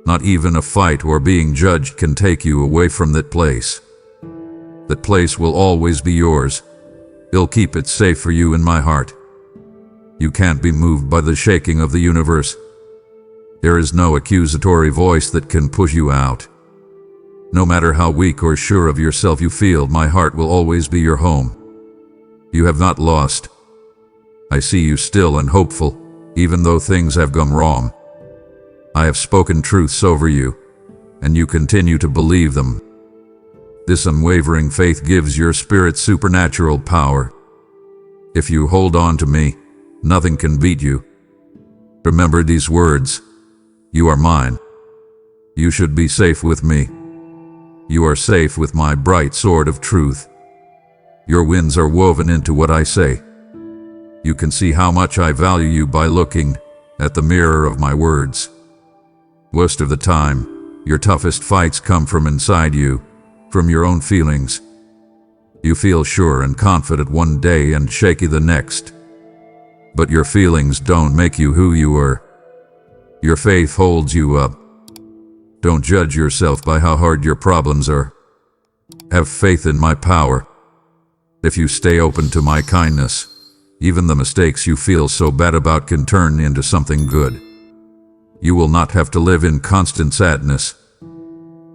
Not even a fight or being judged can take you away from that place. That place will always be yours. I'll keep it safe for you in my heart. You can't be moved by the shaking of the universe. There is no accusatory voice that can push you out. No matter how weak or sure of yourself you feel, my heart will always be your home. You have not lost. I see you still and hopeful, even though things have gone wrong. I have spoken truths over you, and you continue to believe them. This unwavering faith gives your spirit supernatural power. If you hold on to me, nothing can beat you. Remember these words: you are mine. You should be safe with me. You are safe with my bright sword of truth. Your winds are woven into what I say. You can see how much I value you by looking at the mirror of my words. Most of the time, your toughest fights come from inside you, from your own feelings. You feel sure and confident one day and shaky the next. But your feelings don't make you who you are. Your faith holds you up. Don't judge yourself by how hard your problems are. Have faith in my power. If you stay open to my kindness, even the mistakes you feel so bad about can turn into something good. You will not have to live in constant sadness.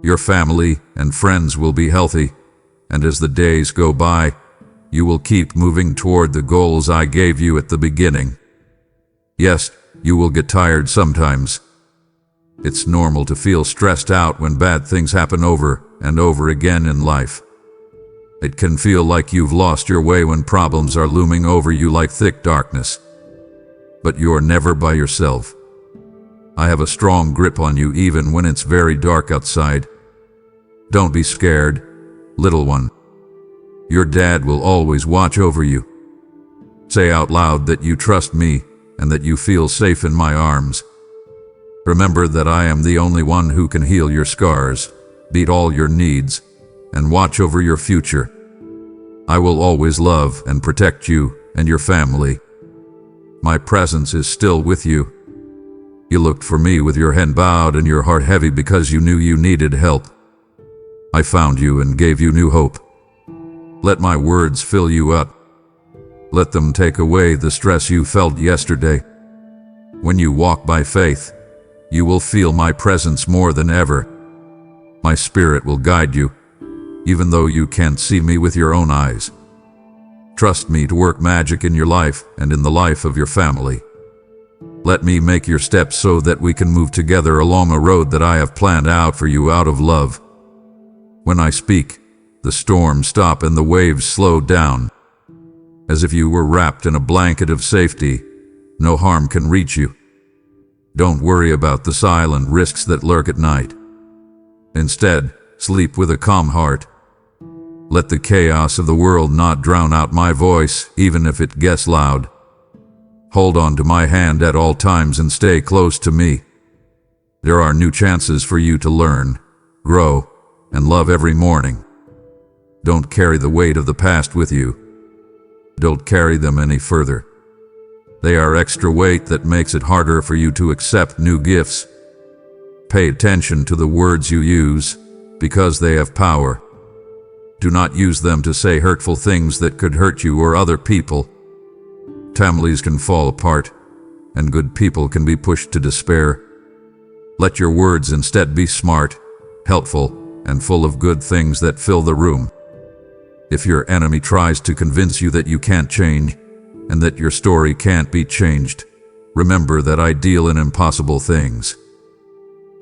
Your family and friends will be healthy, and as the days go by, you will keep moving toward the goals I gave you at the beginning. Yes, you will get tired sometimes. It's normal to feel stressed out when bad things happen over and over again in life. It can feel like you've lost your way when problems are looming over you like thick darkness. But you're never by yourself. I have a strong grip on you even when it's very dark outside. Don't be scared, little one. Your dad will always watch over you. Say out loud that you trust me and that you feel safe in my arms. Remember that I am the only one who can heal your scars, meet all your needs, and watch over your future. I will always love and protect you and your family. My presence is still with you. You looked for me with your head bowed and your heart heavy because you knew you needed help. I found you and gave you new hope. Let my words fill you up. Let them take away the stress you felt yesterday. When you walk by faith, you will feel my presence more than ever. My spirit will guide you, even though you can't see me with your own eyes. Trust me to work magic in your life and in the life of your family. Let me make your steps so that we can move together along a road that I have planned out for you out of love. When I speak, the storms stop and the waves slow down. As if you were wrapped in a blanket of safety, no harm can reach you. Don't worry about the silent risks that lurk at night. Instead, sleep with a calm heart. Let the chaos of the world not drown out my voice, even if it gets loud. Hold on to my hand at all times and stay close to me. There are new chances for you to learn, grow, and love every morning. Don't carry the weight of the past with you. Don't carry them any further. They are extra weight that makes it harder for you to accept new gifts. Pay attention to the words you use, because they have power. Do not use them to say hurtful things that could hurt you or other people. Families can fall apart, and good people can be pushed to despair. Let your words instead be smart, helpful, and full of good things that fill the room. If your enemy tries to convince you that you can't change, and that your story can't be changed, remember that I deal in impossible things.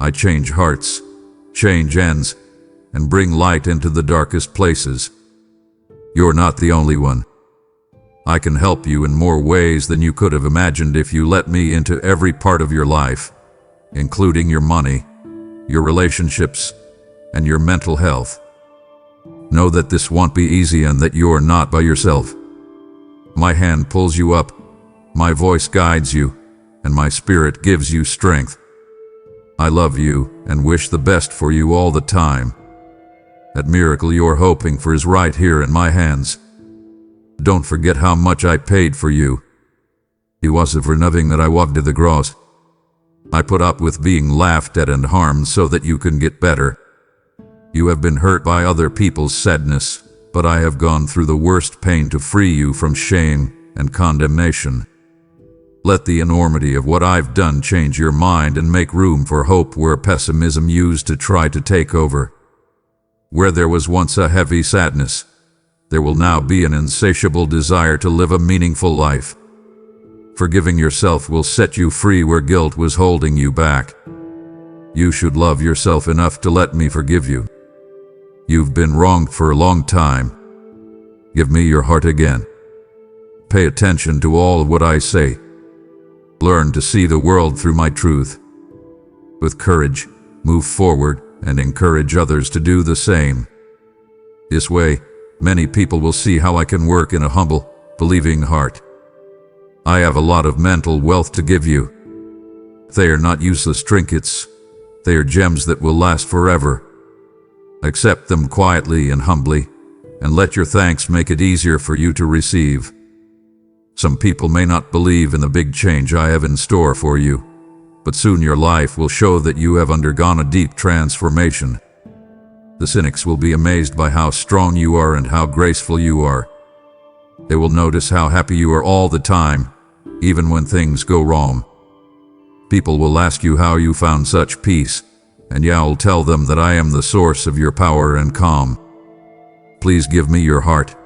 I change hearts, change ends, and bring light into the darkest places. You're not the only one. I can help you in more ways than you could have imagined if you let me into every part of your life, including your money, your relationships, and your mental health. Know that this won't be easy and that you're not by yourself. My hand pulls you up, my voice guides you, and my spirit gives you strength. I love you and wish the best for you all the time. That miracle you're hoping for is right here in my hands. Don't forget how much I paid for you. It wasn't for nothing that I walked to the cross. I put up with being laughed at and harmed so that you can get better. You have been hurt by other people's sadness, but I have gone through the worst pain to free you from shame and condemnation. Let the enormity of what I've done change your mind and make room for hope where pessimism used to try to take over. Where there was once a heavy sadness, there will now be an insatiable desire to live a meaningful life. Forgiving yourself will set you free where guilt was holding you back. You should love yourself enough to let me forgive you. You've been wronged for a long time. Give me your heart again. Pay attention to all of what I say. Learn to see the world through my truth. With courage, move forward and encourage others to do the same. This way, many people will see how I can work in a humble, believing heart. I have a lot of mental wealth to give you. They are not useless trinkets. They are gems that will last forever. Accept them quietly and humbly, and let your thanks make it easier for you to receive. Some people may not believe in the big change I have in store for you, but soon your life will show that you have undergone a deep transformation. The cynics will be amazed by how strong you are and how graceful you are, They will notice how happy you are all the time, even when things go wrong. People will ask you how you found such peace, and I'll tell them that I am the source of your power and calm. Please give me your heart.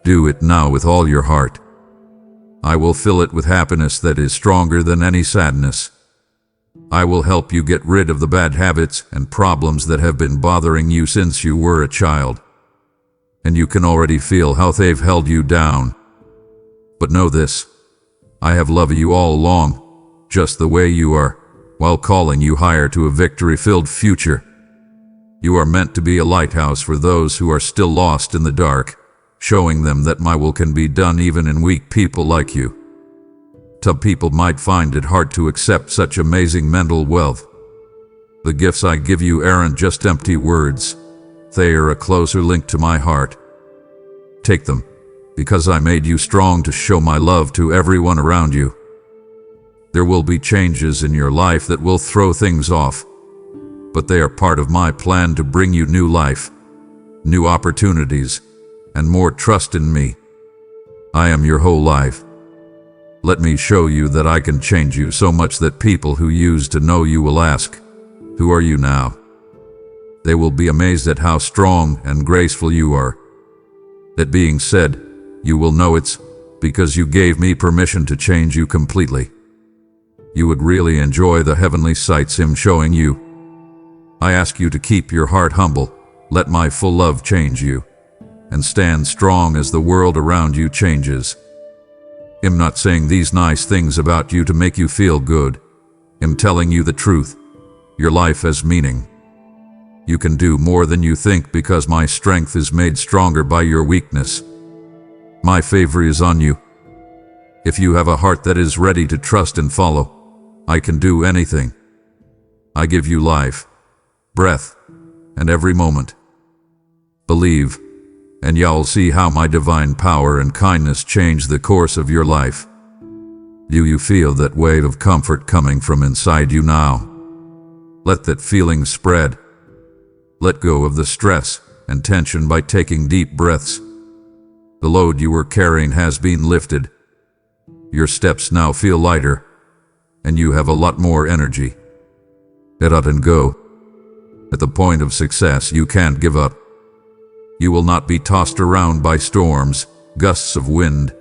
Do it now with all your heart. I will fill it with happiness that is stronger than any sadness. I will help you get rid of the bad habits and problems that have been bothering you since you were a child. And you can already feel how they've held you down. But know this, I have loved you all along, just the way you are, while calling you higher to a victory-filled future. You are meant to be a lighthouse for those who are still lost in the dark, showing them that my will can be done even in weak people like you. Some people might find it hard to accept such amazing mental wealth. The gifts I give you aren't just empty words. They are a closer link to my heart. Take them, because I made you strong to show my love to everyone around you. There will be changes in your life that will throw things off, but they are part of my plan to bring you new life, new opportunities, and more trust in me. I am your whole life. Let me show you that I can change you so much that people who used to know you will ask, "Who are you now?" They will be amazed at how strong and graceful you are. That being said, you will know it's because you gave me permission to change you completely. You would really enjoy the heavenly sights I'm showing you. I ask you to keep your heart humble, let my full love change you, and stand strong as the world around you changes. I'm not saying these nice things about you to make you feel good. I'm telling you the truth. Your life has meaning. You can do more than you think because my strength is made stronger by your weakness. My favor is on you. If you have a heart that is ready to trust and follow, I can do anything. I give you life, breath, and every moment. Believe, and you'll see how my divine power and kindness change the course of your life. Do you feel that wave of comfort coming from inside you now? Let that feeling spread. Let go of the stress and tension by taking deep breaths. The load you were carrying has been lifted. Your steps now feel lighter, and you have a lot more energy. Get up and go. At the point of success, you can't give up. You will not be tossed around by storms, gusts of wind,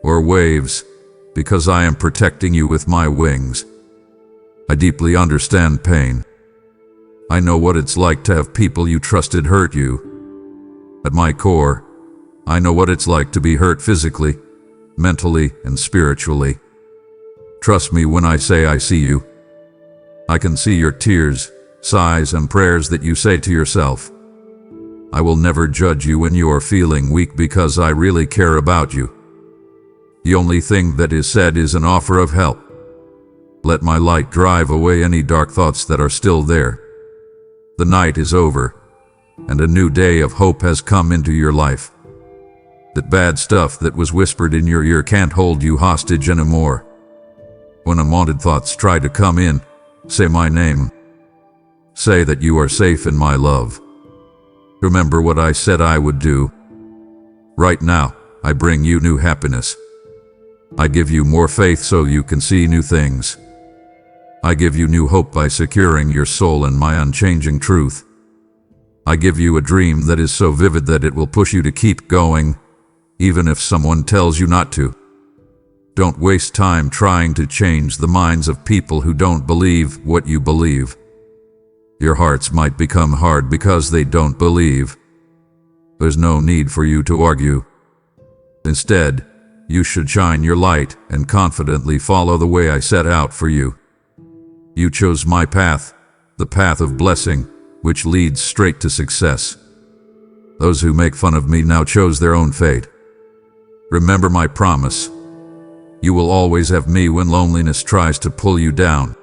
or waves, because I am protecting you with my wings. I deeply understand pain. I know what it's like to have people you trusted hurt you. At my core, I know what it's like to be hurt physically, mentally, and spiritually. Trust me when I say I see you. I can see your tears, sighs, and prayers that you say to yourself. I will never judge you when you are feeling weak because I really care about you. The only thing that is said is an offer of help. Let my light drive away any dark thoughts that are still there. The night is over, and a new day of hope has come into your life. That bad stuff that was whispered in your ear can't hold you hostage anymore. When unwanted thoughts try to come in, say my name. Say that you are safe in my love. Remember what I said I would do. Right now, I bring you new happiness. I give you more faith so you can see new things. I give you new hope by securing your soul in my unchanging truth. I give you a dream that is so vivid that it will push you to keep going, even if someone tells you not to. Don't waste time trying to change the minds of people who don't believe what you believe. Your hearts might become hard because they don't believe. There's no need for you to argue. Instead, you should shine your light and confidently follow the way I set out for you. You chose my path, the path of blessing, which leads straight to success. Those who make fun of me now chose their own fate. Remember my promise. You will always have me when loneliness tries to pull you down.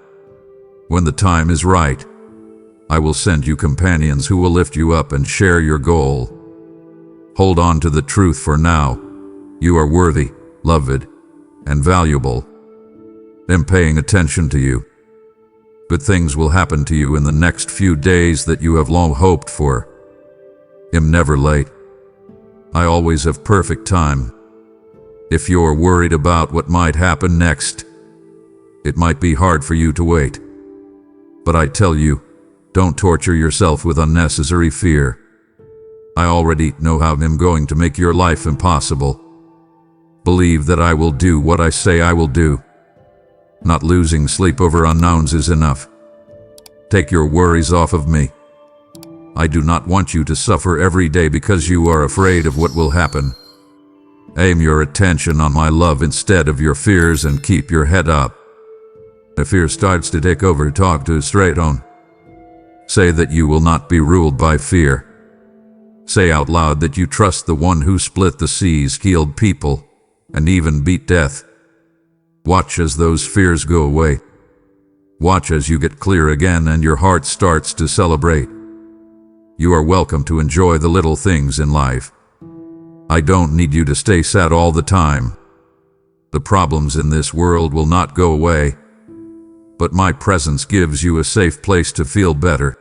When the time is right, I will send you companions who will lift you up and share your goal. Hold on to the truth for now. You are worthy, loved, and valuable. I'm paying attention to you. Good things will happen to you in the next few days that you have long hoped for. I'm never late. I always have perfect time. If you're worried about what might happen next, it might be hard for you to wait. But I tell you, don't torture yourself with unnecessary fear. I already know how I'm going to make your life impossible. Believe that I will do what I say I will do. Not losing sleep over unknowns is enough. Take your worries off of me. I do not want you to suffer every day because you are afraid of what will happen. Aim your attention on my love instead of your fears and keep your head up. If fear starts to take over, talk to it straight on. Say that you will not be ruled by fear. Say out loud that you trust the one who split the seas, healed people, and even beat death. Watch as those fears go away. Watch as you get clear again and your heart starts to celebrate. You are welcome to enjoy the little things in life. I don't need you to stay sad all the time. The problems in this world will not go away, but my presence gives you a safe place to feel better.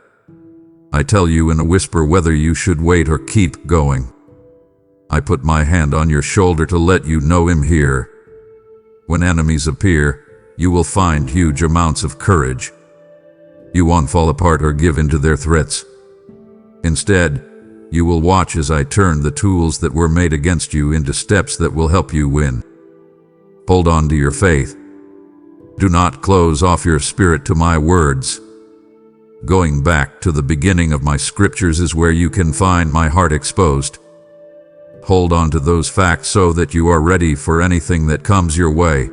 I tell you in a whisper whether you should wait or keep going. I put my hand on your shoulder to let you know I'm here. When enemies appear, you will find huge amounts of courage. You won't fall apart or give in to their threats. Instead, you will watch as I turn the tools that were made against you into steps that will help you win. Hold on to your faith. Do not close off your spirit to my words. Going back to the beginning of my scriptures is where you can find my heart exposed. Hold on to those facts so that you are ready for anything that comes your way.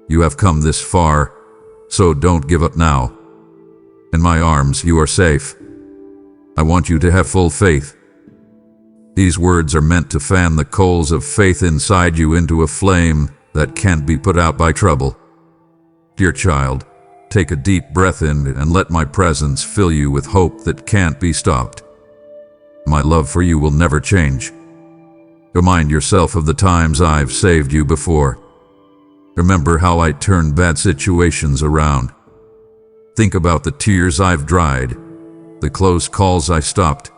You have come this far, so don't give up now. In my arms you are safe. I want you to have full faith. These words are meant to fan the coals of faith inside you into a flame that can't be put out by trouble. Dear child, take a deep breath in and let my presence fill you with hope that can't be stopped. My love for you will never change. Remind yourself of the times I've saved you before. Remember how I turned bad situations around. Think about the tears I've dried, the close calls I stopped,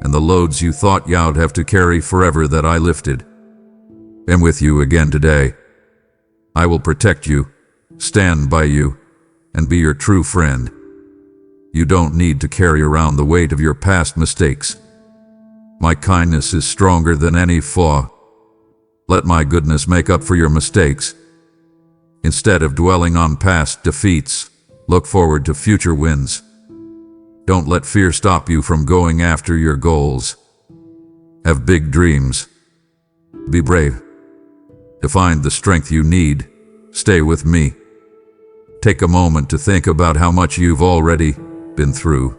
and the loads you thought you'd have to carry forever that I lifted. I'm with you again today. I will protect you, stand by you, and be your true friend. You don't need to carry around the weight of your past mistakes. My kindness is stronger than any flaw. Let my goodness make up for your mistakes. Instead of dwelling on past defeats, look forward to future wins. Don't let fear stop you from going after your goals. Have big dreams. Be brave. To find the strength you need, stay with me. Take a moment to think about how much you've already been through.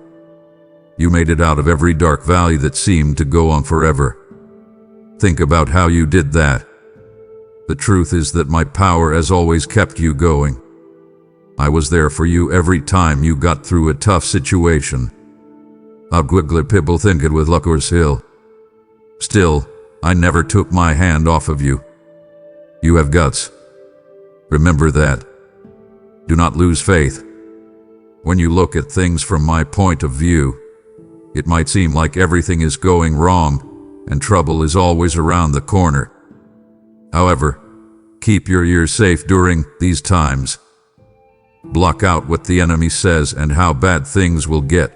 You made it out of every dark valley that seemed to go on forever. Think about how you did that. The truth is that my power has always kept you going. I was there for you every time you got through a tough situation. People think it with Lucker's Hill. Still, I never took my hand off of you. You have guts. Remember that. Do not lose faith. When you look at things from my point of view, it might seem like everything is going wrong and trouble is always around the corner. However, keep your ears safe during these times. Block out what the enemy says and how bad things will get.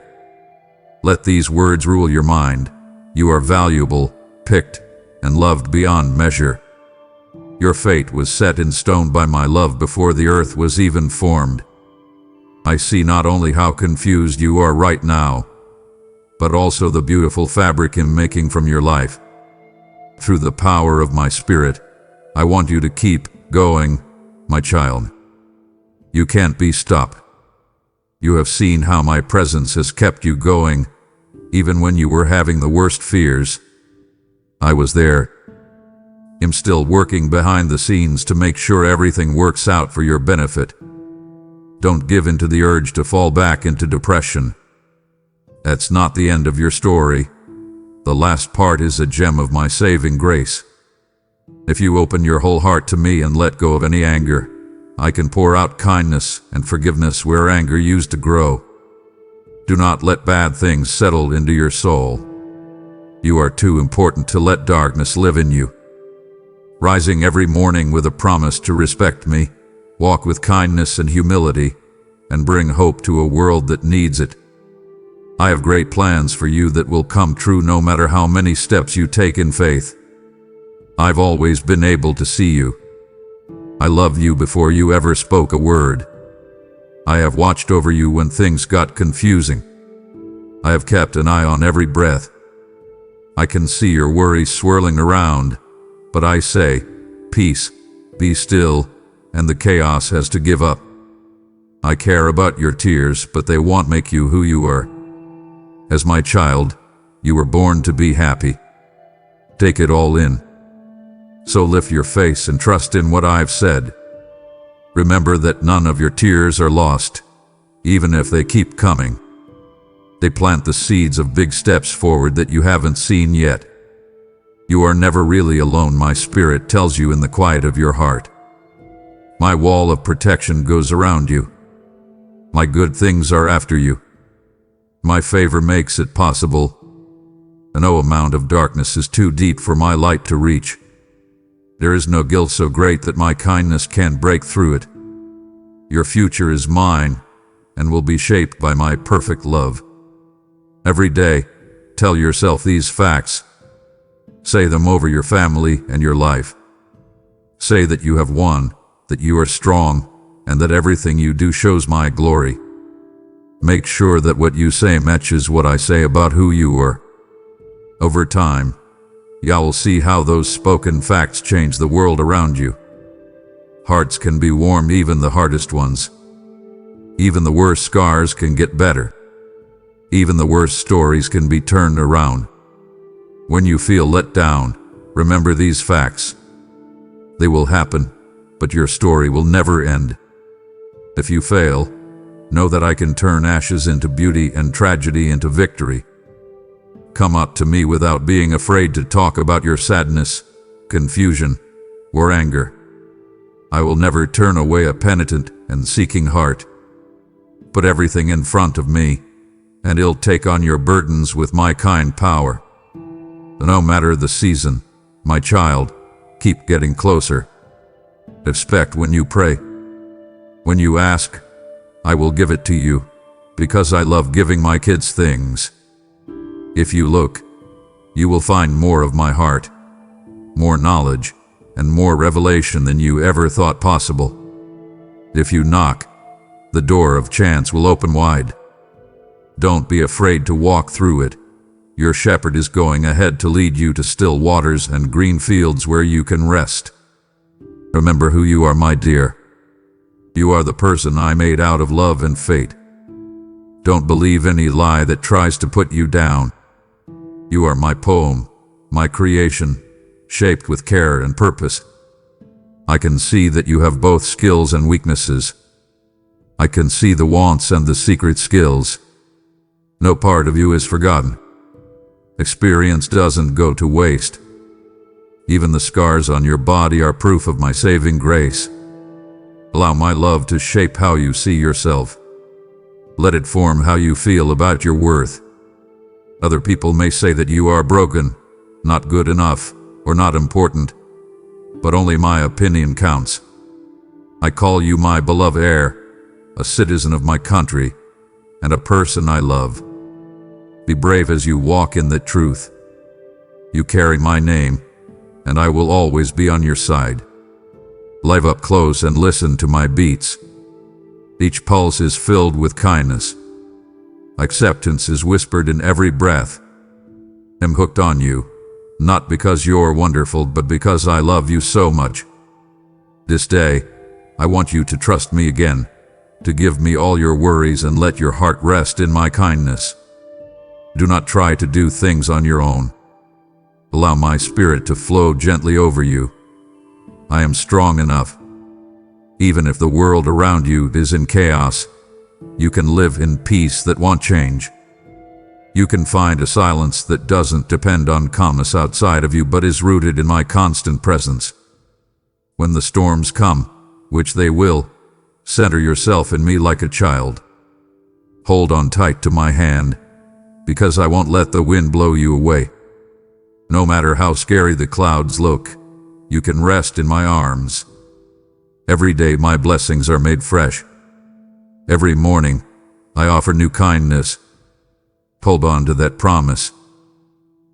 Let these words rule your mind. You are valuable, picked, and loved beyond measure. Your fate was set in stone by my love before the earth was even formed. I see not only how confused you are right now, but also the beautiful fabric I'm making from your life. Through the power of my spirit, I want you to keep going, my child. You can't be stopped. You have seen how my presence has kept you going, even when you were having the worst fears. I was there. I'm still working behind the scenes to make sure everything works out for your benefit. Don't give in to the urge to fall back into depression. That's not the end of your story. The last part is a gem of my saving grace. If you open your whole heart to me and let go of any anger, I can pour out kindness and forgiveness where anger used to grow. Do not let bad things settle into your soul. You are too important to let darkness live in you. rising every morning with a promise to respect me, walk with kindness and humility, and bring hope to a world that needs it. I have great plans for you that will come true no matter how many steps you take in faith. I've always been able to see you. I love you before you ever spoke a word. I have watched over you when things got confusing. I have kept an eye on every breath. I can see your worries swirling around, but I say, peace, be still, and the chaos has to give up. I care about your tears, but they won't make you who you are. As my child, you were born to be happy. Take it all in. So lift your face and trust in what I've said. Remember that none of your tears are lost, even if they keep coming. They plant the seeds of big steps forward that you haven't seen yet. You are never really alone, my spirit tells you in the quiet of your heart. My wall of protection goes around you. My good things are after you. My favor makes it possible. No amount of darkness is too deep for my light to reach. There is no guilt so great that my kindness can't break through it. Your future is mine and will be shaped by my perfect love. Every day, tell yourself these facts. Say them over your family and your life. Say that you have won, that you are strong, and that everything you do shows my glory. Make sure that what you say matches what I say about who you are. Over time, you will see how those spoken facts change the world around you. Hearts can be warm, even the hardest ones. Even the worst scars can get better. Even the worst stories can be turned around. When you feel let down, remember these facts. They will happen, but your story will never end. If you fail, know that I can turn ashes into beauty and tragedy into victory. Come up to me without being afraid to talk about your sadness, confusion, or anger. I will never turn away a penitent and seeking heart. Put everything in front of me, and I'll take on your burdens with my kind power. No matter the season, my child, keep getting closer. Expect when you pray. When you ask, I will give it to you, because I love giving my kids things. If you look, you will find more of my heart, more knowledge, and more revelation than you ever thought possible. If you knock, the door of chance will open wide. Don't be afraid to walk through it. Your shepherd is going ahead to lead you to still waters and green fields where you can rest. Remember who you are, my dear. You are the person I made out of love and fate. Don't believe any lie that tries to put you down. You are my poem, my creation, shaped with care and purpose. I can see that you have both skills and weaknesses. I can see the wants and the secret skills. No part of you is forgotten. Experience doesn't go to waste. Even the scars on your body are proof of my saving grace. Allow my love to shape how you see yourself. Let it form how you feel about your worth. Other people may say that you are broken, not good enough, or not important, but only my opinion counts. I call you my beloved heir, a citizen of my country, and a person I love. Be brave as you walk in the truth. You carry my name, and I will always be on your side. Live up close and listen to my beats. Each pulse is filled with kindness. Acceptance is whispered in every breath. I'm hooked on you, not because you're wonderful, but because I love you so much. This day, I want you to trust me again, to give me all your worries and let your heart rest in my kindness. Do not try to do things on your own. Allow my spirit to flow gently over you. I am strong enough. Even if the world around you is in chaos, you can live in peace that won't change. You can find a silence that doesn't depend on calmness outside of you but is rooted in my constant presence. When the storms come, which they will, center yourself in me like a child. Hold on tight to my hand, because I won't let the wind blow you away. No matter how scary the clouds look, you can rest in my arms. Every day my blessings are made fresh. Every morning I offer new kindness. Hold on to that promise.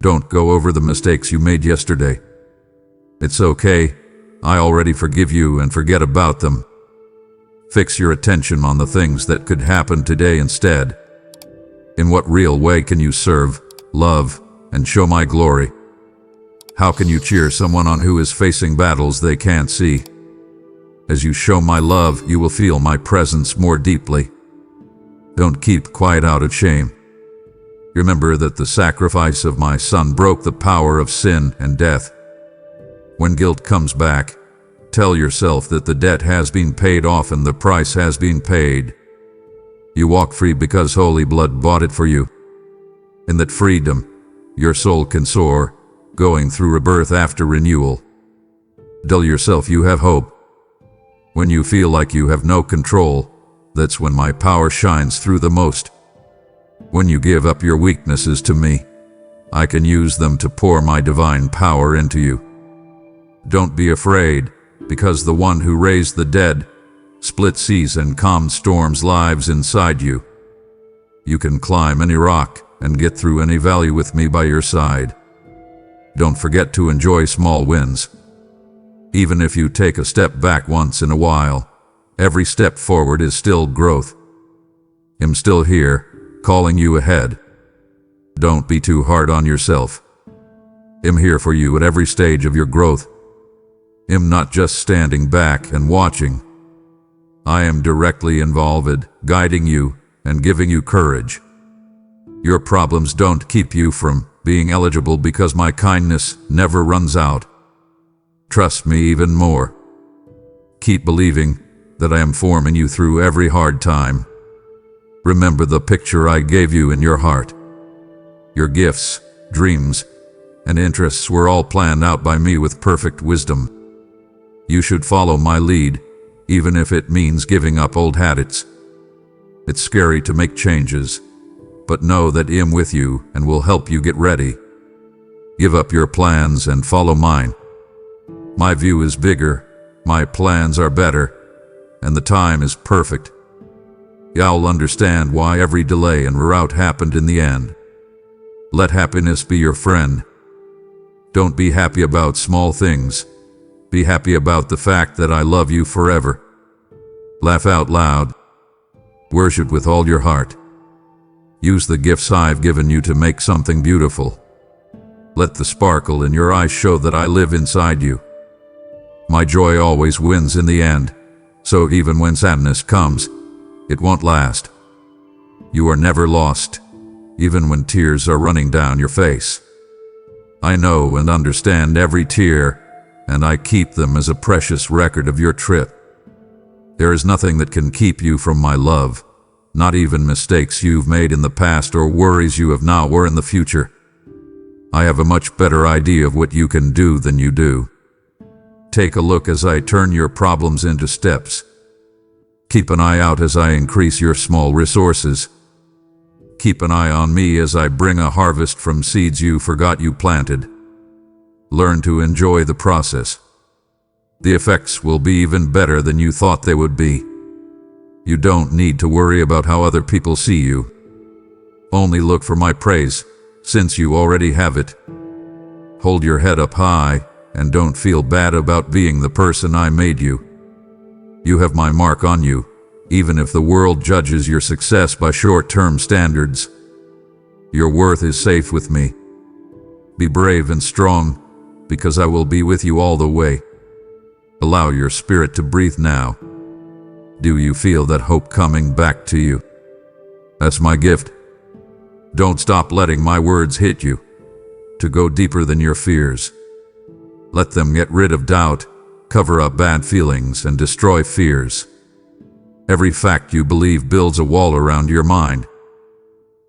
Don't go over the mistakes you made yesterday. It's okay. I already forgive you and forget about them. Fix your attention on the things that could happen today instead. In what real way can you serve, love, and show my glory? How can you cheer someone on who is facing battles they can't see? As you show my love, you will feel my presence more deeply. Don't keep quiet out of shame. Remember that the sacrifice of my Son broke the power of sin and death. When guilt comes back, tell yourself that the debt has been paid off and the price has been paid. You walk free because holy blood bought it for you. In that freedom, your soul can soar, going through rebirth after renewal. Tell yourself you have hope. When you feel like you have no control, that's when my power shines through the most. When you give up your weaknesses to me, I can use them to pour my divine power into you. Don't be afraid, because the one who raised the dead, split seas and calmed storms lives inside you. You can climb any rock and get through any valley with me by your side. Don't forget to enjoy small wins. Even if you take a step back once in a while, every step forward is still growth. I'm still here, calling you ahead. Don't be too hard on yourself. I'm here for you at every stage of your growth. I'm not just standing back and watching. I am directly involved, guiding you and giving you courage. Your problems don't keep you from being eligible because my kindness never runs out. Trust me even more. Keep believing that I am forming you through every hard time. Remember the picture I gave you in your heart. Your gifts, dreams, and interests were all planned out by me with perfect wisdom. You should follow my lead, even if it means giving up old habits. It's scary to make changes, but know that I'm with you and will help you get ready. Give up your plans and follow mine. My view is bigger, my plans are better, and the time is perfect. You'll understand why every delay and route happened in the end. Let happiness be your friend. Don't be happy about small things. Be happy about the fact that I love you forever. Laugh out loud. Worship with all your heart. Use the gifts I've given you to make something beautiful. Let the sparkle in your eyes show that I live inside you. My joy always wins in the end, so even when sadness comes, it won't last. You are never lost, even when tears are running down your face. I know and understand every tear, and I keep them as a precious record of your trip. There is nothing that can keep you from my love, not even mistakes you've made in the past or worries you have now or in the future. I have a much better idea of what you can do than you do. Take a look as I turn your problems into steps. Keep an eye out as I increase your small resources. Keep an eye on me as I bring a harvest from seeds you forgot you planted. Learn to enjoy the process. The effects will be even better than you thought they would be. You don't need to worry about how other people see you. Only look for my praise, since you already have it. Hold your head up high, and don't feel bad about being the person I made you. You have my mark on you, even if the world judges your success by short-term standards. Your worth is safe with me. Be brave and strong, because I will be with you all the way. Allow your spirit to breathe now. Do you feel that hope coming back to you? That's my gift. Don't stop letting my words hit you, to go deeper than your fears. Let them get rid of doubt, cover up bad feelings, and destroy fears. Every fact you believe builds a wall around your mind.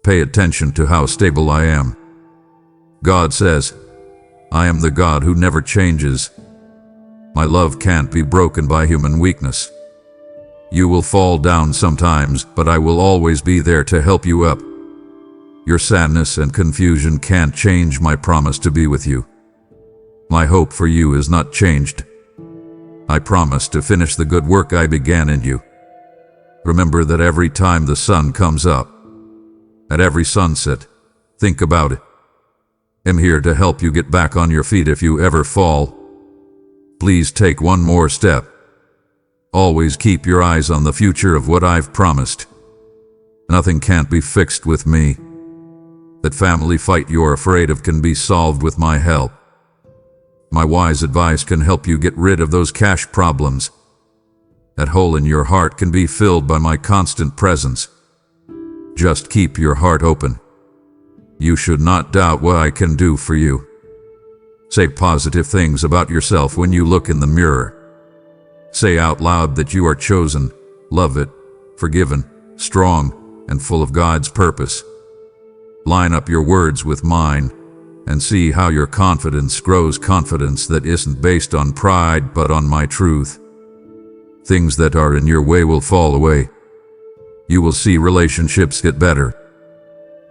Pay attention to how stable I am. God says, I am the God who never changes. My love can't be broken by human weakness. You will fall down sometimes, but I will always be there to help you up. Your sadness and confusion can't change my promise to be with you. My hope for you is not changed. I promise to finish the good work I began in you. Remember that every time the sun comes up, at every sunset, think about it. I'm here to help you get back on your feet if you ever fall. Please take one more step. Always keep your eyes on the future of what I've promised. Nothing can't be fixed with me. That family fight you're afraid of can be solved with my help. My wise advice can help you get rid of those cash problems. That hole in your heart can be filled by my constant presence. Just keep your heart open. You should not doubt what I can do for you. Say positive things about yourself when you look in the mirror. Say out loud that you are chosen, loved, forgiven, strong, and full of God's purpose. Line up your words with mine, and see how your confidence grows, confidence that isn't based on pride but on my truth. Things that are in your way will fall away. You will see relationships get better.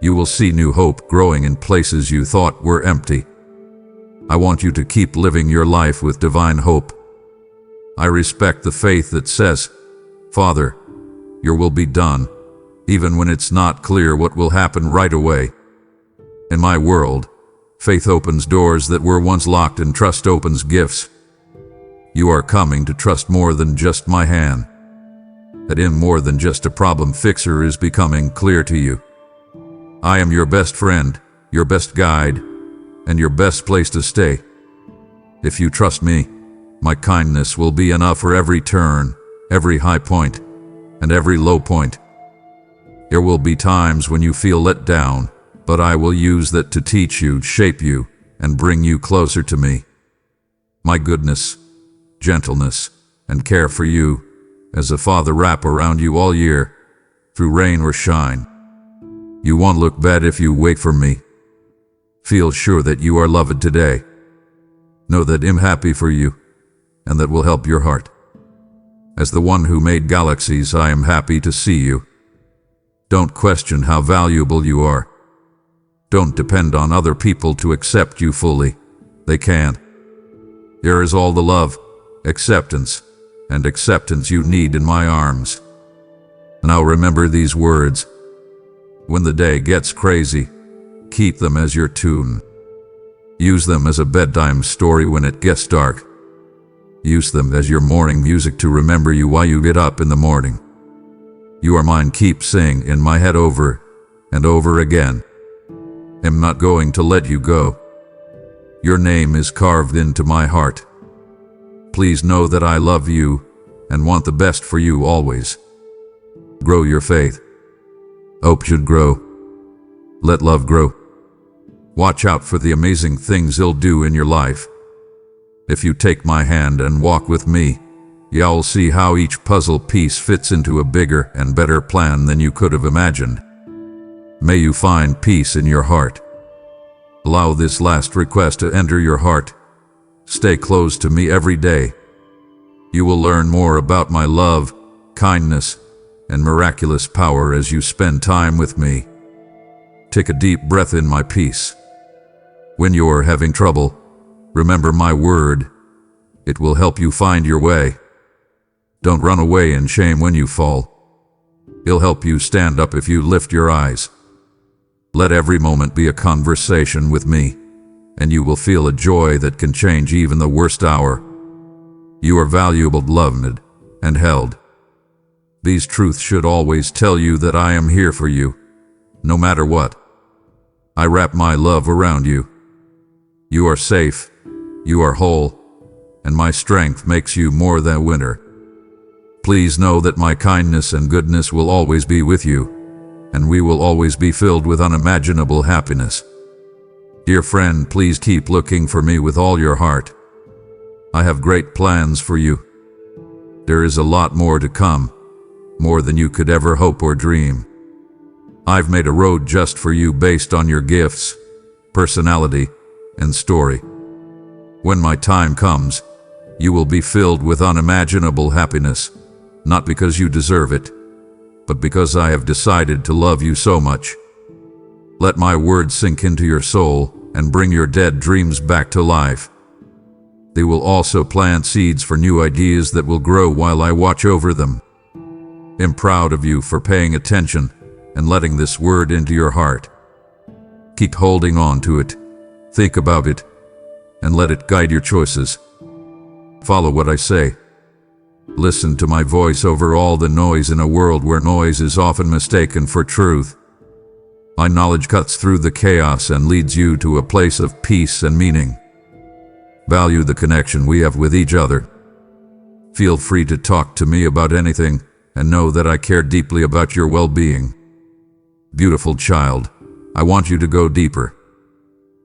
You will see new hope growing in places you thought were empty. I want you to keep living your life with divine hope. I respect the faith that says, Father, your will be done, even when it's not clear what will happen right away. In my world, faith opens doors that were once locked and trust opens gifts. You are coming to trust more than just my hand. That I'm more than just a problem fixer is becoming clear to you. I am your best friend, your best guide, and your best place to stay. If you trust me, my kindness will be enough for every turn, every high point, and every low point. There will be times when you feel let down, but I will use that to teach you, shape you, and bring you closer to me. My goodness, gentleness, and care for you, as a father, wrap around you all year, through rain or shine. You won't look bad if you wait for me. Feel sure that you are loved today. Know that I'm happy for you, and that will help your heart. As the one who made galaxies, I am happy to see you. Don't question how valuable you are. Don't depend on other people to accept you fully. They can't. There is all the love, acceptance you need in my arms. Now remember these words. When the day gets crazy, keep them as your tune. Use them as a bedtime story when it gets dark. Use them as your morning music to remember you while you get up in the morning. You are mine, keep saying in my head over and over again. I'm not going to let you go. Your name is carved into my heart. Please know that I love you and want the best for you always. Grow your faith. Hope should grow. Let love grow. Watch out for the amazing things He'll do in your life. If you take my hand and walk with me, you'll see how each puzzle piece fits into a bigger and better plan than you could have imagined. May you find peace in your heart. Allow this last request to enter your heart. Stay close to me every day. You will learn more about my love, kindness, and miraculous power as you spend time with me. Take a deep breath in my peace. When you're having trouble, remember my word. It will help you find your way. Don't run away in shame when you fall. It'll help you stand up if you lift your eyes. Let every moment be a conversation with me, and you will feel a joy that can change even the worst hour. You are valuable, loved, and held. These truths should always tell you that I am here for you, no matter what. I wrap my love around you. You are safe, you are whole, and my strength makes you more than a winner. Please know that my kindness and goodness will always be with you, and we will always be filled with unimaginable happiness. Dear friend, please keep looking for me with all your heart. I have great plans for you. There is a lot more to come, more than you could ever hope or dream. I've made a road just for you based on your gifts, personality, and story. When my time comes, you will be filled with unimaginable happiness, not because you deserve it, but because I have decided to love you so much. Let my words sink into your soul and bring your dead dreams back to life. They will also plant seeds for new ideas that will grow while I watch over them. I'm proud of you for paying attention and letting this word into your heart. Keep holding on to it, think about it, and let it guide your choices. Follow what I say. Listen to my voice over all the noise in a world where noise is often mistaken for truth. My knowledge cuts through the chaos and leads you to a place of peace and meaning. Value the connection we have with each other. Feel free to talk to me about anything and know that I care deeply about your well-being. Beautiful child, I want you to go deeper.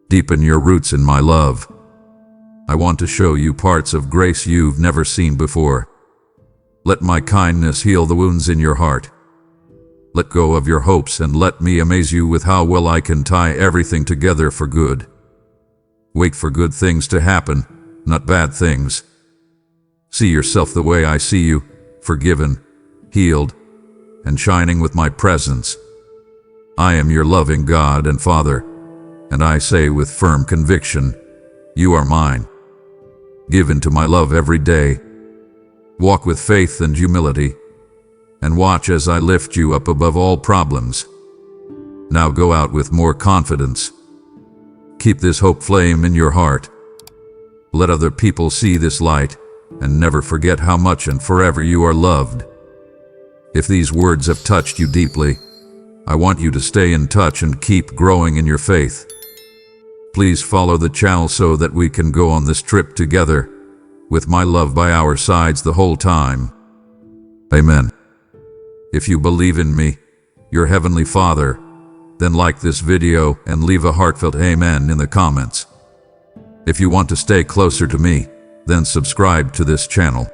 Deepen your roots in my love. I want to show you parts of grace you've never seen before. Let my kindness heal the wounds in your heart. Let go of your hopes and let me amaze you with how well I can tie everything together for good. Wait for good things to happen, not bad things. See yourself the way I see you, forgiven, healed, and shining with my presence. I am your loving God and Father, and I say with firm conviction, you are mine. Give into my love every day. Walk with faith and humility, and watch as I lift you up above all problems. Now go out with more confidence. Keep this hope flame in your heart. Let other people see this light, and never forget how much and forever you are loved. If these words have touched you deeply, I want you to stay in touch and keep growing in your faith. Please follow the channel so that we can go on this trip together, with my love by our sides the whole time. Amen. If you believe in me, your Heavenly Father, then like this video and leave a heartfelt amen in the comments. If you want to stay closer to me, then subscribe to this channel.